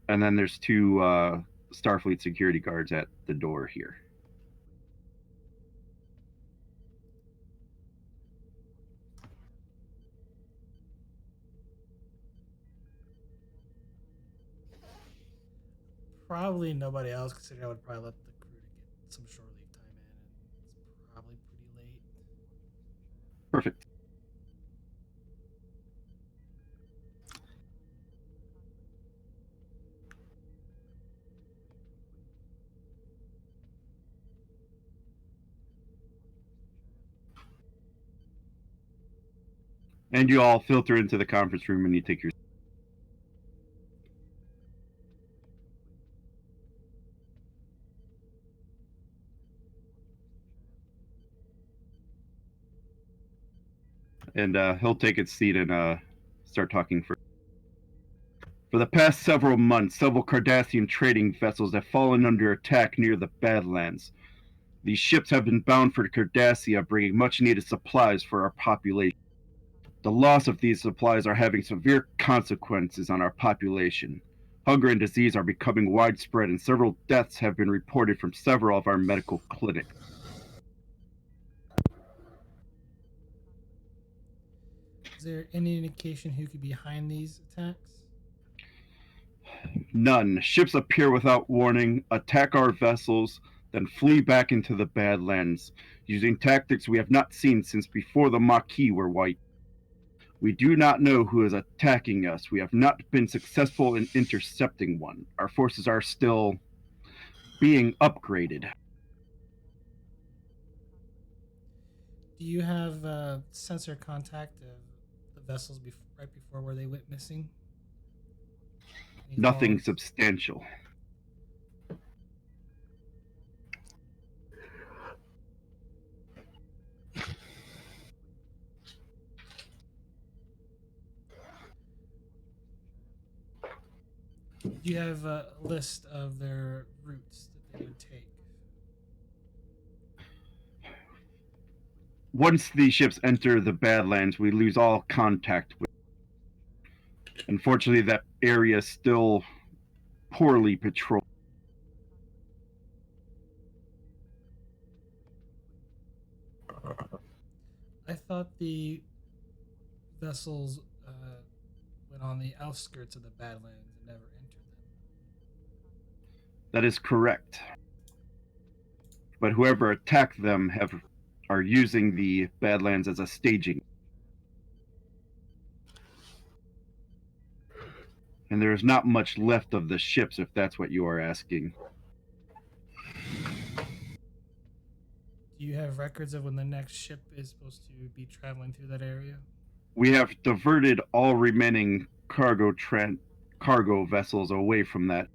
and then there's two Starfleet security guards at the door here. Probably nobody else, considering I would probably let the crew to get some shore leave time in, and it's probably pretty late. Perfect. And you all filter into the conference room and you take your. And he'll take his seat and start talking for. For the past several months, several Cardassian trading vessels have fallen under attack near the Badlands. These ships have been bound for Cardassia, bringing much-needed supplies for our population. The loss of these supplies are having severe consequences on our population. Hunger and disease are becoming widespread, and several deaths have been reported from several of our medical clinics. Is there any indication who could be behind these attacks? None. Ships appear without warning, attack our vessels, then flee back into the Badlands, using tactics we have not seen since before the Maquis were wiped. We do not know who is attacking us. We have not been successful in intercepting one. Our forces are still being upgraded. Do you have sensor contact of the vessels right before where they went missing? Nothing substantial. Do you have a list of their routes that they would take? Once these ships enter the Badlands, we lose all contact with. Unfortunately, that area is still poorly patrolled. I thought the vessels went on the outskirts of the Badlands and never entered them. That is correct. But whoever attacked them are using the Badlands as a staging. And there is not much left of the ships, if that's what you are asking. Do you have records of when the next ship is supposed to be traveling through that area? We have diverted all remaining cargo vessels away from that.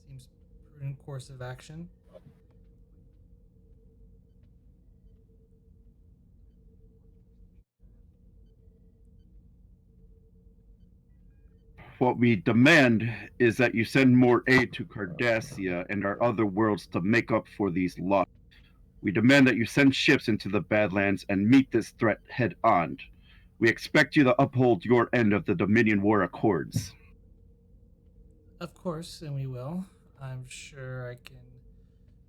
Seems prudent course of action. What we demand is that you send more aid to Cardassia and our other worlds to make up for these losses. We demand that you send ships into the Badlands and meet this threat head on. We expect you to uphold your end of the Dominion War Accords. Of course, and we will. I'm sure I can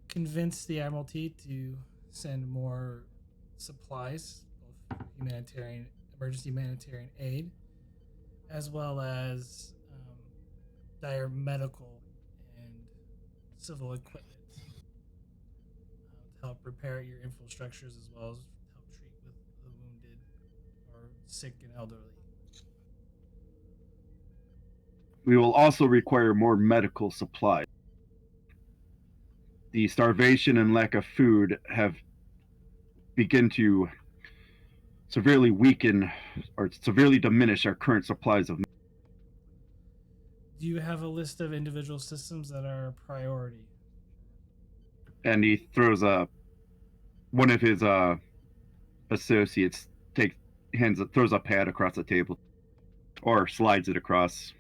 convince the Admiralty to send more supplies, both humanitarian, emergency humanitarian aid, as well as dire medical and civil equipment to help repair your infrastructures, as well as help treat with the wounded or sick and elderly. We will also require more medical supplies. The starvation and lack of food have begun to severely weaken or severely diminish our current supplies of. Do you have a list of individual systems that are a priority? And he throws one of his associates throws a pad across the table, or slides it across.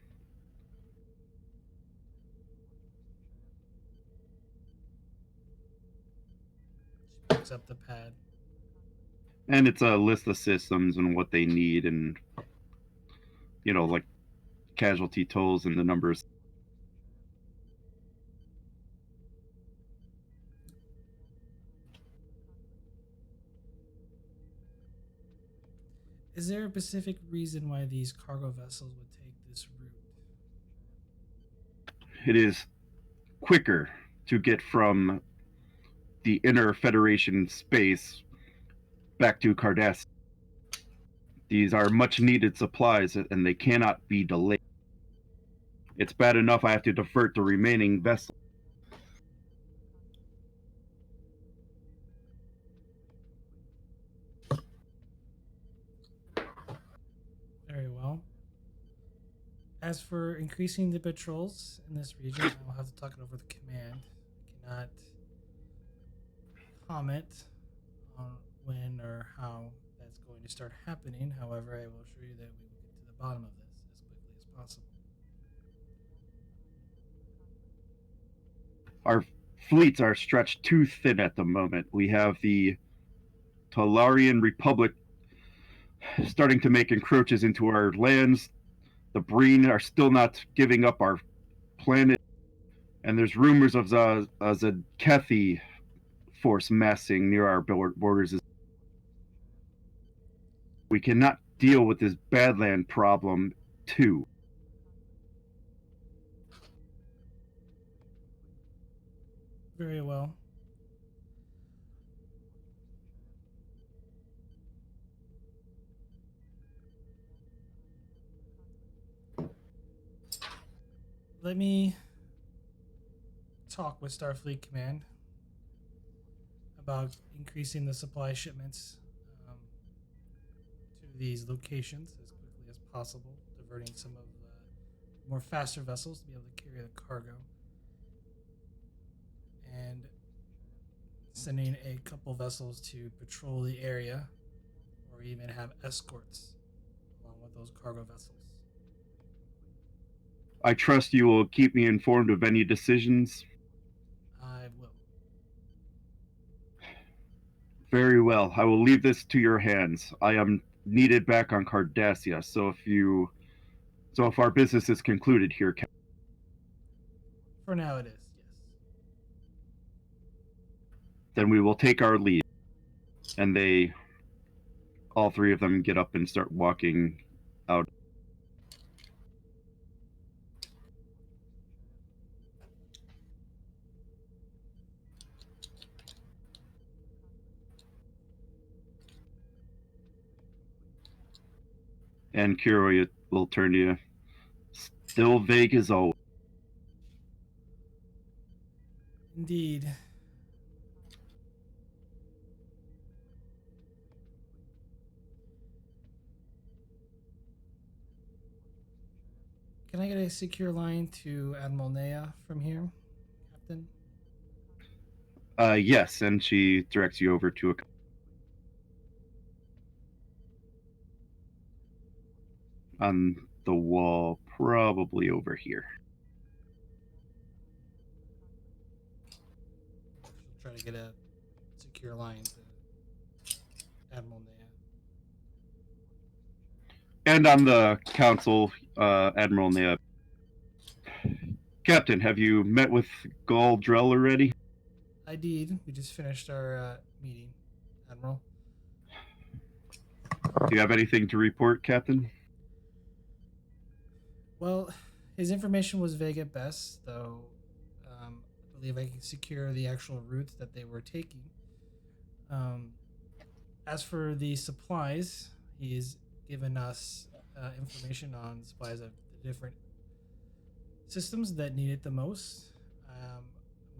She picks up the pad. And it's a list of systems and what they need, and like casualty tolls and the numbers. Is there a specific reason why these cargo vessels would take this route? It is quicker to get from the inner Federation space back to Cardassian. These are much needed supplies and they cannot be delayed. It's bad enough I have to divert the remaining vessels. Very well. As for increasing the patrols in this region, I will have to talk it over with command. I cannot comment on when or how that's going to start happening. However, I will assure you that we will get to the bottom of this as quickly as possible. Our fleets are stretched too thin at the moment. We have the Talarian Republic starting to make encroaches into our lands. The Breen are still not giving up our planet. And there's rumors of the Kethi force massing near our borders. We cannot deal with this Badland problem too. Very well. Let me talk with Starfleet Command about increasing the supply shipments to these locations as quickly as possible, diverting some of the more faster vessels to be able to carry the cargo, and sending a couple vessels to patrol the area or even have escorts along with those cargo vessels. I trust you will keep me informed of any decisions. I will. Very well. I will leave this to your hands. I am needed back on Cardassia, so if our business is concluded here, For now it is, yes. then we will take our leave. And all three of them get up and start walking out. And Kira will turn to you. Still vague as always. Indeed. Can I get a secure line to Admiral Nea from here, Captain? Yes, and she directs you over to a. On the wall, probably over here. She'll try to get a secure line to Admiral Nea. And on the council, Admiral Nea. Captain, have you met with Gul Drell already? I did. We just finished our meeting, Admiral. Do you have anything to report, Captain? Well, his information was vague at best, though I believe I can secure the actual routes that they were taking. As for the supplies, he's given us information on supplies of the different systems that need it the most. I'm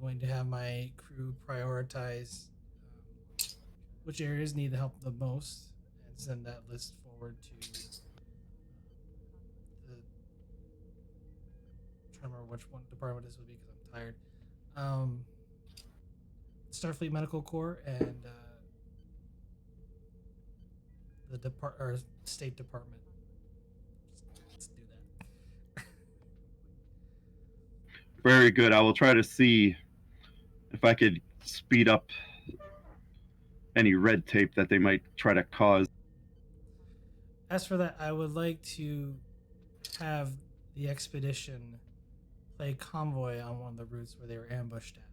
going to have my crew prioritize which areas need the help the most, and send that list forward to the. I'm trying to remember which one department this would be because I'm tired. Starfleet Medical Corps and the State Department. Let's do that. Very good. I will try to see if I could speed up any red tape that they might try to cause. As for that, I would like to have the expedition play convoy on one of the routes where they were ambushed at.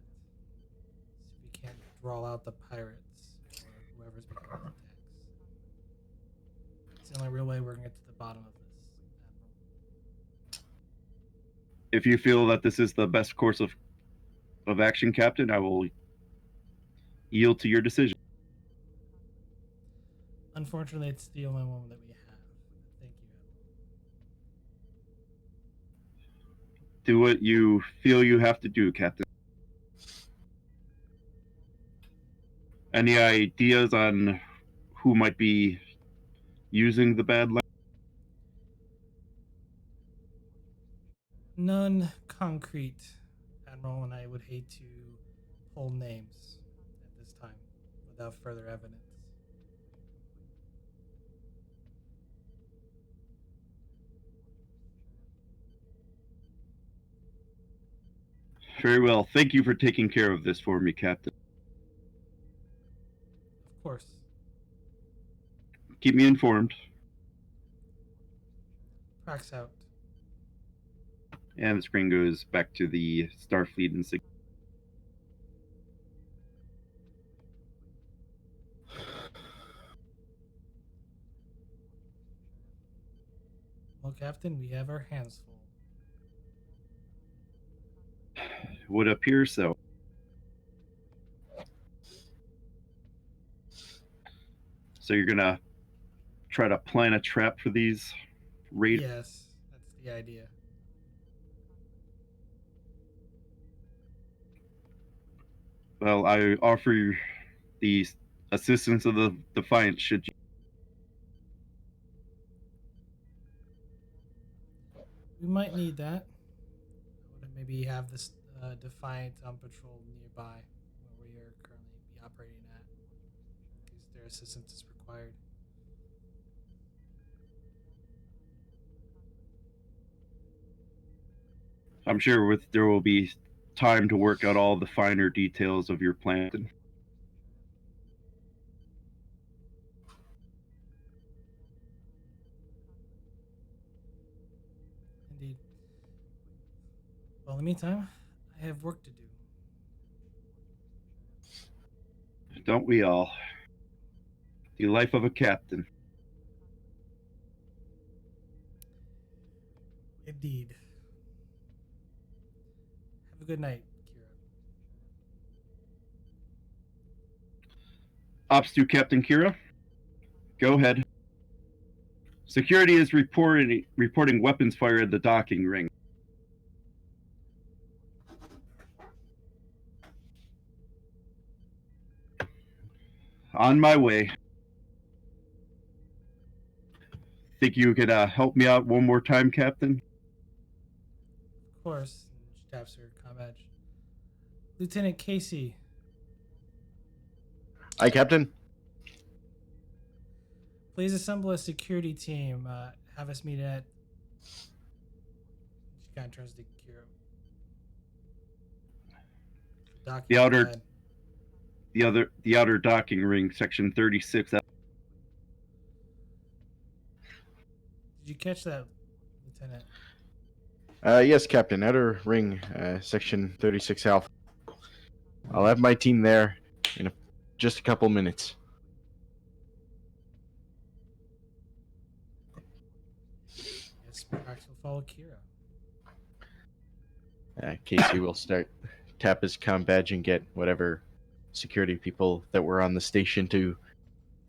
So we can't draw out the pirates or whoever's making the attacks. It's the only real way we're gonna get to the bottom of this, Admiral. If you feel that this is the best course of action, Captain, I will yield to your decision. Unfortunately, it's the only one that we have. Thank you, Admiral. Do what you feel you have to do, Captain. Any ideas on who might be using the Badlands? None concrete, Admiral, and I would hate to pull names at this time without further evidence. Very well. Thank you for taking care of this for me, Captain. Of course. Keep me informed. Cracks out. And the screen goes back to the Starfleet insignia. Well, Captain, we have our hands full. Would appear so. So you're gonna try to plan a trap for these raiders? Yes, that's the idea. Well, I offer you the assistance of the Defiant should you. We might need that. I would maybe have this Defiant on patrol nearby where we are currently be operating at, in case their assistance is required. I'm sure there will be time to work out all the finer details of your plan. Indeed. Well, in the meantime, I have work to do. Don't we all? The life of a captain. Indeed. Have a good night, Kira. Ops to Captain Kira. Go ahead. Security is reporting weapons fire at the docking ring. On my way. Think you could help me out one more time, Captain? Of course. And she taps her comm badge. Lieutenant Casey. Hi, Captain. Please assemble a security team. Have us meet at. She kind of turns to Kira. The outer docking ring, section 36. Did you catch that, Lieutenant? Yes, Captain. Outer ring, section 36 Alpha. I'll have my team there in just a couple minutes. Yes, Prax will follow Kira. Casey will tap his comm badge and get whatever security people that were on the station to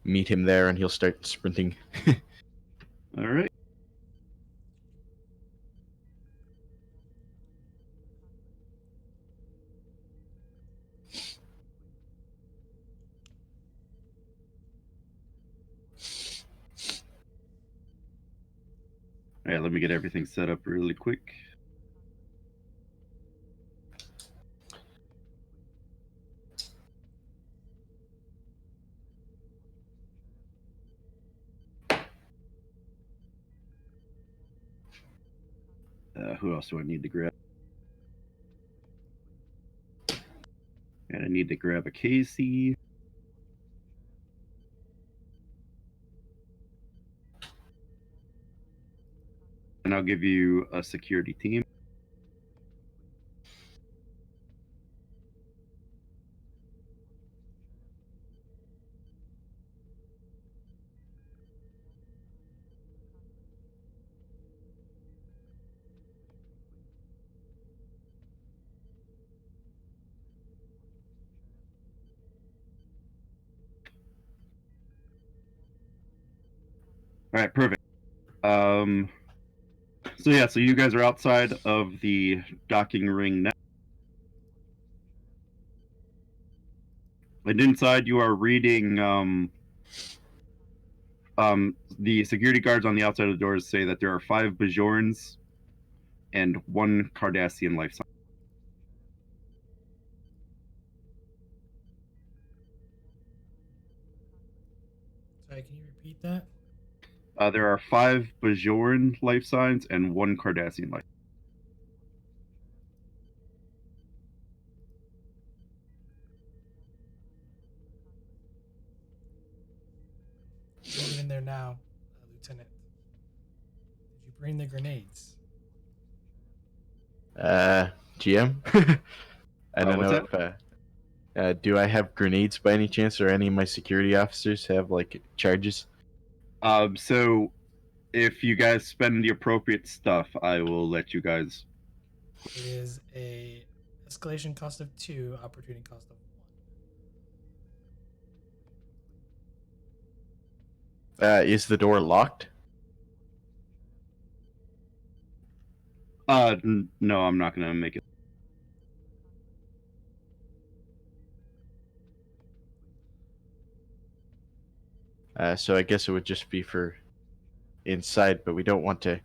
meet him there, and he'll start sprinting. All right. All right, let me get everything set up really quick. Who else do I need to grab? And I need to grab a Casey. And I'll give you a security team. All right, perfect. So you guys are outside of the docking ring now. And inside you are reading the security guards on the outside of the doors say that there are 5 Bajorans and 1 Cardassian life sign. Sorry, can you repeat that? There are 5 Bajoran life signs and 1 Cardassian life. Get in there now, Lieutenant. Did you bring the grenades? GM? I don't What's know if do I have grenades by any chance, or any of my security officers have like charges? So if you guys spend the appropriate stuff, I will let you guys. It is a escalation cost of 2, opportunity cost of 1. Is the door locked? No, I'm not gonna make it. So I guess it would just be for inside, but we don't want to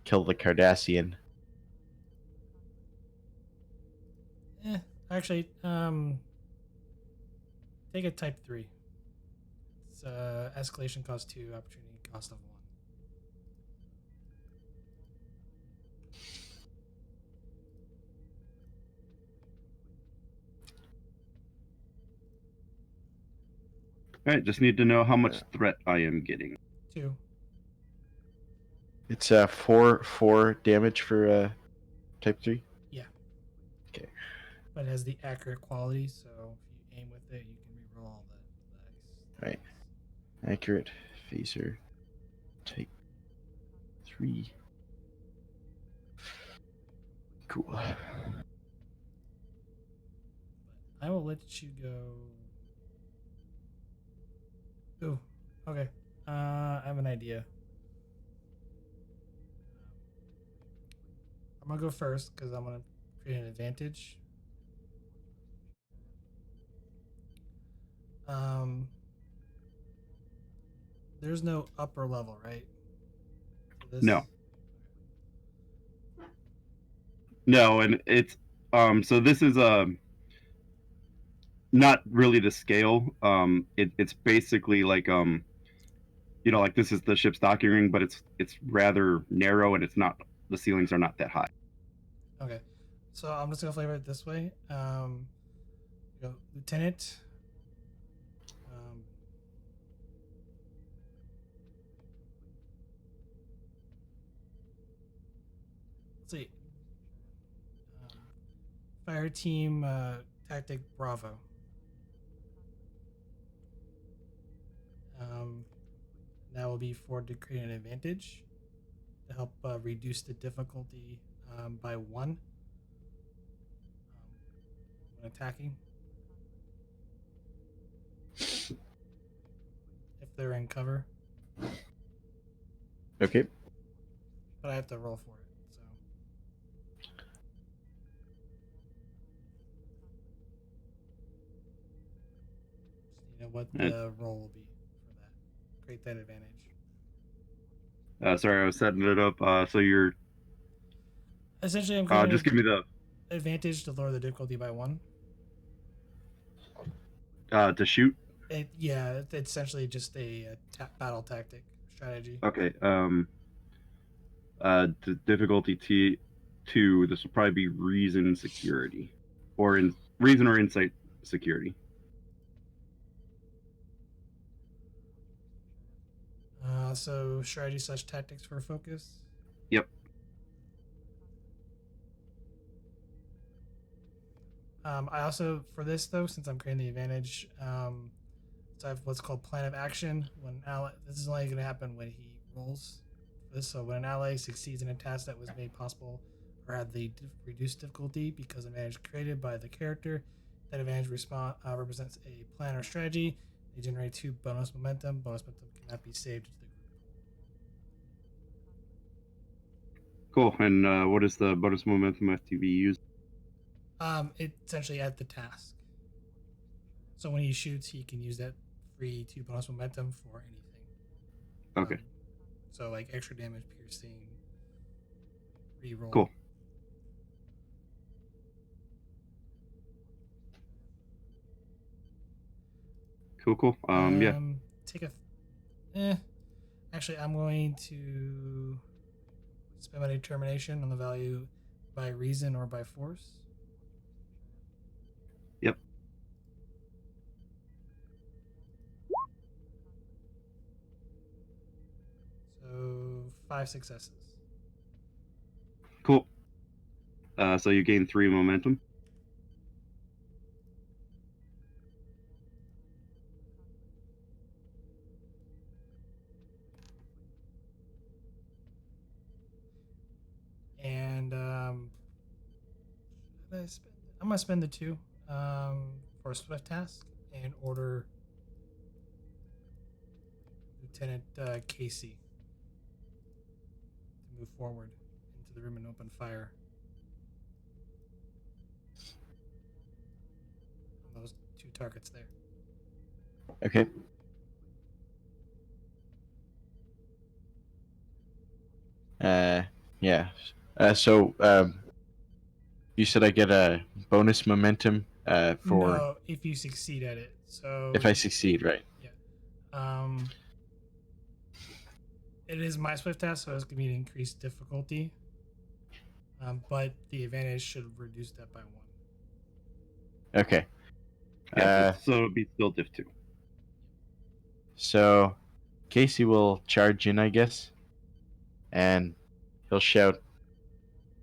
kill the Cardassian. Actually, take a type 3. It's escalation cost 2, opportunity cost of 1. All right, just need to know how much threat I am getting. 2. It's 4 damage for type 3. Yeah. Okay. But it has the accurate quality, so if you aim with it, you can reroll all the dice. Right. Accurate phaser type 3. Cool. But I will let you go. Ooh, okay. I have an idea. I'm gonna go first because I'm gonna create an advantage. There's no upper level, right? No. No, and it's so this is not really the scale. It's basically like like this is the ship's docking ring, but it's rather narrow and it's not, the ceilings are not that high. Okay, so I'm just gonna flavor it this way. Go Lieutenant. Let's see. Fire team tactic Bravo. That will be for to create an advantage to help reduce the difficulty by 1 when attacking. If they're in cover. Okay. But I have to roll for it, so. Just, what the roll will be for that. Create that advantage. Sorry, I was setting it up. So you're Essentially, I'm going just with give me the advantage to lower the difficulty by 1. to shoot. It's essentially just a battle tactic strategy. Okay. Difficulty T2. This will probably be reason security, or in reason or insight security. So strategy / tactics for focus. Yep. I also, for this though, since I'm creating the advantage, so I have what's called plan of action. When ally, this is only going to happen when he rolls for this. So when an ally succeeds in a task that was made possible or had the reduced difficulty because of advantage created by the character, that advantage represents a plan or strategy. They generate 2 bonus momentum. Bonus momentum cannot be saved to the group Cool. And what is the bonus momentum have to be used? It essentially at the task. So when he shoots, he can use that free 2 bonus momentum for anything. Okay. So like extra damage, piercing, reroll. Cool. Cool. Yeah. Take a. Actually, I'm going to spend my determination on the value by reason or by force. Yep. So 5 successes. Cool. So you gain 3 momentum. And I'm gonna spend the 2 for a swift task and order Lieutenant Casey to move forward into the room and open fire on those 2 targets there. Okay. Yeah. So you said I get a bonus momentum for No, if you succeed at it. So if I succeed, right? Yeah. It is my swift task, so it's gonna be an increased difficulty. But the advantage should reduce that by 1. Okay. Yeah. So it'll be still diff 2. So Casey will charge in, I guess, and he'll shout,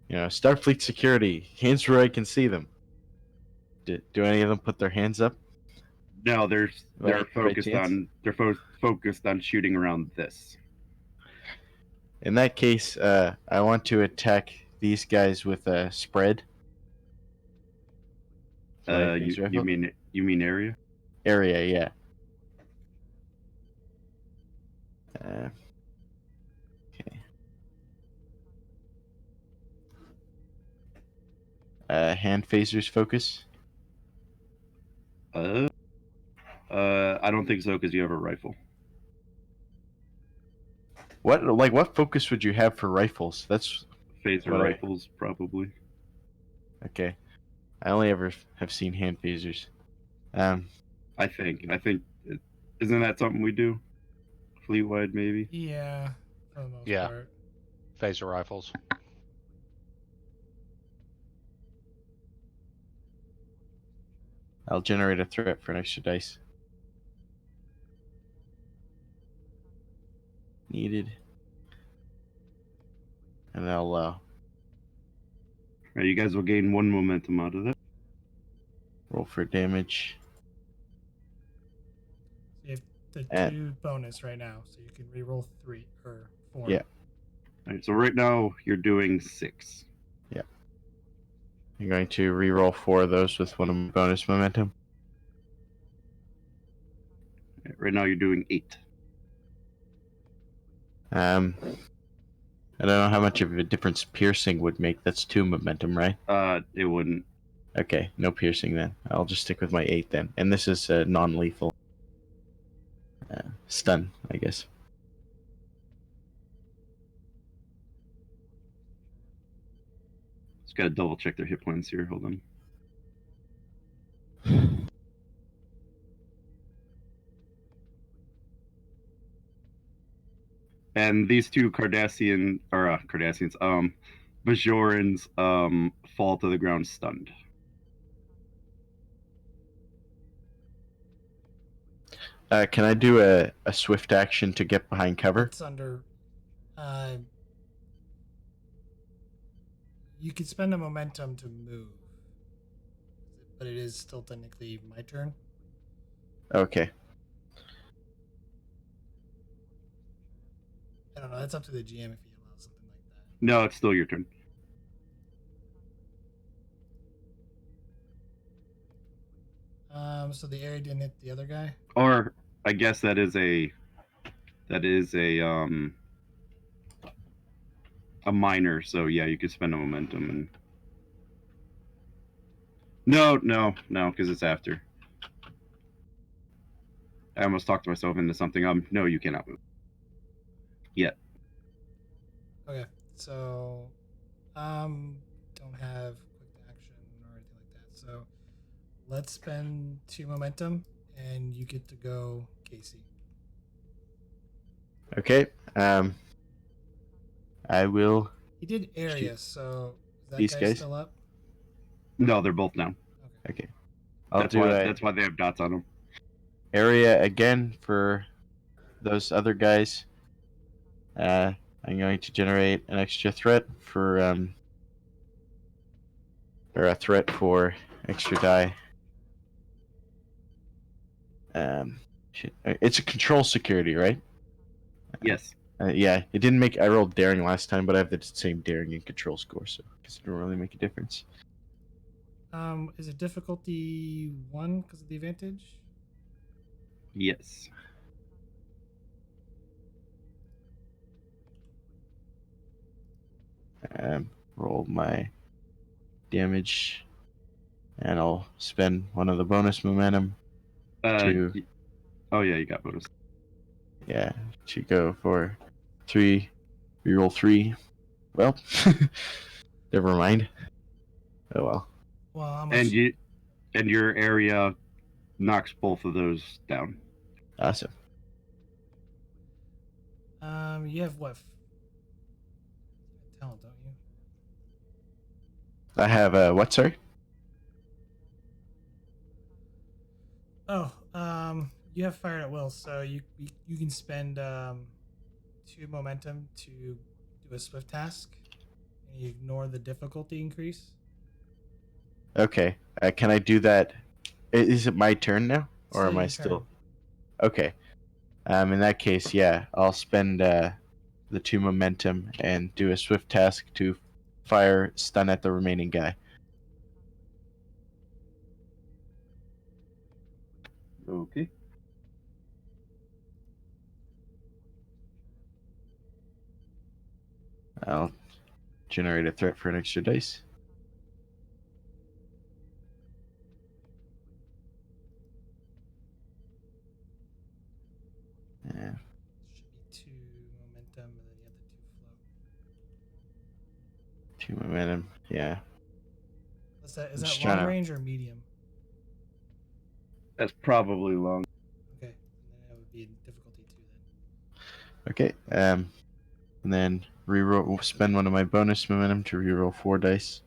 Starfleet security, hands where I can see them. Do any of them put their hands up? No, they're focused chance? on focused on shooting around this. In that case, I want to attack these guys with a spread. You mean area? Area, yeah. Okay. Hand phasers focus. I don't think so because you have a rifle. What focus would you have for rifles? That's Phaser rifles, probably. Okay. I only ever have seen hand phasers. I think isn't that something we do? Fleet-wide, maybe? Yeah, for the most Yeah. part. Phaser rifles. I'll generate a threat for an extra dice. Needed. And I'll You guys will gain 1 momentum out of that. roll for damage. So you have the 2 bonus right now, so you can reroll 3 or 4. Yeah. Alright, so right now you're doing 6. Yeah. I'm going to reroll 4 of those with 1 bonus momentum. Right now you're doing 8. I don't know how much of a difference piercing would make. That's 2 momentum, right? It wouldn't. Okay, no piercing then. I'll just stick with my 8 then. And this is non-lethal. Stun, I guess. Gotta double check their hit points here. Hold on. And these two Cardassians, Bajorans, fall to the ground stunned. Can I do a swift action to get behind cover? It's under. You could spend a momentum to move, but it is still technically my turn. Okay. I don't know. That's up to the GM if he allows something like that. No, it's still your turn. So the area didn't hit the other guy. Or I guess that is a minor. So yeah, you could spend a momentum and. No, because it's after. I almost talked myself into something. No, you cannot move. Yet. Okay, so don't have quick action or anything like that. So let's spend 2 momentum, and you get to go, Casey. Okay. I will. He did area, so is that These guy guys? still up? No, they're both down. Okay. That's why they have dots on them. Area again for those other guys. I'm going to generate an extra threat for or a threat for extra die. It's a control security, right? Yes. Yeah, it didn't make. I rolled daring last time, but I have the same daring and control score, so I guess it don't really make a difference. Is it difficulty 1 because of the advantage? Yes. Roll my damage, and I'll spend one of the bonus momentum to. Oh yeah, you got bonus. Yeah, to go for 3. Reroll 3. Well, never mind. Oh well. Well, how much? And your area knocks both of those down. Awesome. You have what? Talent, don't you? I have what? Sorry. Oh, you have fire at will, so you can spend 2 momentum to do a swift task, and you ignore the difficulty increase. Okay. Can I do that? Is it my turn now, or am I still? Turn. Okay. In that case, yeah, I'll spend the 2 momentum and do a swift task to fire stun at the remaining guy. Okay. I'll generate a threat for an extra dice. Yeah. Should be 2 momentum, and then you have the 2 float. 2 momentum. Yeah. Is that just long trying to- range or medium? That's probably long. Okay, and then that would be difficulty 2 then. Okay. And then reroll. Spend one of my bonus momentum to reroll 4 dice.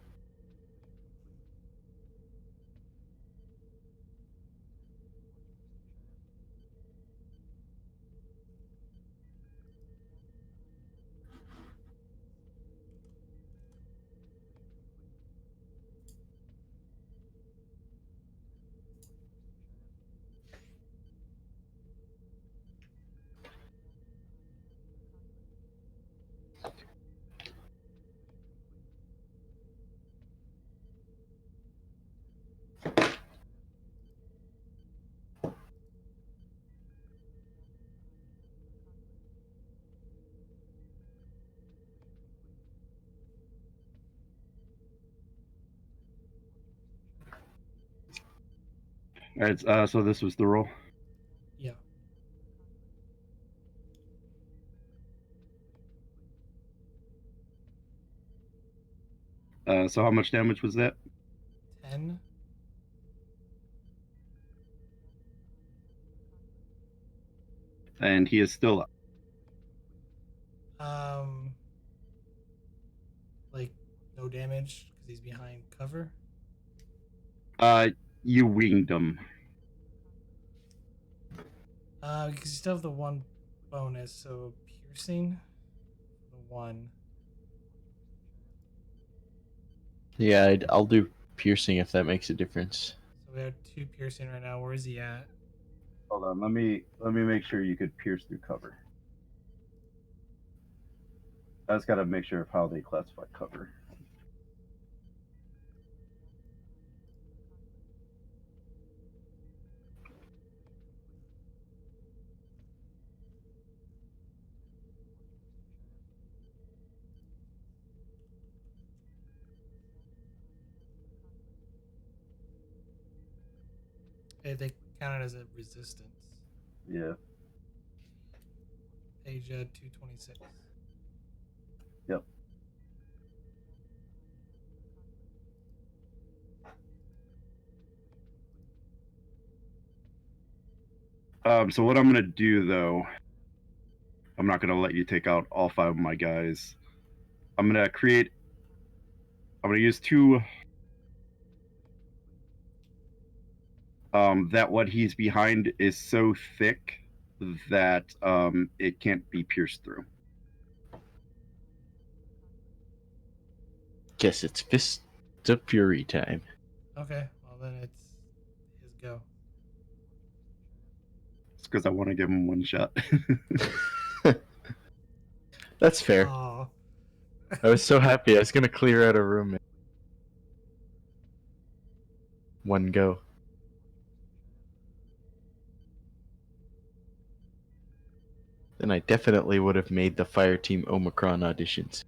All right. So this was the roll. Yeah. So how much damage was that? 10. And he is still up. Like no damage because he's behind cover. You winged him. Because you still have the one bonus, so piercing, the 1. Yeah, I'll do piercing if that makes a difference. So we have 2 piercing right now. Where is he at? Hold on, let me make sure you could pierce through cover. I just gotta make sure of how they classify cover. They count it as a resistance. Yeah. Page 226. Yep. So what I'm gonna do though, I'm not gonna let you take out all 5 of my guys. I'm gonna use 2 that what he's behind is so thick that it can't be pierced through. Guess it's Fist of Fury time. Okay, well then it's his go. It's because I want to give him 1 shot. That's fair. Aw. I was so happy. I was gonna clear out a room in 1 go. Then I definitely would have made the Fire Team Omicron auditions.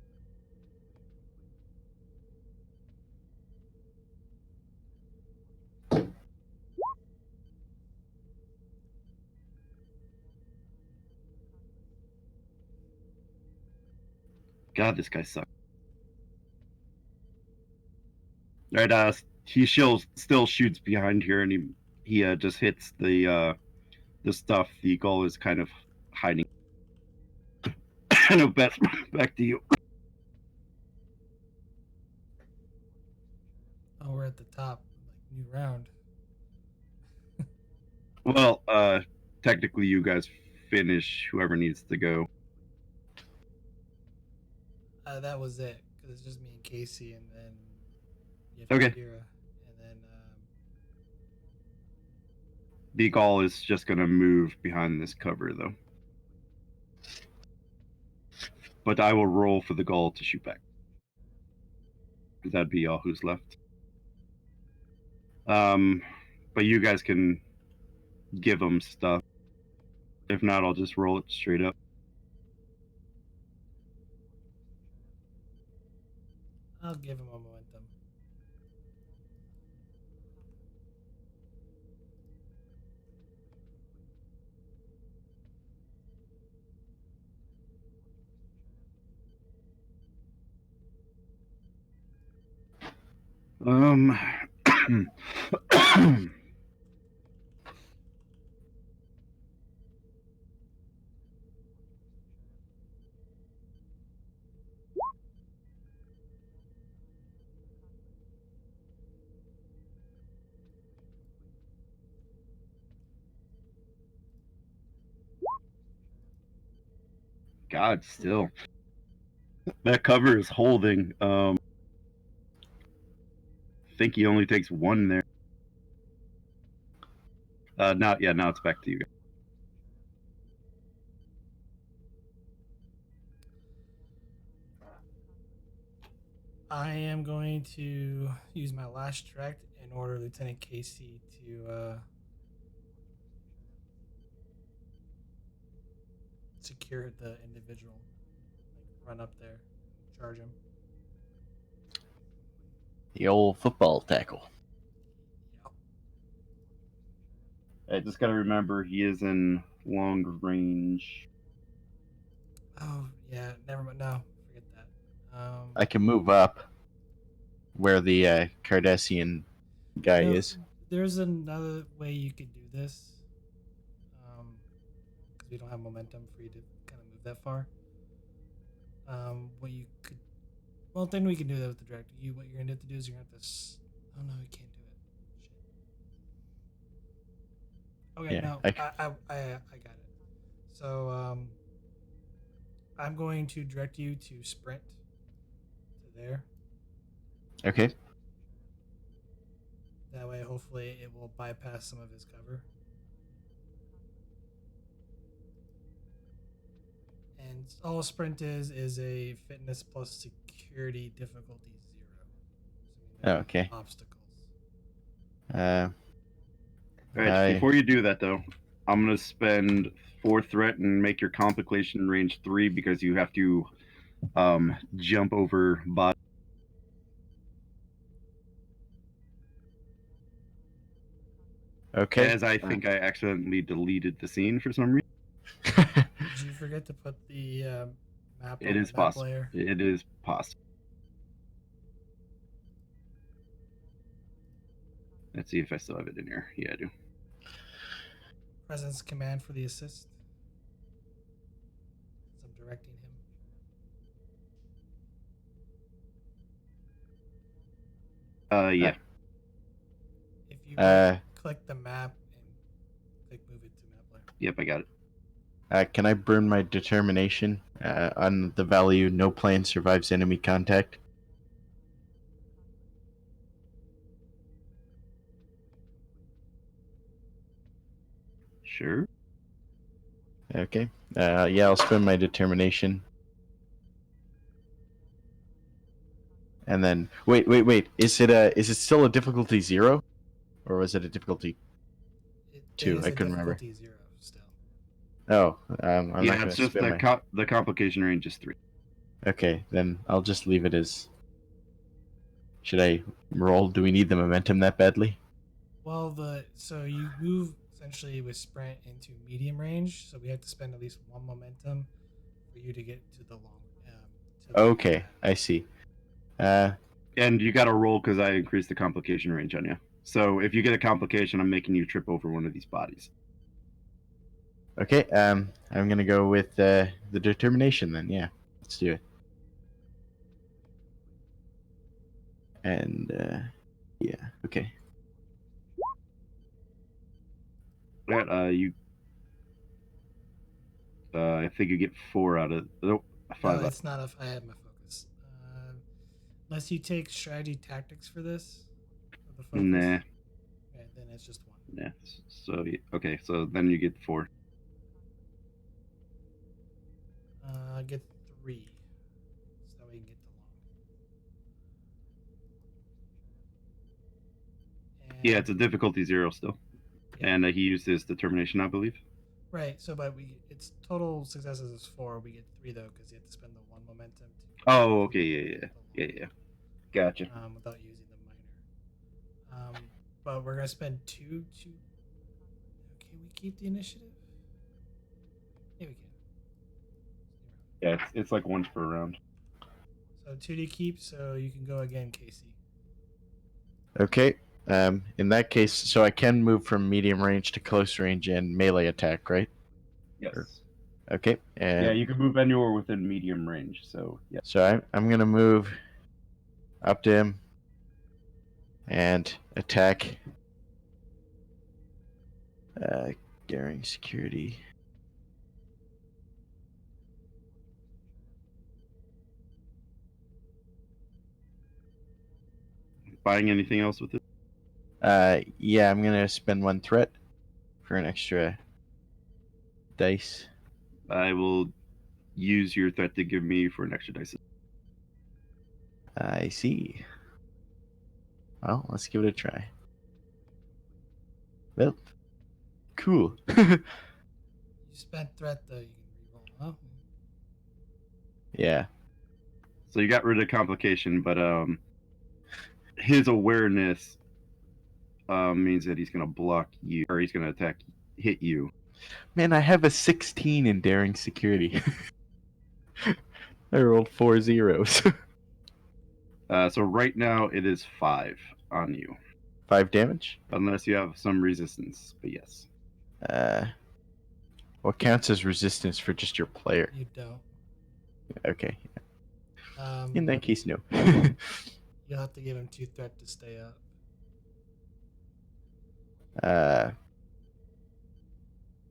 God, this guy sucks. Right, he still shoots behind here, and he just hits the stuff the goal is kind of hiding. No, back to you. Oh, we're at the top. Like new round. Well, technically, you guys finish. Whoever needs to go. That was it. Because it's just me and Casey, and then you have Okay. Kira, and then The Gaul is just gonna move behind this cover, though. But I will roll for the Gaul to shoot back. That'd be all who's left. But you guys can give them stuff. If not, I'll just roll it straight up. I'll give him a momentum. God, still. That cover is holding. I think he only takes 1 there. Now it's back to you guys. I am going to use my last direct in order Lieutenant Casey to secure the individual. Like run up there, charge him. The old football tackle. I just gotta remember he is in long range. Oh yeah, never mind. No, forget that. I can move up where the Cardassian guy No, is. there's another way you could do this. Because we don't have momentum for you to kind of move that far. What you could, well, then we can do that with the direct. What you're gonna have to do is you're gonna have to. Oh no, you can't do it. Shit. Okay, Yeah, no, I got it. So I'm going to direct you to sprint to there. Okay. That way, hopefully, it will bypass some of his cover. And all sprint is a fitness plus security difficulty 0. So Okay. obstacles. All right. Before you do that, though, I'm gonna spend 4 threat and make your complication range 3 because you have to jump over bot. Okay. As I think I accidentally deleted the scene for some reason. Did you forget to put the map It on is the map possible. layer? It is possible. Let's see if I still have it in here. Yeah, I do. Presence command for the assist. As I'm directing him. Yeah. If you click the map and click move it to map layer. Yep, I got it. Can I burn my determination on the value no plane survives enemy contact? Sure. Okay. Yeah, I'll spend my determination. And then wait. Is it still a difficulty 0, or was it a difficulty 2? I couldn't remember. 0 still. Oh, I'm not Yeah, gonna it's just spend my... the complication range is 3. Okay, then I'll just leave it as. Should I roll? Do we need the momentum that badly? Well, so you move essentially with sprint into medium range, so we have to spend at least 1 momentum for you to get to the long. Okay, I see. And you got to roll because I increased the complication range on you. So if you get a complication, I'm making you trip over one of these bodies. Okay, I'm gonna go with the determination then. Yeah, let's do it. And yeah, okay. You. I think you get 4 out of. Nope, 5. No, it's not if I had my focus. Unless you take strategy tactics for this. For the focus. Nah. Okay, then it's just 1. Yeah. So okay, so then you get 4. I get 3. So that way you can get the long. Yeah, it's a difficulty 0 still. Yeah. And he used his determination, I believe. Right. So, but it's total successes is 4. We get 3 though because you have to spend the 1 momentum. Oh, okay. Yeah. Gotcha. Without using the minor. But we're gonna spend 2. Can we keep the initiative? Yeah, we can. Yeah, it's like once per round. So 2 to keep, so you can go again, Casey. Okay. In that case, so I can move from medium range to close range and melee attack, right? Yes. Okay. And yeah, you can move anywhere within medium range. So yeah. So I'm gonna move up to him and attack. Daring security. Buying anything else with it? Yeah, I'm gonna spend 1 threat for an extra dice. I will use your threat to give me for an extra dice. I see. Well, let's give it a try. Well, cool. You spent threat though, you can reroll, huh? Yeah. So you got rid of complication, but his awareness means that he's gonna block you, or he's gonna hit you. Man, I have a 16 in daring security. I rolled 4 zeros. So right now it is 5 on you, 5 damage. unless you have some resistance. But yes. What counts as resistance for just your player? You don't. Okay. Um, In that case, no. You'll have to give him 2 threat to stay up.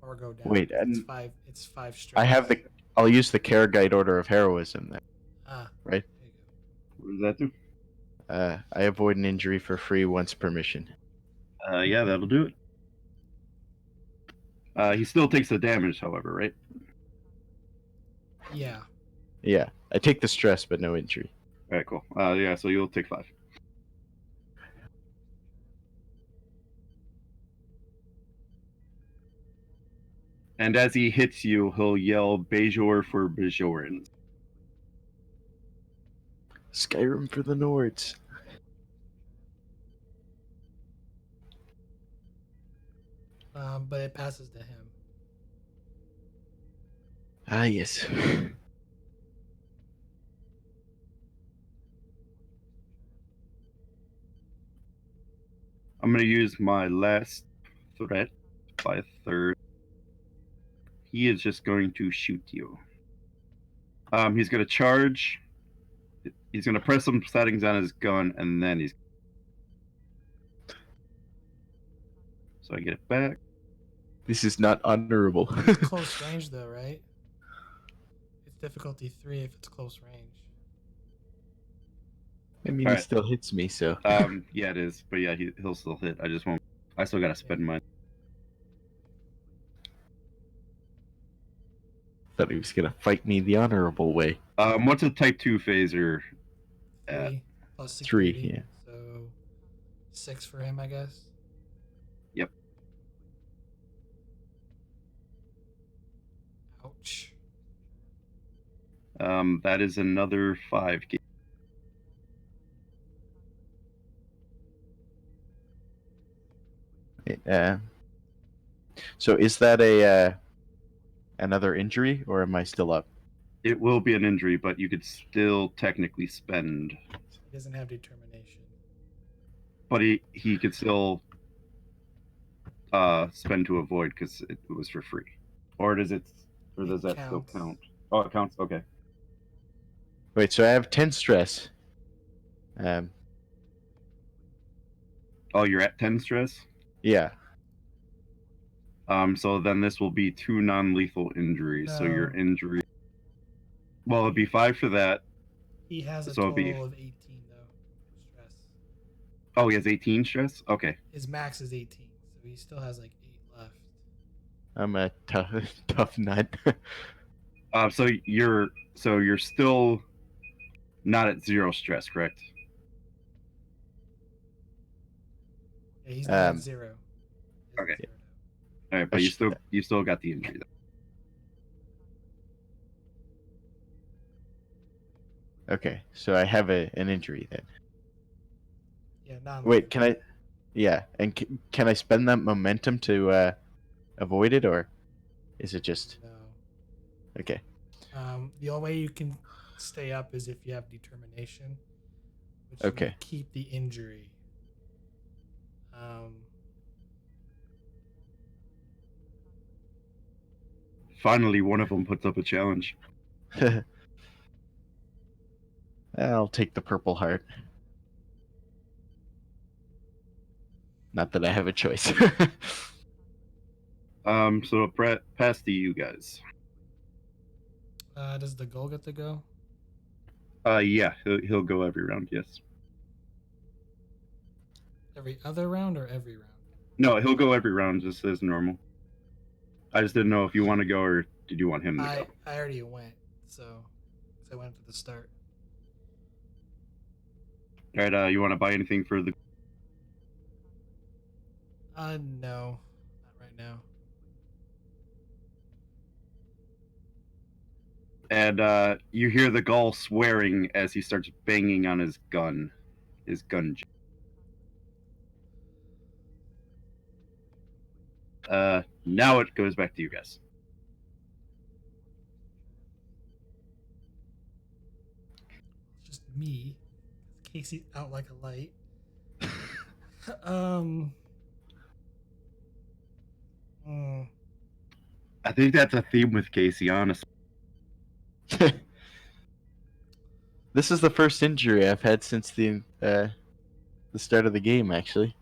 Or go down. Wait, It's and 5. It's 5 stress. I have the. I'll use the Caragite Order of Heroism then. Right. There you go. What does that do? I avoid an injury for free once per mission. Yeah, that'll do it. He still takes the damage, however, right? Yeah. Yeah, I take the stress, but no injury. All right, cool. Yeah, so you'll take 5. And as he hits you, he'll yell Bajor for Bajorans. Skyrim for the Nords. But it passes to him. Ah, yes. I'm going to use my last threat by a third. He is just going to shoot you. He's going to charge. He's going to press some settings on his gun, and then he's... So I get it back. This is not honorable. It's close range, though, right? It's difficulty 3 if it's close range. I mean, All he right. still hits me, so. Yeah, it is. But yeah, he'll still hit. I just won't. I still got to spend mine. Thought he was gonna fight me the honorable way. What's a Type 2 phaser? 3 plus 3, security. yeah. So 6 for him, I guess. Yep. Ouch. That is another 5. So is that a another injury, or am I still up? It will be an injury, but you could still technically spend. He doesn't have determination. But he could still spend to avoid because it was for free. Or does it? Or does that still counts. count? Oh, it counts. Okay. Wait, so I have 10 stress. Oh, you're at 10 stress. Yeah. So then this will be 2 non-lethal injuries. So your No. injury. Well, it'd be 5 for that. He has a So it'll total be- of 18, though. Stress. Oh, he has 18 stress. Okay. His max is 18, so he still has like 8 left. I'm a tough nut. So you're still not at 0 stress, correct? Yeah, he's not at 0. He has okay. 0 now. All right, but you still got the injury. Okay, so I have an injury then. Yeah, not. Wait, can I? Yeah, and can I spend that momentum to avoid it, or is it just No. okay? The only way you can stay up is if you have determination, which Okay. would keep the injury. Finally, one of them puts up a challenge. I'll take the purple heart. Not that I have a choice. So pass to you guys. Does the goal get to go? Yeah, he'll go every round. Yes. Every other round or every round? No, he'll go every round just as normal. I just didn't know if you want to go or did you want him to go? I already went, so I went at the start. All right. You want to buy anything for the? No, not right now. And you hear the Gaul swearing as he starts banging on his gun. Now it goes back to you guys. It's just me. Casey out like a light. um. I think that's a theme with Casey, honestly. This is the first injury I've had since the start of the game, actually.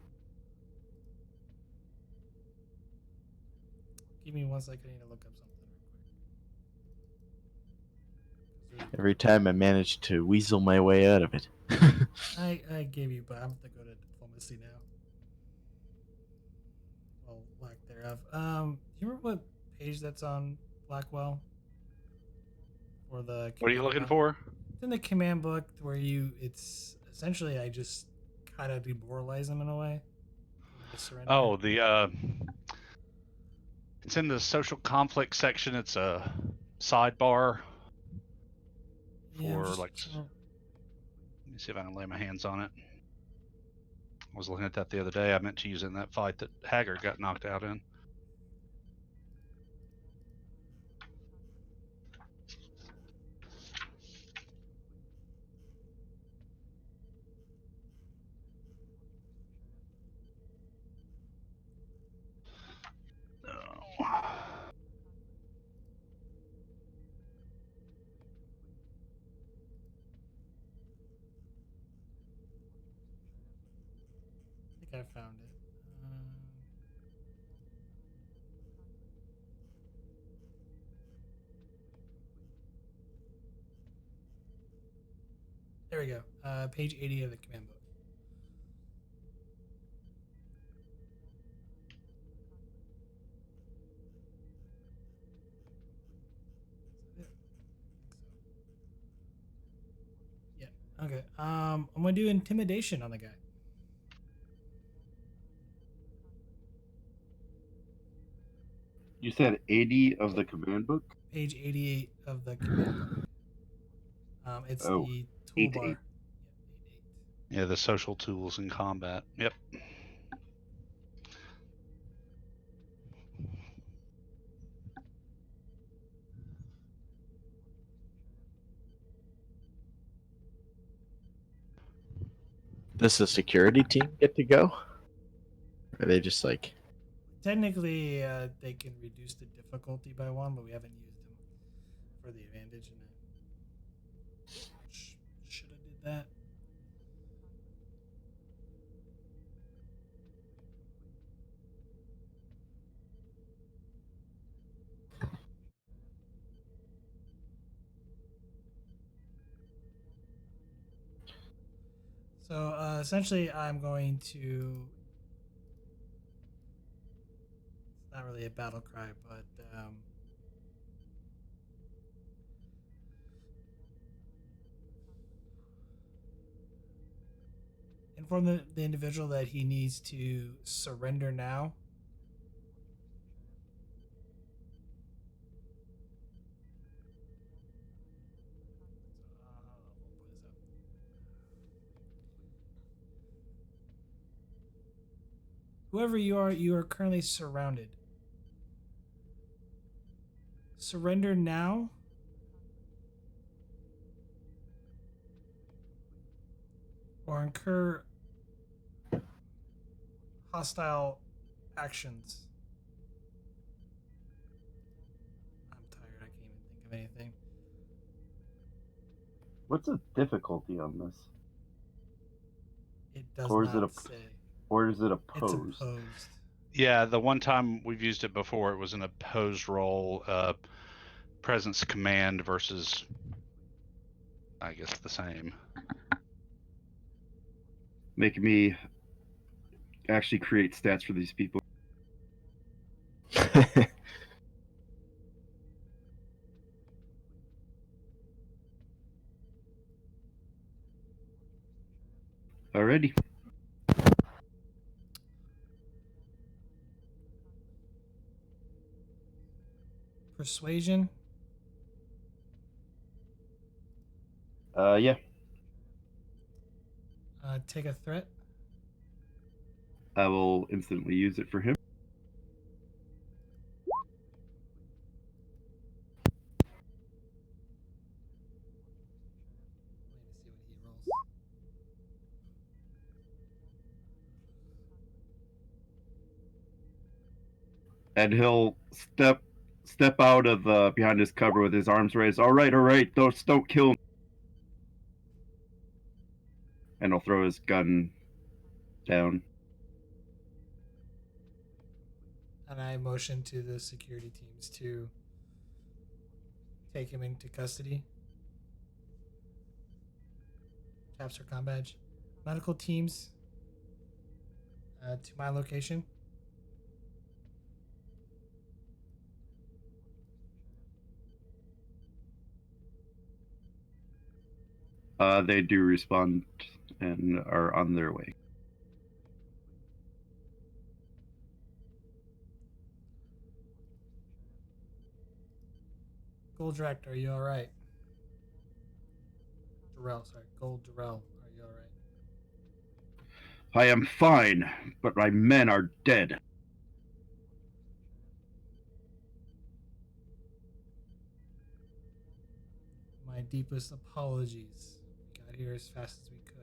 Give me 1 second. I need to look up something. Every time I manage to weasel my way out of it. I gave you, but I'm gonna go to diplomacy now. Well, lack thereof. Do you remember what page that's on Blackwell? For the What are you looking for? It's in the command book where it's essentially I just kind of demoralize them in a way. Oh, it's in the social conflict section. It's a sidebar for like. Let me see if I can lay my hands on it. I was looking at that the other day. I meant to use it in that fight that Haggard got knocked out in. I think I found it. There we go. Page 80 of the command book. Yeah. Okay. I'm gonna do intimidation on the guy. You said 80 of the command book? Page 88 of the command book. It's the 8 toolbar. to 8. Yeah, the social tools in combat. Yep. Does the security team get to go? Or are they just like... Technically, they can reduce the difficulty by 1, but we haven't used them for the advantage. And I should have did that. So essentially, I'm going to. It's not really a battle cry, but inform the individual that he needs to surrender now. Whoever you are currently surrounded. Surrender now. Or incur hostile actions. I'm tired. I can't even think of anything. What's the difficulty on this? It does Or is not it say. Or is it It's opposed? opposed. Yeah, the one time we've used it before, it was an opposed roll, presence command versus, I guess, the same. Making me actually create stats for these people. Alrighty. Persuasion. Yeah. Take a threat. I will instantly use it for him. Wait to see what he rolls. And he'll step out of behind his cover with his arms raised. All right, don't kill me. And he'll throw his gun down. And I motion to the security teams to take him into custody. Taps her comm badge. Medical teams to my location. They do respond and are on their way. Gold Director, are you all right? Gold Durrell, are you all right? I am fine, but my men are dead. My deepest apologies. We got here as fast as we could.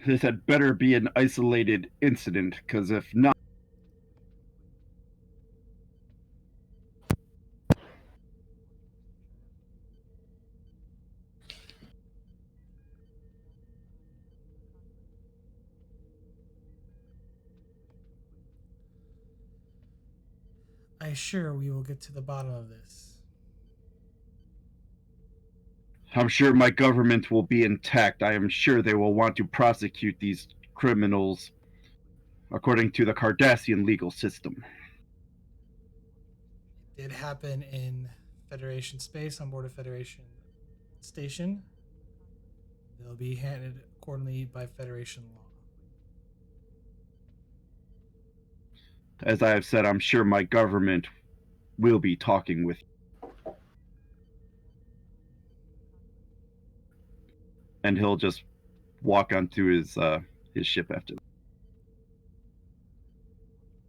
This had better be an isolated incident, because if not, I assure we will get to the bottom of this. I'm sure my government will be intact. I am sure they will want to prosecute these criminals according to the Cardassian legal system. It did happen in Federation space on board a Federation station. They'll be handled accordingly by Federation law. As I have said, I'm sure my government will be talking with you. And he'll just walk onto his ship after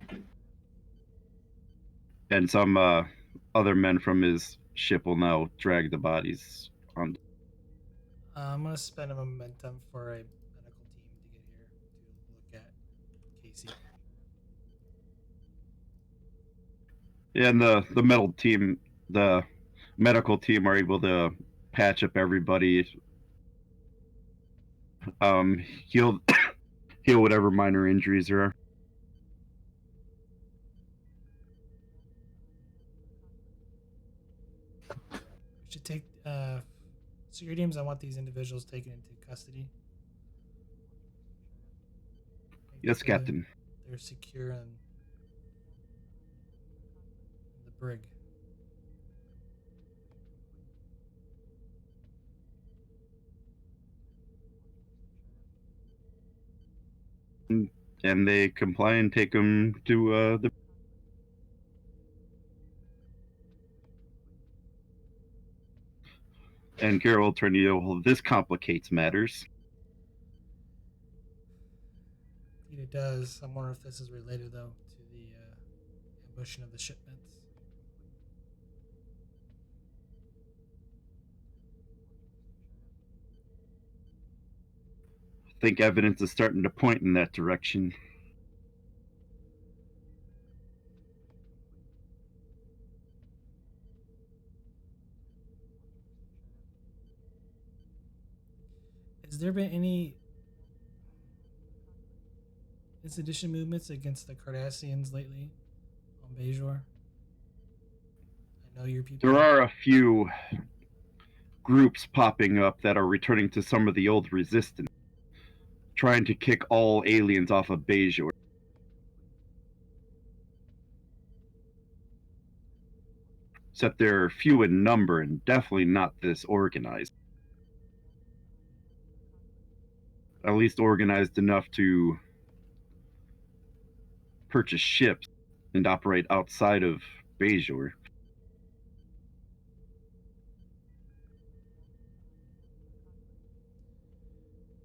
that. And some other men from his ship will now drag the bodies on. I'm going to spend a momentum for a medical team to get here to look at Casey. Yeah, and the medical team are able to patch up everybody. Heal whatever minor injuries there are. We should take security teams. I want these individuals taken into custody. Yes, Captain. They're secure in the brig. And they comply and take them to the. And Carol will turn to you. Well, this complicates matters. Indeed, it does. I'm wondering if this is related, though, to the ambushing of the shipments. I think evidence is starting to point in that direction. Has there been any sedition movements against the Cardassians lately on Bajor? I know your people. There are a few groups popping up that are returning to some of the old resistance, trying to kick all aliens off of Bajor. Except they're few in number and definitely not this organized. At least organized enough to purchase ships and operate outside of Bajor.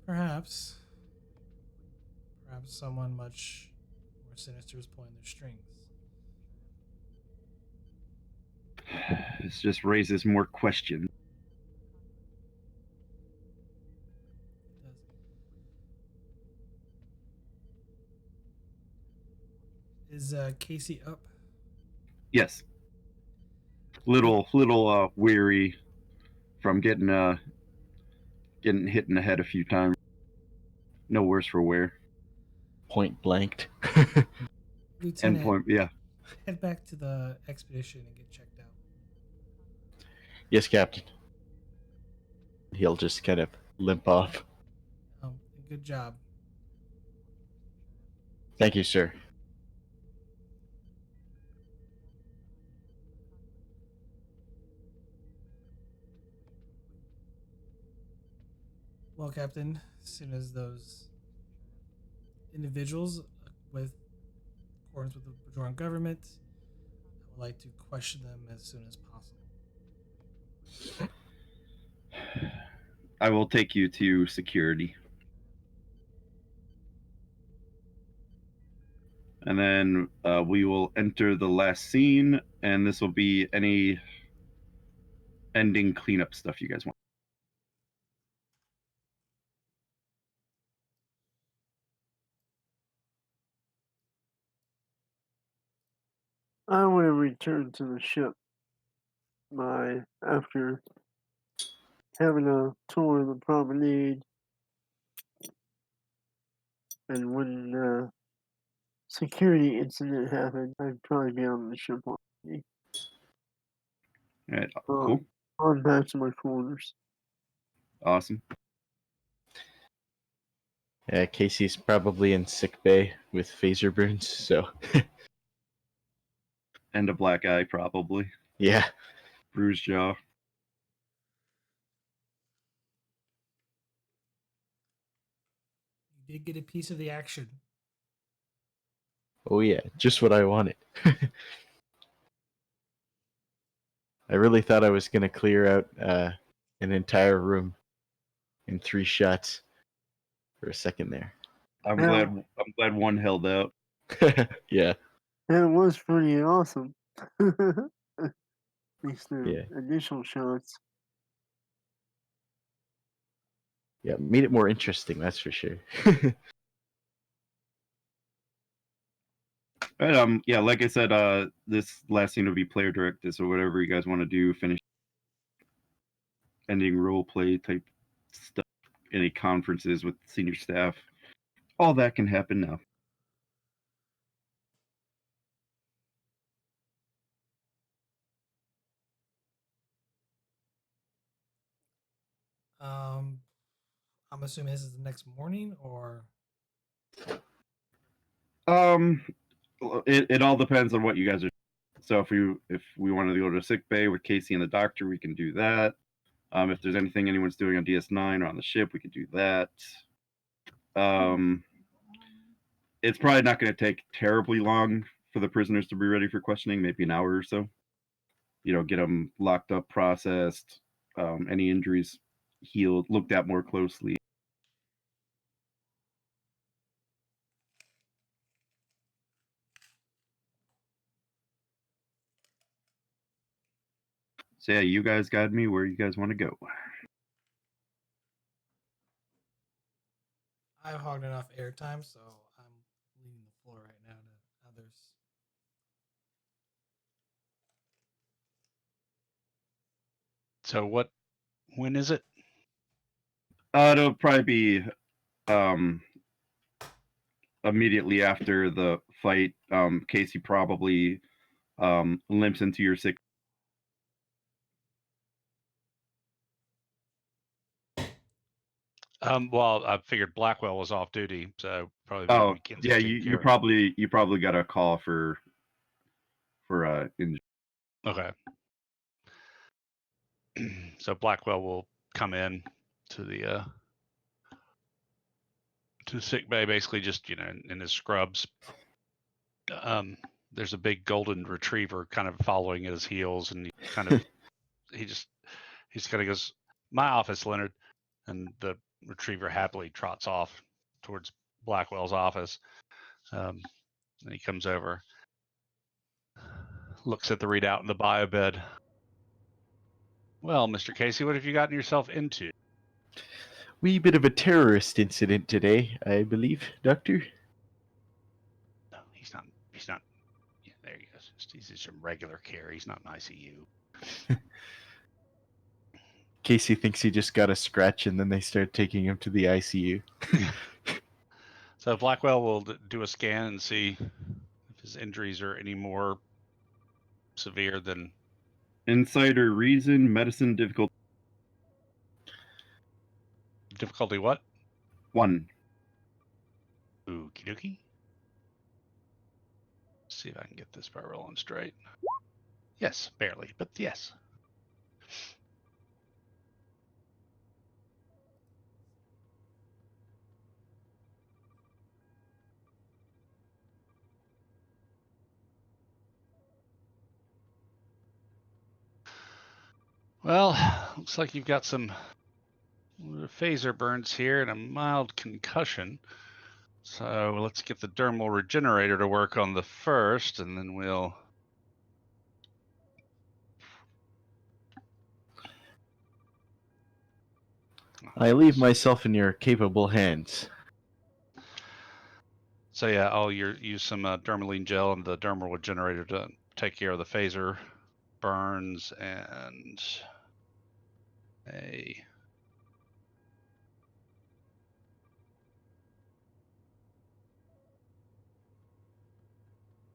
Perhaps someone much more sinister is pulling their strings. This just raises more questions. Is Casey up? Yes. Little weary from getting hit in the head a few times. No worse for wear. Point blanked. Lieutenant, Endpoint, yeah. head back to the expedition and get checked out. Yes, Captain. He'll just kind of limp off. Good job. Thank you, sir. Well, Captain, as soon as those individuals with accordance with the Bajoran government, I would like to question them as soon as possible. I will take you to security. And then we will enter the last scene, and this will be any ending cleanup stuff you guys want. I want to return to the ship after having a tour of the promenade, and when the security incident happened, I'd probably be on the ship already. All right, cool. On back to my quarters. Awesome. Casey's probably in sick bay with phaser burns, so. And a black eye, probably. Yeah. Bruised jaw. You did get a piece of the action. Oh yeah, just what I wanted. I really thought I was gonna clear out an entire room in 3 shots for a second there. I'm glad one held out. Yeah. It was pretty awesome. At least the Yeah. initial shots. Yeah, made it more interesting, that's for sure. But yeah, like I said, this last scene will be player directed, so whatever you guys want to do, finish ending role play type stuff, any conferences with senior staff, all that can happen now. I'm assuming this is the next morning, or it all depends on what you guys are. So if we want to go to sick bay with Casey and the doctor, we can do that. If there's anything anyone's doing on DS9 or on the ship, we can do that. It's probably not going to take terribly long for the prisoners to be ready for questioning, maybe an hour or so. Get them locked up, processed, any injuries healed, looked at more closely. So yeah, you guys guide me where you guys want to go. I've hogged enough airtime, so I'm leaving the floor right now to others. So when is it? It'll probably be immediately after the fight. Casey probably limps into your sick. Well, I figured Blackwell was off duty, so probably. Oh, yeah, you probably got a call for injury. Okay. So Blackwell will come in to the to sick bay, basically just in his scrubs. There's a big golden retriever kind of following at his heels, and he just kind of goes, "My office, Leonard," and the retriever happily trots off towards Blackwell's office. And he comes over, looks at the readout in the bio bed. Well, Mr. Casey, what have you gotten yourself into? Wee bit of a terrorist incident today, I believe, Doctor. No, he's not Just he's some regular care. He's not an ICU. Casey thinks he just got a scratch, and then they start taking him to the ICU. So Blackwell will do a scan and see if his injuries are any more severe than... Insider reason, medicine difficulty. Difficulty what? 1. Okie dokie. See if I can get this part rolling straight. Yes, barely, but yes. Well, looks like you've got some phaser burns here and a mild concussion. So let's get the dermal regenerator to work on the first, and then we'll... I leave myself in your capable hands. So yeah, I'll use some dermaline gel and the dermal regenerator to take care of the phaser burns and a...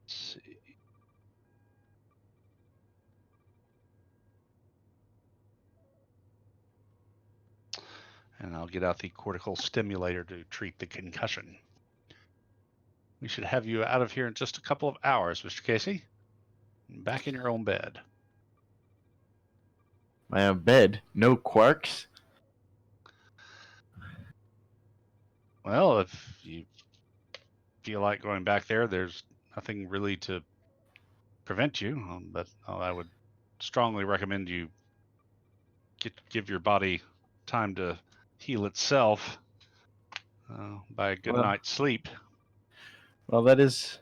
Let's see. And I'll get out the cortical stimulator to treat the concussion. We should have you out of here in just a couple of hours, Mr. Casey. Back in your own bed. My own bed? No quarks? Well, if you feel like going back there, there's nothing really to prevent you, but I would strongly recommend you give your body time to heal itself by a good night's sleep. Well, that is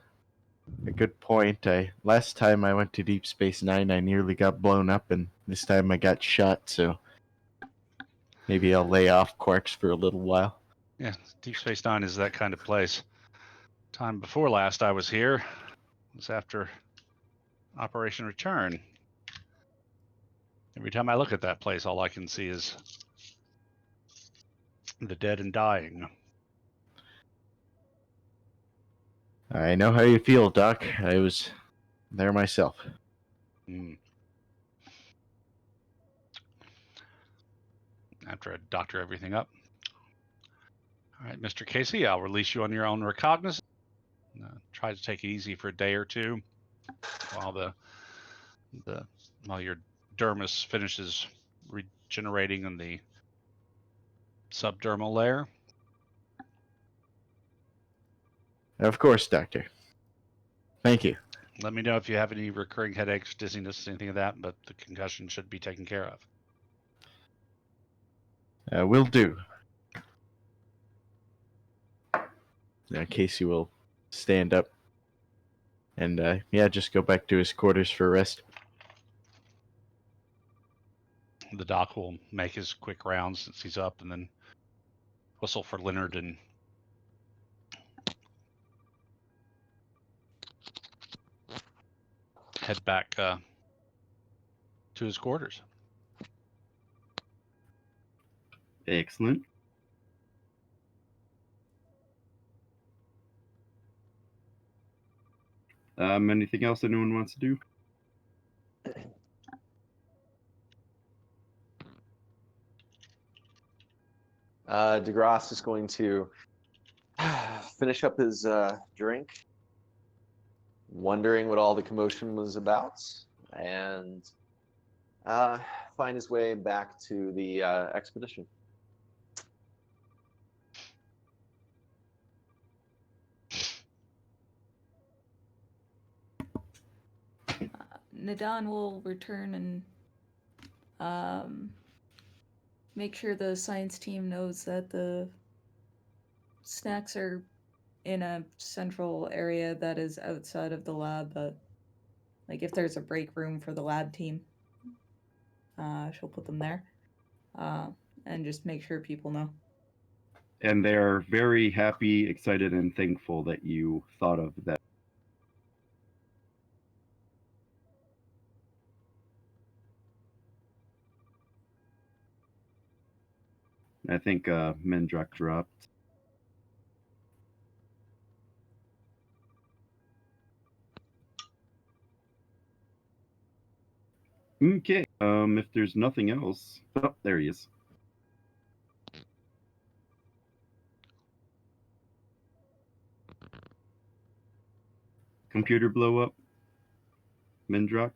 a good point. Last time I went to Deep Space Nine, I nearly got blown up, and this time I got shot, so maybe I'll lay off quarks for a little while. Yeah, Deep Space Nine is that kind of place. Time before last I was here was after Operation Return. Every time I look at that place, all I can see is the dead and dying. I know how you feel, Doc. I was there myself. After I doctor everything up. All right, Mr. Casey, I'll release you on your own recognizance. Try to take it easy for a day or two while while your dermis finishes regenerating in the subdermal layer. Of course, Doctor. Thank you. Let me know if you have any recurring headaches, dizziness, anything of that, but the concussion should be taken care of. Will do. Casey will stand up and, just go back to his quarters for rest. The doc will make his quick rounds since he's up and then whistle for Leonard and head back to his quarters. Excellent. Anything else anyone wants to do? DeGrasse is going to finish up his drink, wondering what all the commotion was about, and find his way back to the expedition. Nadan will return and make sure the science team knows that the snacks are in a central area that is outside of the lab, but like if there's a break room for the lab team, she'll put them there, and just make sure people know. And they're very happy, excited, and thankful that you thought of that. I think Mendrak dropped. Okay. If there's nothing else, oh, there he is. Computer blow up. Mendrak.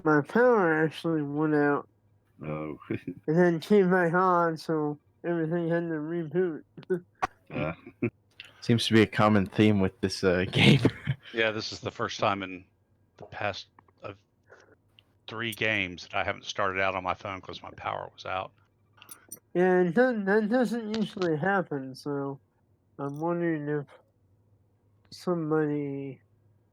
My power actually went out Oh. and then came back on, so everything had to reboot. Seems to be a common theme with this game. Yeah, this is the first time in the past of 3 games that I haven't started out on my phone because my power was out. Yeah, that doesn't usually happen, so I'm wondering if somebody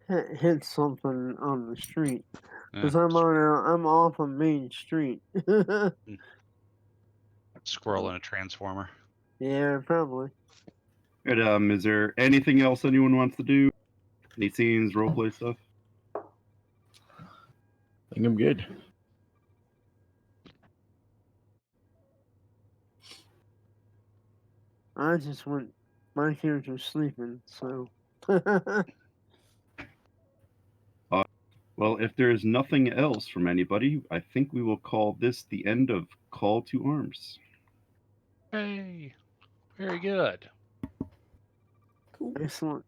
hit something on the street. Because I'm off a main street. Squirrel and a transformer. Yeah, probably. Right, is there anything else anyone wants to do? Any scenes, roleplay stuff? I think I'm good. I just want my character sleeping, so. Well, if there is nothing else from anybody, I think we will call this the end of Call to Arms. Hey, very good. Cool. Excellent.